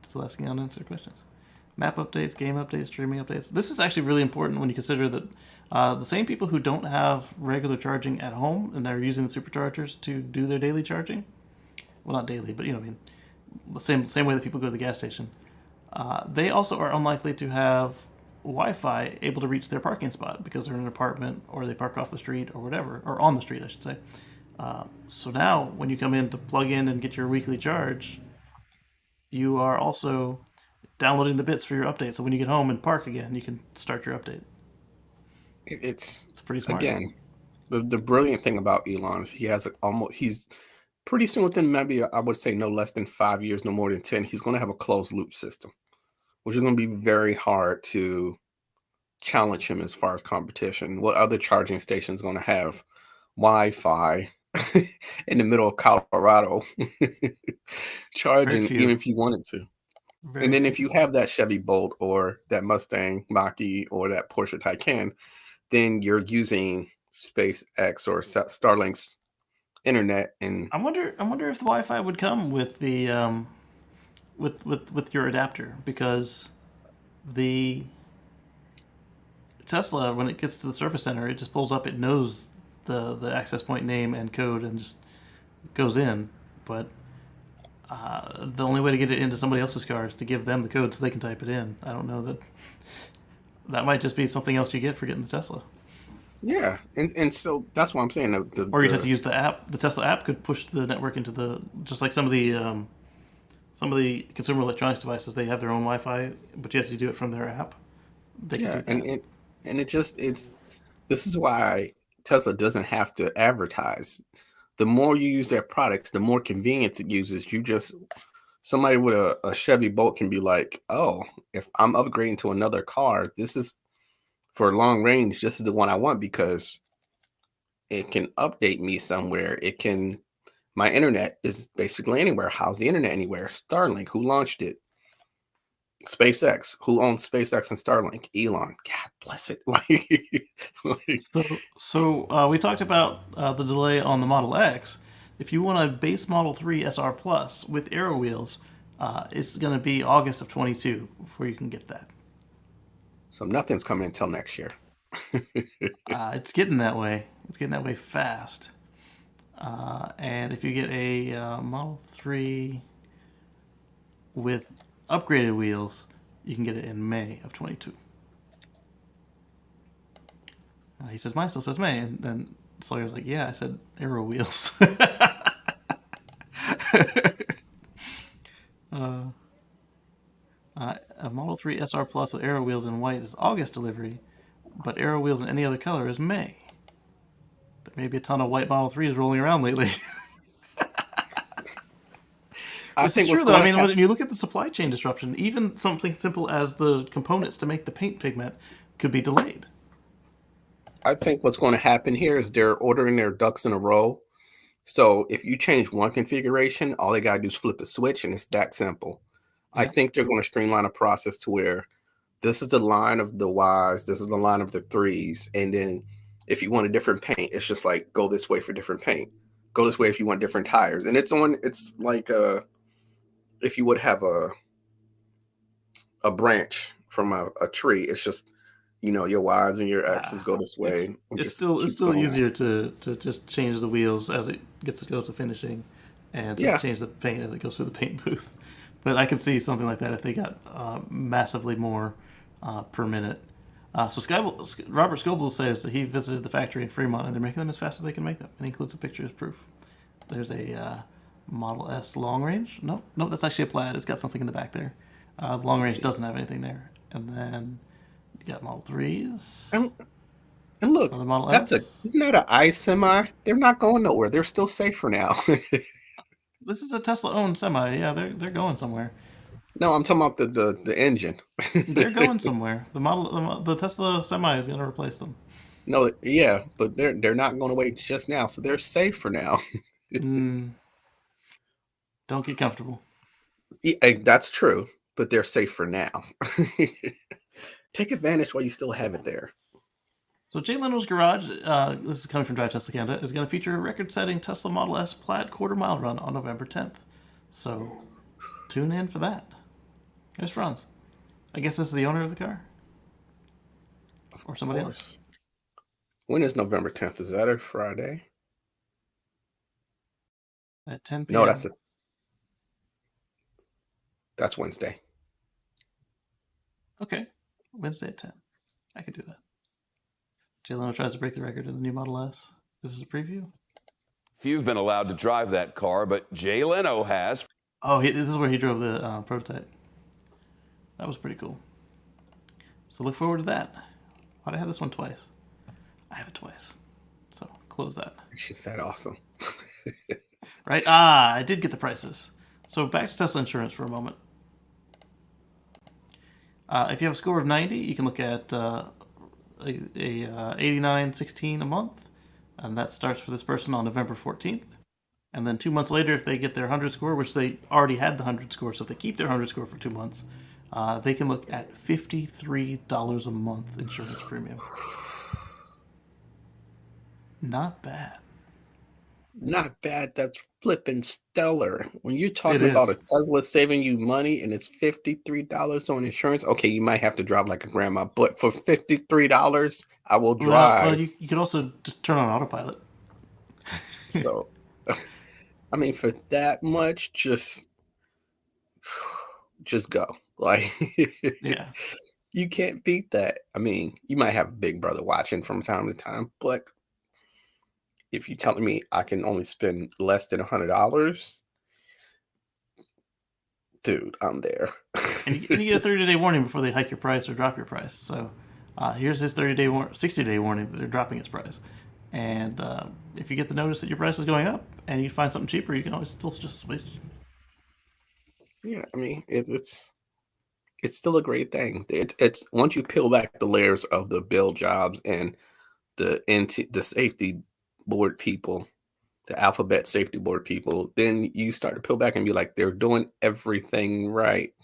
still asking unanswered questions. Map updates, game updates, streaming updates. This is actually really important when you consider that the same people who don't have regular charging at home and they're using the superchargers to do their daily charging, well, not daily, but you know what I mean, the same way that people go to the gas station, they also are unlikely to have Wi-Fi able to reach their parking spot because they're in an apartment or they park off the street or whatever, or on the street, I should say. So now, when you come in to plug in and get your weekly charge, you are also downloading the bits for your update. So when you get home and park again, you can start your update. It's It's pretty smart. again the brilliant thing about Elon is he's pretty soon within maybe I would say no less than 5 years, no more than 10. He's going to have a closed loop system, which is going to be very hard to challenge him as far as competition. What other charging station is going to have Wi-Fi in the middle of Colorado Very charging, even few. if you wanted to? And Very then few. if you have that Chevy Bolt or that Mustang Mach-E or that Porsche Taycan, then you're using SpaceX or Starlink's internet. And I wonder if the Wi-Fi would come with the with your adapter because the Tesla, when it gets to the service center, it just pulls up. It knows the access point name and code and just goes in. But the only way to get it into somebody else's car is to give them the code so they can type it in. I don't know that might just be something else you get for getting the Tesla. yeah, and so that's what I'm saying. Or you'd have to use the app. The Tesla app could push the network into the just like some of the consumer electronics devices. They have their own Wi-Fi, but you have to do it from their app. They could Yeah, do that. it's this is why Tesla doesn't have to advertise. The more you use their products, the more convenience it uses. Somebody with a Chevy Bolt can be like, oh, if I'm upgrading to another car, this is for long range. This is the one I want because it can update me somewhere. My internet is basically anywhere. How's the internet anywhere? Starlink, who launched it? SpaceX, who owns SpaceX and Starlink? Elon. God bless it. Like, We talked about the delay on the Model X. If you want a base Model 3 SR Plus with aero wheels, it's going to be August of 22 before you can get that. so nothing's coming until next year. It's getting that way. It's getting that way fast. And if you get a Model 3 with upgraded wheels, you can get it in May of 22. He says, mine still says May. And then Sawyer's like, yeah, I said aero wheels. A Model 3 SR Plus with aero wheels in white is August delivery, but aero wheels in any other color is May. There may be a ton of white Model 3s rolling around lately. I This is think what's true, though. I going to mean, happen. when you look at the supply chain disruption, even something simple as the components to make the paint pigment could be delayed. I think what's going to happen here is they're ordering their ducks in a row. So if you change one configuration, all they got to do is flip a switch, and it's that simple. I Yeah. think they're going to streamline a process to where this is the line of the Ys, this is the line of the threes, and then if you want a different paint, it's just like go this way for different paint. go this way if you want different tires. And it's like if you would have a branch from a tree, it's just, your Y's and your X's go this way. And It's just still keeps going. easier to just change the wheels as it gets to go to finishing, and to Yeah. change the paint as it goes through the paint booth. But I can see something like that if they got massively more per minute. So Robert Scoble says that he visited the factory in Fremont, and they're making them as fast as they can make them, and he includes a picture as proof. There's a Model S long range. No, that's actually a Plaid. It's got something in the back there. The long range doesn't have anything there. And then you got Model 3s. And look, Another Model isn't that an iSemi? They're not going nowhere. They're still safer now. This is a Tesla-owned semi. Yeah, they're going somewhere. No, I'm talking about the engine. They're going somewhere. The Tesla semi is going to replace them. No, yeah, but they're not going away just now, so they're safe for now. Don't get comfortable. Yeah, that's true, but they're safe for now. Take advantage while you still have it there. So Jay Leno's Garage, this is coming from Drive Tesla Canada, is going to feature a record-setting Tesla Model S Plaid quarter-mile run on November 10th. So tune in for that. Here's Franz. I guess this is the owner of the car? Or somebody else? When is November 10th? Is that a Friday? At 10 p.m. No, that's Wednesday. Okay. Wednesday at 10. I could do that. Jay Leno tries to break the record of the new Model S. This is a preview. Few have been allowed to drive that car, but Jay Leno has. Oh, this is where he drove the prototype. That was pretty cool. So look forward to that. Why'd I have this one twice? I have it twice. So close that. She's that awesome. Right? I did get the prices. So back to Tesla insurance for a moment. If you have a score of 90, you can look at a $89.16 a month, and that starts for this person on November 14th. And then 2 months later, if they get their 100 score, which they already had the 100 score, so if they keep their 100 score for 2 months, they can look at $53 a month insurance premium. Not bad. Not bad. That's flipping stellar. When you're talking about a Tesla saving you money and it's $53 on insurance, okay, you might have to drive like a grandma, but for $53, I will drive. Well, you could also just turn on autopilot. So, I mean, for that much, just go. Like, yeah, you can't beat that. I mean, you might have Big Brother watching from time to time, but if you're telling me I can only spend less than $100, dude, I'm there. And you get a 30-day warning before they hike your price or drop your price. So here's his 60-day warning that they're dropping its price. And if you get the notice that your price is going up and you find something cheaper, you can always still just switch. Yeah, I mean, it's still a great thing. It's once you peel back the layers of the build jobs and the safety board people, the alphabet safety board people, then you start to peel back and be like, they're doing everything right.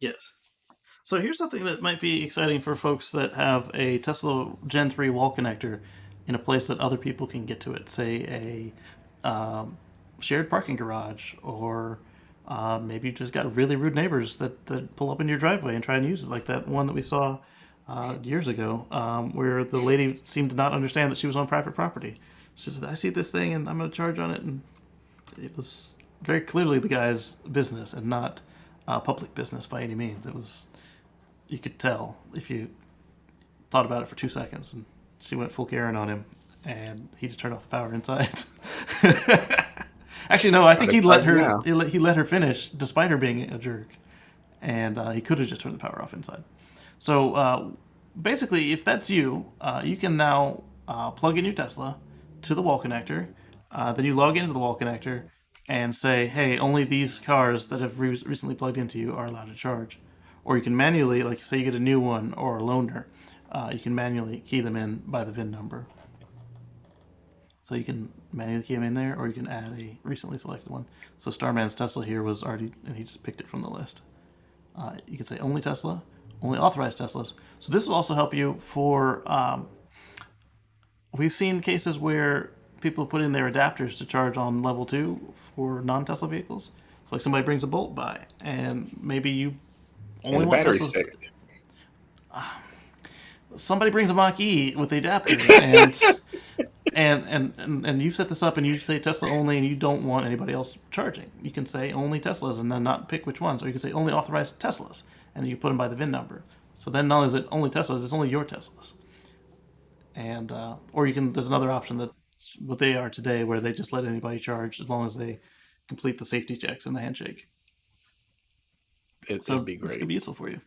Yes. So here's something that might be exciting for folks that have a Tesla Gen 3 wall connector in a place that other people can get to it, say a shared parking garage, or maybe you just got really rude neighbors that pull up in your driveway and try and use it, like that one that we saw years ago, where the lady seemed to not understand that she was on private property. She said, I see this thing and I'm going to charge on it. And it was very clearly the guy's business and not public business by any means. It was, you could tell if you thought about it for 2 seconds. And she went full Karen on him and he just turned off the power inside. Actually, no, I think he let her finish despite her being a jerk. And he could have just turned the power off inside. So basically, if that's you, you can now plug in your Tesla to the wall connector. Then you log into the wall connector and say, hey, only these cars that have recently plugged into you are allowed to charge. Or you can manually, like say you get a new one or a loaner, you can manually key them in by the VIN number. So you can manually key them in there, or you can add a recently selected one. So Starman's Tesla here was already, and he just picked it from the list. You can say only Tesla, only authorized Teslas. So this will also help you for, we've seen cases where people put in their adapters to charge on level 2 for non-Tesla vehicles. It's like somebody brings a Bolt by, and maybe you And only the want battery's Teslas. fixed. Somebody brings a Mach E with the adapter, and you set this up and you say Tesla only, and you don't want anybody else charging. You can say only Teslas and then not pick which ones, or you can say only authorized Teslas, and then you put them by the VIN number. So then not only is it only Teslas, it's only your Teslas. And or you can. There's another option that's what they are today, where they just let anybody charge as long as they complete the safety checks and the handshake. It'd be This could great. be useful for you.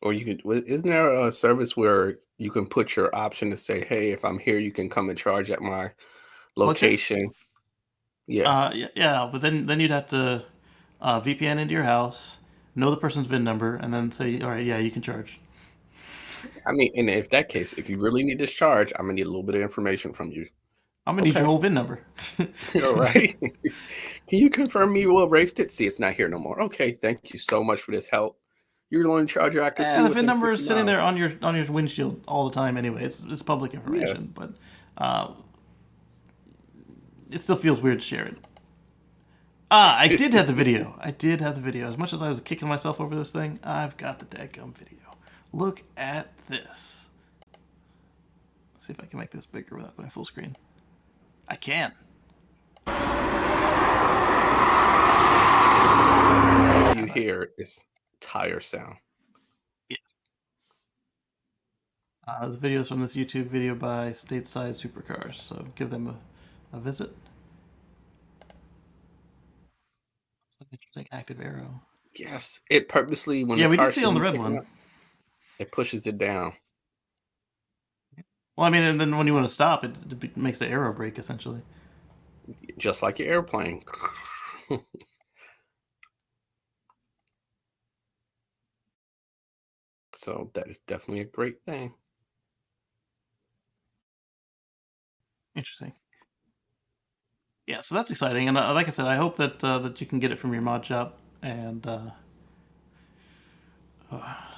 Or you could, isn't there a service where you can put your option to say, hey, if I'm here, you can come and charge at my Plug check? location? Yeah. Yeah, but then you'd have to VPN into your house, know the person's VIN number, and then say, all right, yeah, you can charge. I mean, and if that case, if you really need this charge, I'm gonna need a little bit of information from you. I'm gonna need your whole VIN number. All right. Can you confirm you erased it? See, it's not here no more. Okay, thank you so much for this help. You're the only charger I can see The within VIN number is 50 sitting there miles. on your windshield all the time anyway. It's public information, but it still feels weird to share it. I did have the video. I did have the video. As much as I was kicking myself over this thing, I've got the dadgum video. Look at this. Let's see if I can make this bigger without going full screen. I can. All you hear is tire sound. Yes. The video is from this YouTube video by Stateside Supercars, so give them a visit. It's an interesting active arrow. Yes, it purposely, when Yeah, the we car did see it on the red picking one. up, it pushes it down. Well, I mean, and then when you want to stop, it makes the arrow break, essentially. Just like your airplane. So that is definitely a great thing. Interesting. Yeah, so that's exciting, and like I said, I hope that that you can get it from your mod shop. And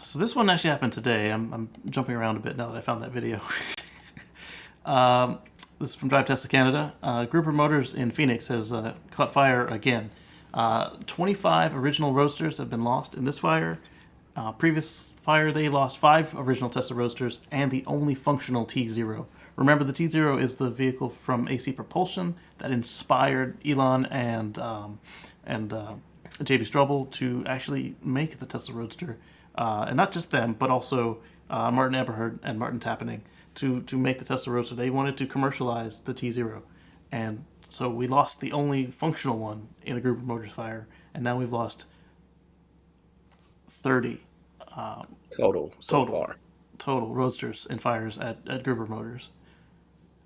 so this one actually happened today. I'm jumping around a bit now that I found that video. This is from Drive Tesla Canada. Grouper Motors in Phoenix has caught fire again. 25 original Roadsters have been lost in this fire. Previous fire, they lost 5 original Tesla Roadsters and the only functional T0. Remember, the T0 is the vehicle from AC Propulsion that inspired Elon and JB Straubel to actually make the Tesla Roadster, and not just them, but also Martin Eberhard and Martin Tappening to make the Tesla Roadster. They wanted to commercialize the T0, and so we lost the only functional one in a Grouper Motors fire, and now we've lost 30 total so far. Total Roadsters and fires at Grouper Motors.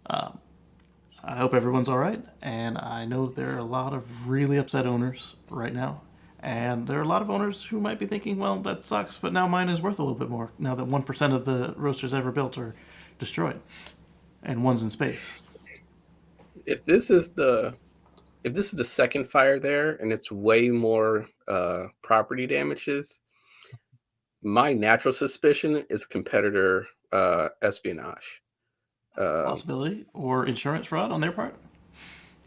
I hope everyone's all right, and I know there are a lot of really upset owners right now, and there are a lot of owners who might be thinking, well, that sucks, but now mine is worth a little bit more, now that 1% of the Roadsters ever built are destroyed, and one's in space. If this is the second fire there, and it's way more property damages, my natural suspicion is competitor espionage. Possibility, or insurance fraud on their part.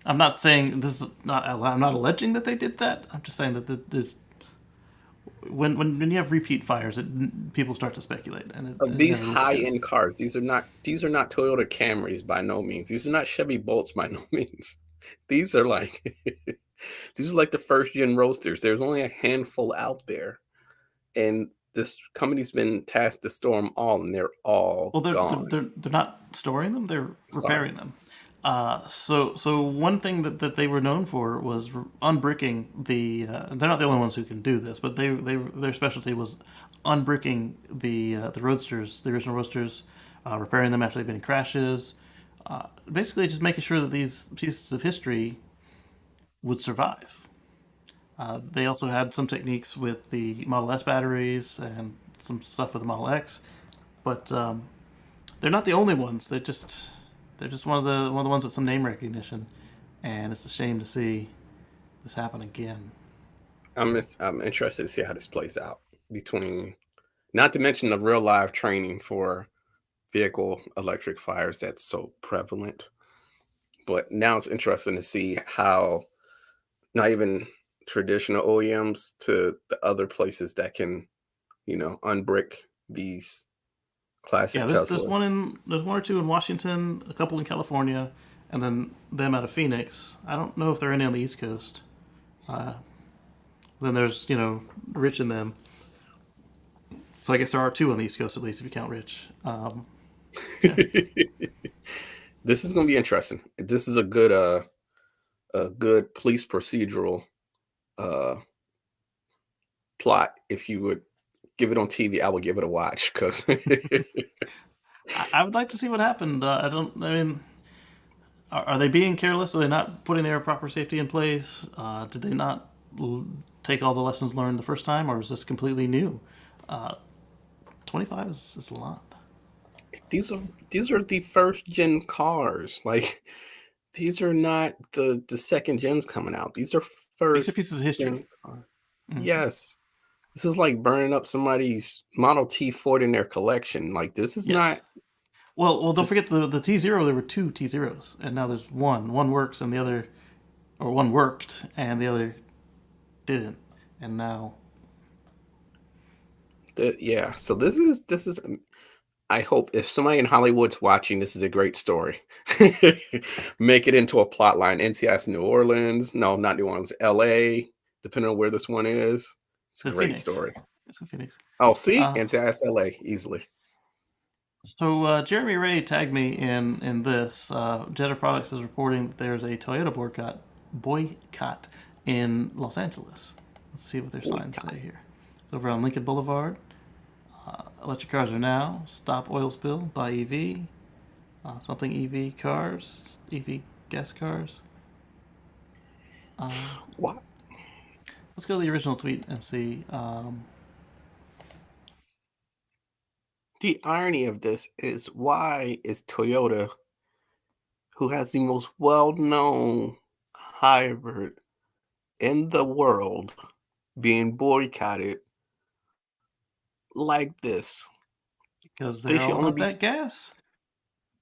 I'm not saying this is not. I'm not alleging that they did that. I'm just saying that this, when you have repeat fires, people start to speculate. And these high-end cars, these are not Toyota Camrys by no means. These are not Chevy Bolts by no means. These are like these are like the first gen Roadsters. There's only a handful out there, and this company's been tasked to store them all, and they're all gone. They're not storing them; they're repairing them. So one thing that they were known for was unbricking the. They're not the only ones who can do this, but their specialty was unbricking the Roadsters, the original Roadsters, repairing them after they've been in crashes. Basically, just making sure that these pieces of history would survive. They also had some techniques with the Model S batteries and some stuff with the Model X, but they're not the only ones. They're just one of the ones with some name recognition, and it's a shame to see this happen again. I'm interested to see how this plays out between, not to mention the real live training for vehicle electric fires that's so prevalent. But now it's interesting to see how not even traditional OEMs to the other places that can, unbrick these classic Yeah, there's Teslas. there's one or two in Washington, a couple in California, and then them out of Phoenix. I don't know if there are any on the East Coast. Then there's Rich and them. So I guess there are two on the East Coast at least if you count Rich. Yeah. This is going to be interesting. This is a good police procedural uh, plot. If you would give it on TV, I would give it a watch because I would like to see what happened. I mean, are they being careless? Are they not putting their proper safety in place? Did they not take all the lessons learned the first time, or is this completely new? 25 is a lot. these are the first gen cars. Like these are not the second gens coming out. These are These are first pieces of history. gen cars. Mhm. Yes. This is like burning up somebody's Model T Ford in their collection. Like this is not. Well, don't This, forget the T0. There were two T0s, and now there's one. One works, and the other, or one worked, and the other didn't. And now, yeah. So this is. I hope if somebody in Hollywood's watching, this is a great story. Make it into a plot line. NCIS New Orleans. No, not New Orleans. LA, depending on where this one is. It's a great Phoenix. story. It's in Phoenix. Oh, see? NCIS LA, easily. So Jeremy Ray tagged me in this. Jetta Products is reporting that there's a Toyota boycott in Los Angeles. Let's see what their signs say here. It's over on Lincoln Boulevard. Electric cars are now. Stop oil spill. Buy EV. Something EV cars. EV gas cars. What? Let's go to the original tweet and see. The irony of this is why is Toyota, who has the most well-known hybrid in the world, being boycotted like this? Because they're all about that gas.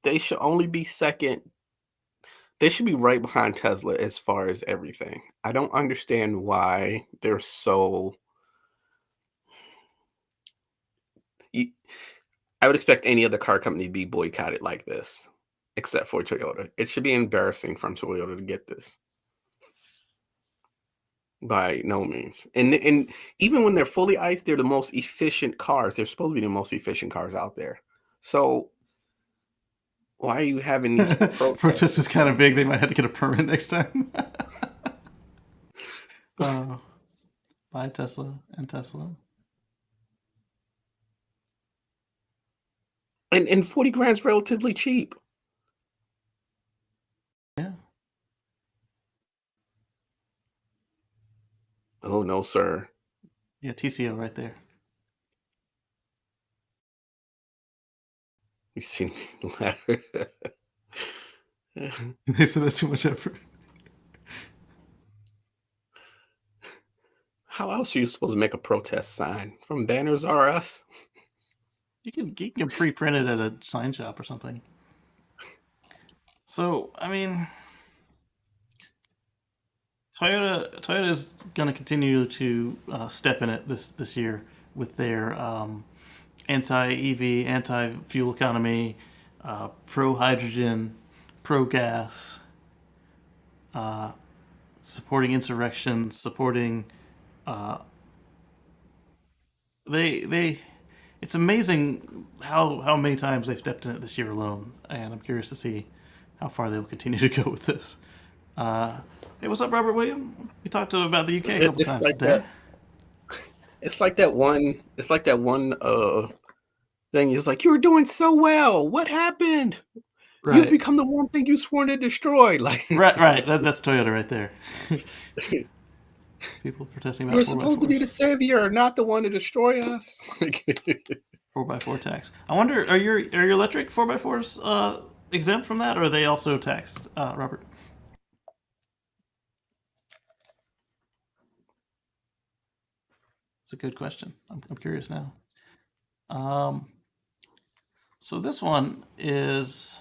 They should only be second. They should be right behind Tesla as far as everything. I don't understand why they're so. I would expect any other car company to be boycotted like this, except for Toyota. It should be embarrassing from Toyota to get this. By no means. And even when they're fully iced, they're the most efficient cars. They're supposed to be the most efficient cars out there. So why are you having these protests? Protest is kind of big. They might have to get a permit next time. Buy Tesla and Tesla. And 40 grand's relatively cheap. Yeah. Oh no, sir. Yeah, TCO right there. You see me ladder. They said that's too much effort. How else are you supposed to make a protest sign? From Banners R Us? You can pre-print it at a sign shop or something. So I mean, Toyota is going to continue to step in it this year with their anti-EV, anti-fuel economy, pro-hydrogen, pro-gas, supporting insurrection, supporting. It's amazing how many times they've stepped in it this year alone, and I'm curious to see how far they will continue to go with this. Hey, what's up, Robert William? We talked about the UK a couple times today. It's like that one. It's like that one thing. It's like you were doing so well. What happened? Right. You've become the one thing you sworn to destroy. Like right. That's Toyota right there. People protesting about. You're supposed to be the savior, not the one to destroy us. 4x4 tax. I wonder, are your electric 4x4s exempt from that, or are they also taxed, Robert? It's a good question. I'm curious now. So this one is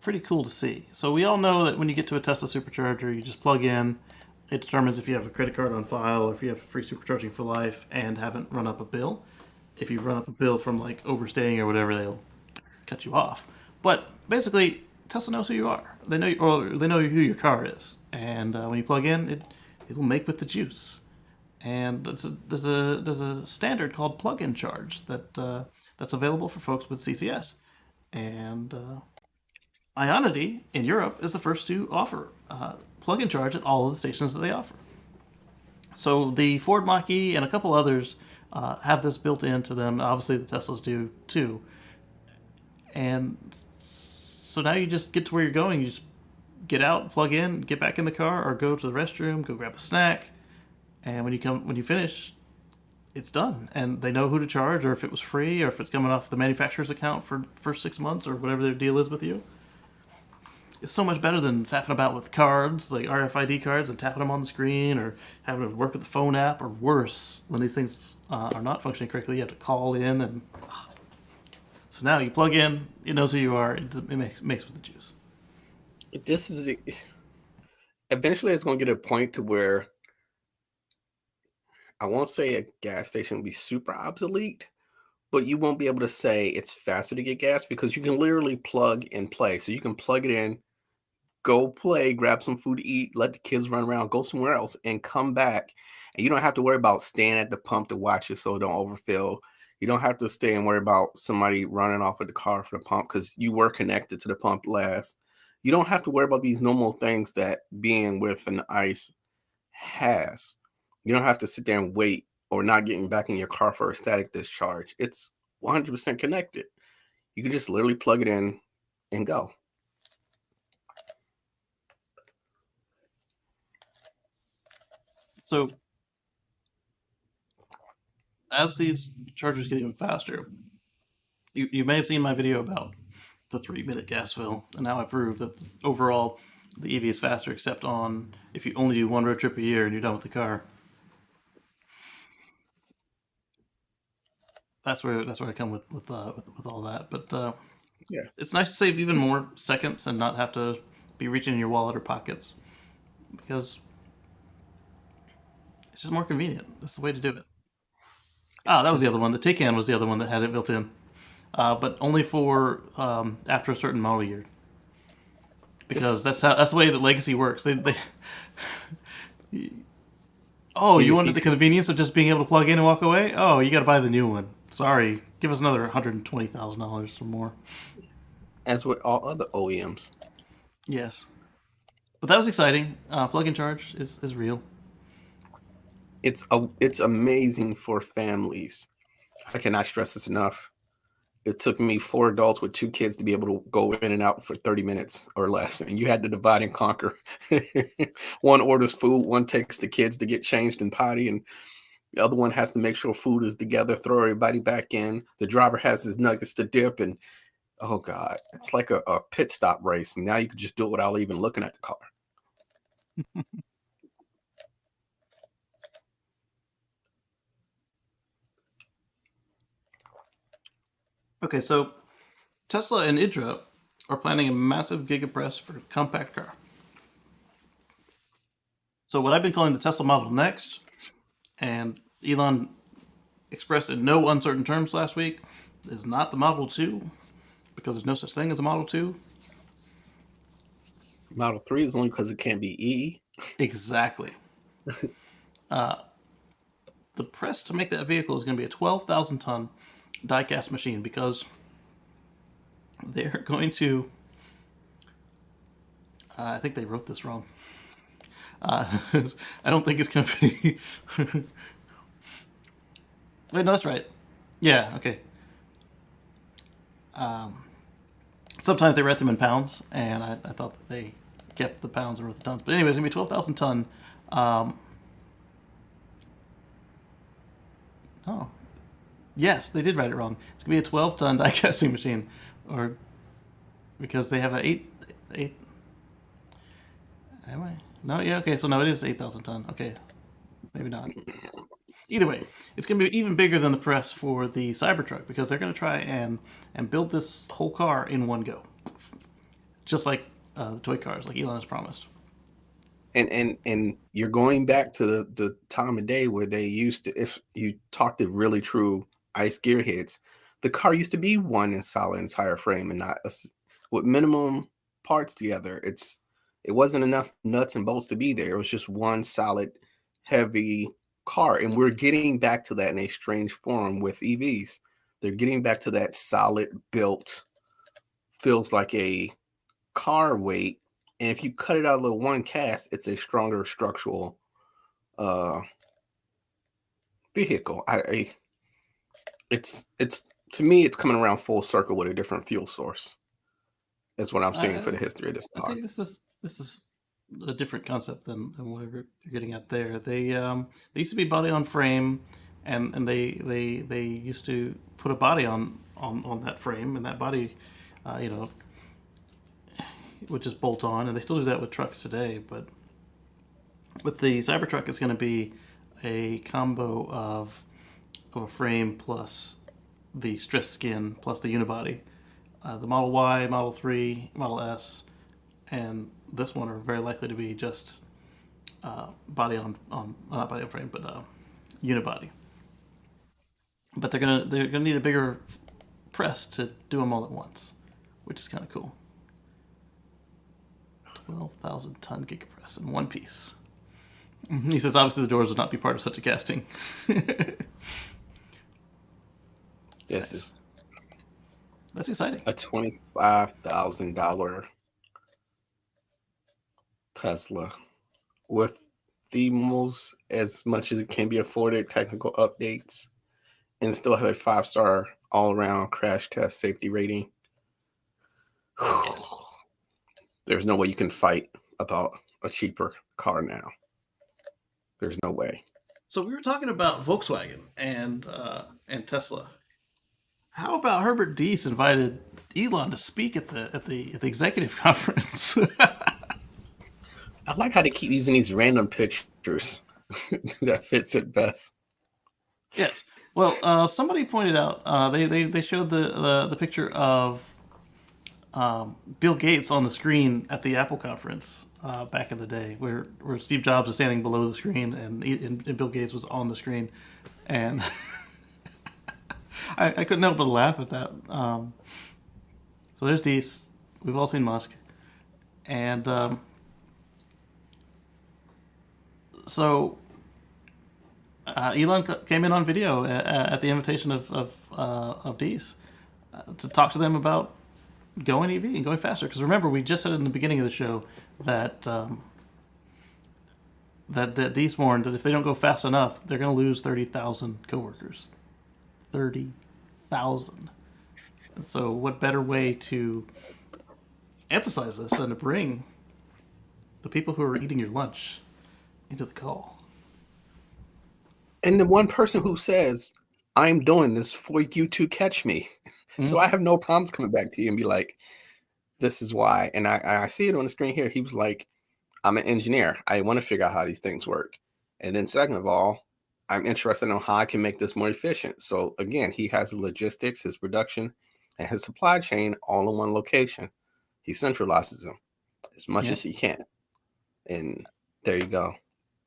pretty cool to see. So we all know that when you get to a Tesla supercharger, you just plug in. It determines if you have a credit card on file or if you have free supercharging for life and haven't run up a bill. If you run up a bill from like overstaying or whatever, they'll cut you off. But basically, Tesla knows who you are. They know, or they know who your car is, and when you plug in, it'll make with the juice. And there's a standard called plug-in charge that's available for folks with CCS, and Ionity in Europe is the first to offer plug-in charge at all of the stations that they offer. So the Ford Mach-E and a couple others have this built into them. Obviously, the Teslas do too. And so now you just get to where you're going. You just get out, plug in, get back in the car, or go to the restroom, go grab a snack, and when you finish, it's done. And they know who to charge, or if it was free, or if it's coming off the manufacturer's account for the first 6 months, or whatever their deal is with you. It's so much better than faffing about with cards, like RFID cards, and tapping them on the screen, or having to work with the phone app, or worse, when these things are not functioning correctly, you have to call in. And so now you plug in, it knows who you are, it makes with the juice. This is eventually it's going to get a point to where I won't say a gas station will be super obsolete, but you won't be able to say it's faster to get gas because you can literally plug and play. So you can plug it in, go play, grab some food to eat, let the kids run around, go somewhere else, and come back. And you don't have to worry about staying at the pump to watch it so it don't overfill. You don't have to stay and worry about somebody running off with the car for the pump because you were connected to the pump last. You don't have to worry about these normal things that being with an ICE has. You don't have to sit there and wait or not getting back in your car for a static discharge. It's 100% connected. You can just literally plug it in and go. So as these chargers get even faster, you may have seen my video about the 3-minute gas fill, and how I proved that overall the EV is faster, except on if you only do one road trip a year and you're done with the car. That's where I come with all that. But yeah, it's nice to save even more seconds and not have to be reaching in your wallet or pockets, because it's just more convenient. That's the way to do it. That was the other one. The Taycan was the other one that had it built in, but only for after a certain model year. Because that's the way that Legacy works. Oh, you wanted the convenience of just being able to plug in and walk away? Oh, you got to buy the new one. Sorry, give us another $120,000 or more. As with all other OEMs. Yes, but that was exciting. Plug-in charge is real. It's amazing for families. I cannot stress this enough. It took me 4 adults with 2 kids to be able to go in and out for 30 minutes or less. And you had to divide and conquer. One orders food, one takes the kids to get changed and potty, and the other one has to make sure food is together, throw everybody back in. The driver has his nuggets to dip, and oh God, it's like a pit stop race. And now you can just do it without even looking at the car. Okay, so Tesla and Idra are planning a massive gigapress for compact car. So what I've been calling the Tesla Model Next, and Elon expressed in no uncertain terms last week, is not the Model 2, because there's no such thing as a Model 2. Model 3 is only because it can't be E. Exactly. The press to make that vehicle is going to be a 12,000-ton die-cast machine, because they're going to... I think they wrote this wrong. I don't think it's going to be... Wait, no, that's right. Yeah, okay. Sometimes they write them in pounds, and I thought that they kept the pounds and wrote the tons. But anyway, it's going to be 12,000 ton. Oh. Yes, they did write it wrong. It's going to be a 12-ton die casting machine. Or... because they have a 8... Am I? No, yeah, okay, so no, it is 8,000 ton. Okay. Maybe not. Either way, it's going to be even bigger than the press for the Cybertruck because they're going to try and build this whole car in one go, just like the toy cars, like Elon has promised. And you're going back to the time of day where they used to, if you talk to really true ice gearheads, the car used to be one solid entire frame and not with minimum parts together. It wasn't enough nuts and bolts to be there. It was just one solid heavy car, and we're getting back to that in a strange form with EVs. They're getting back to that solid built, feels like a car weight, and if you cut it out of the one cast, it's a stronger structural vehicle. It's to me, it's coming around full circle with a different fuel source. That's what I'm seeing for the history of this car. I think this is a different concept than whatever you're getting at there. They used to be body on frame, and they used to put a body on that frame, and that body, would just bolt on, and they still do that with trucks today. But with the Cybertruck, it's going to be a combo of a frame plus the stressed skin plus the unibody. The Model Y, Model 3, Model S, and this one are very likely to be just body on not body on frame, but unibody. But they're gonna need a bigger press to do them all at once, which is kind of cool. 12,000 ton giga press in one piece. He says obviously the doors would not be part of such a casting. That's exciting. A $25,000 Tesla with the most, as much as it can be afforded, technical updates, and still have a 5-star all-around crash test safety rating. There's no way you can fight about a cheaper car now. There's no way. So we were talking about Volkswagen and Tesla. How about Herbert Diess invited Elon to speak at the executive conference? I like how they keep using these random pictures. That fits it best. Yes. Well, somebody pointed out they showed the picture of Bill Gates on the screen at the Apple conference back in the day, where Steve Jobs was standing below the screen and Bill Gates was on the screen, and I couldn't help but laugh at that. So there's Diess. We've all seen Musk, and so Elon came in on video at the invitation of Diess to talk to them about going EV and going faster. Because remember, we just said in the beginning of the show that that Diess warned that if they don't go fast enough, they're going to lose 30,000 coworkers. 30,000. And so, what better way to emphasize this than to bring the people who are eating your lunch into the call? And the one person who says, "I'm doing this for you to catch me," so I have no problems coming back to you and be like, "This is why." And I see it on the screen here. He was like, "I'm an engineer. I want to figure out how these things work." And then second of all, I'm interested in how I can make this more efficient. So again, he has logistics, his production, and his supply chain all in one location. He centralizes them as much as he can. And there you go.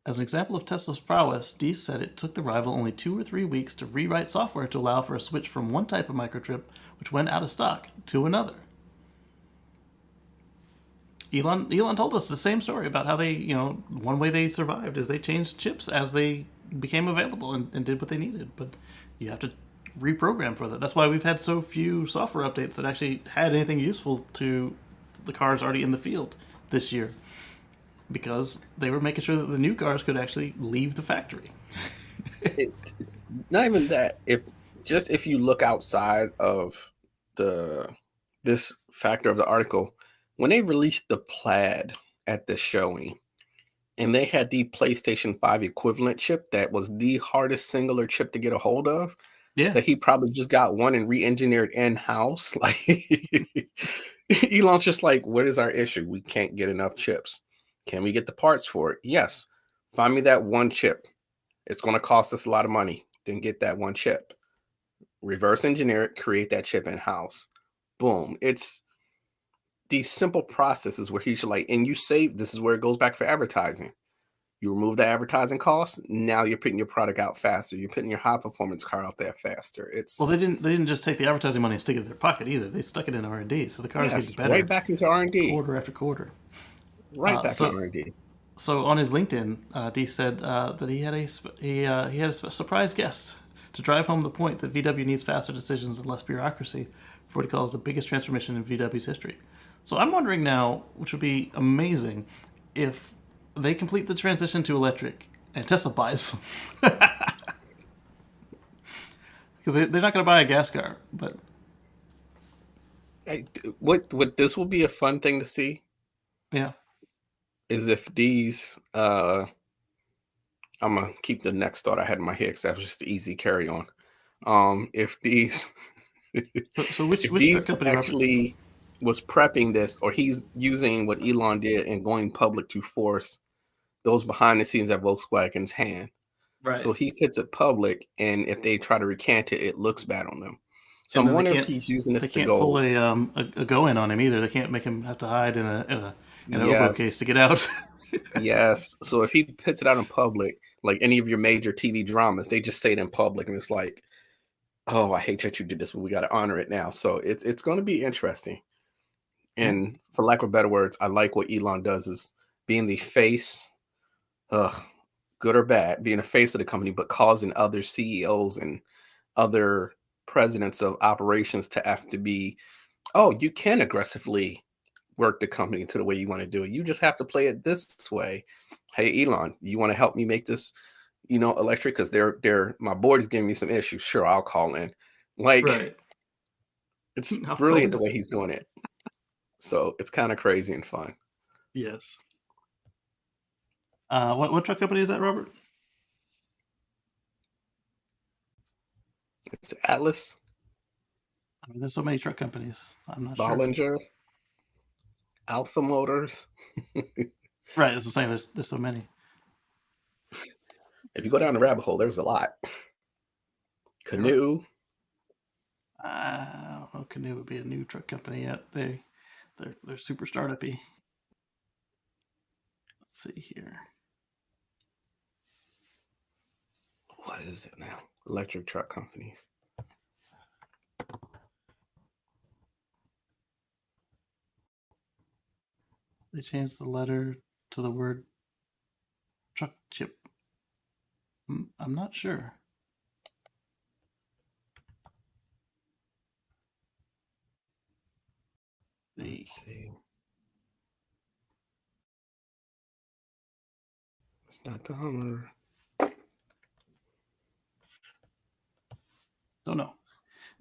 As an example of Tesla's prowess, Diess said it took the rival only 2 or 3 weeks to rewrite software to allow for a switch from one type of microchip, which went out of stock, to another. Elon told us the same story about how they, one way they survived is they changed chips as they became available and did what they needed. But you have to reprogram for that. That's why we've had so few software updates that actually had anything useful to the cars already in the field this year, because they were making sure that the new cars could actually leave the factory. Not even that. If you look outside of this factor of the article, when they released the Plaid at the showing, and they had the PlayStation 5 equivalent chip that was the hardest singular chip to get a hold of, that he probably just got one and re-engineered in-house. Like, Elon's just like, what is our issue? We can't get enough chips. Can we get the parts for it? Yes. Find me that one chip. It's going to cost us a lot of money. Then get that one chip. Reverse engineer it, create that chip in-house. Boom. It's these simple processes where he's like, and you save, this is where it goes back for advertising. You remove the advertising costs. Now you're putting your product out faster. You're putting your high performance car out there faster. It's Well, they didn't just take the advertising money and stick it in their pocket either. They stuck it in R&D. So the cars get better. Right back into R&D. Quarter after quarter. Right back into R&D. So on his LinkedIn, D said that he had a surprise guest to drive home the point that VW needs faster decisions and less bureaucracy for what he calls the biggest transformation in VW's history. So I'm wondering now, which would be amazing, if they complete the transition to electric and Tesla buys them. Because they're not going to buy a gas car. But what this will be a fun thing to see. Yeah. Is if these I'm gonna keep the next thought I had in my head because that was just the easy carry on. If these so which these company actually was prepping this, or he's using what Elon did and going public to force those behind the scenes at Volkswagen's hand. Right. So he puts it public, and if they try to recant it, it looks bad on them. So And I'm then wondering if he's using this they to can't go. pull a go in on him either. They can't make him have to hide in an Obo case to get out. Yes. So if he puts it out in public, like any of your major TV dramas, they just say it in public, and it's like, oh, I hate that you did this, but we got to honor it now. So it's going to be interesting. And for lack of better words, I like what Elon does is being the face, good or bad, being a face of the company, but causing other CEOs and other presidents of operations to have to be, oh, you can aggressively work the company into the way you want to do it. You just have to play it this way. Hey, Elon, you want to help me make this, electric? Because my board is giving me some issues. Sure, I'll call in. Like, it's brilliant the way he's doing it. So it's kind of crazy and fun. Yes. What truck company is that, Robert? It's Atlas. I mean, there's so many truck companies. I'm not sure. Bollinger. Alpha Motors. Right, that's what I'm saying. There's so many. If you go down the rabbit hole, there's a lot. Canoe. I don't know. Canoe would be a new truck company yet. They're super startup-y. Let's see here. What is it now? Electric truck companies. They changed the letter to the word truck chip. I'm not sure. Let's see. It's not the Hummer. Don't know.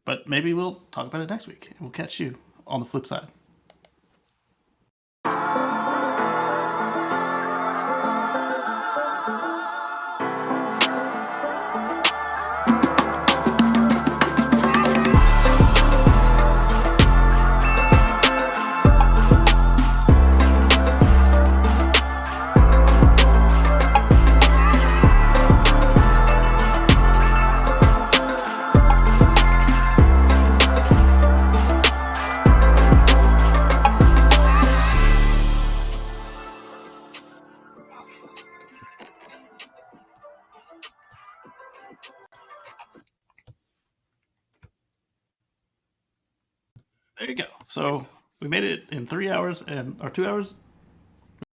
But maybe we'll talk about it next week. And we'll catch you on the flip side. There you go. So we made it in 3 hours or 2 hours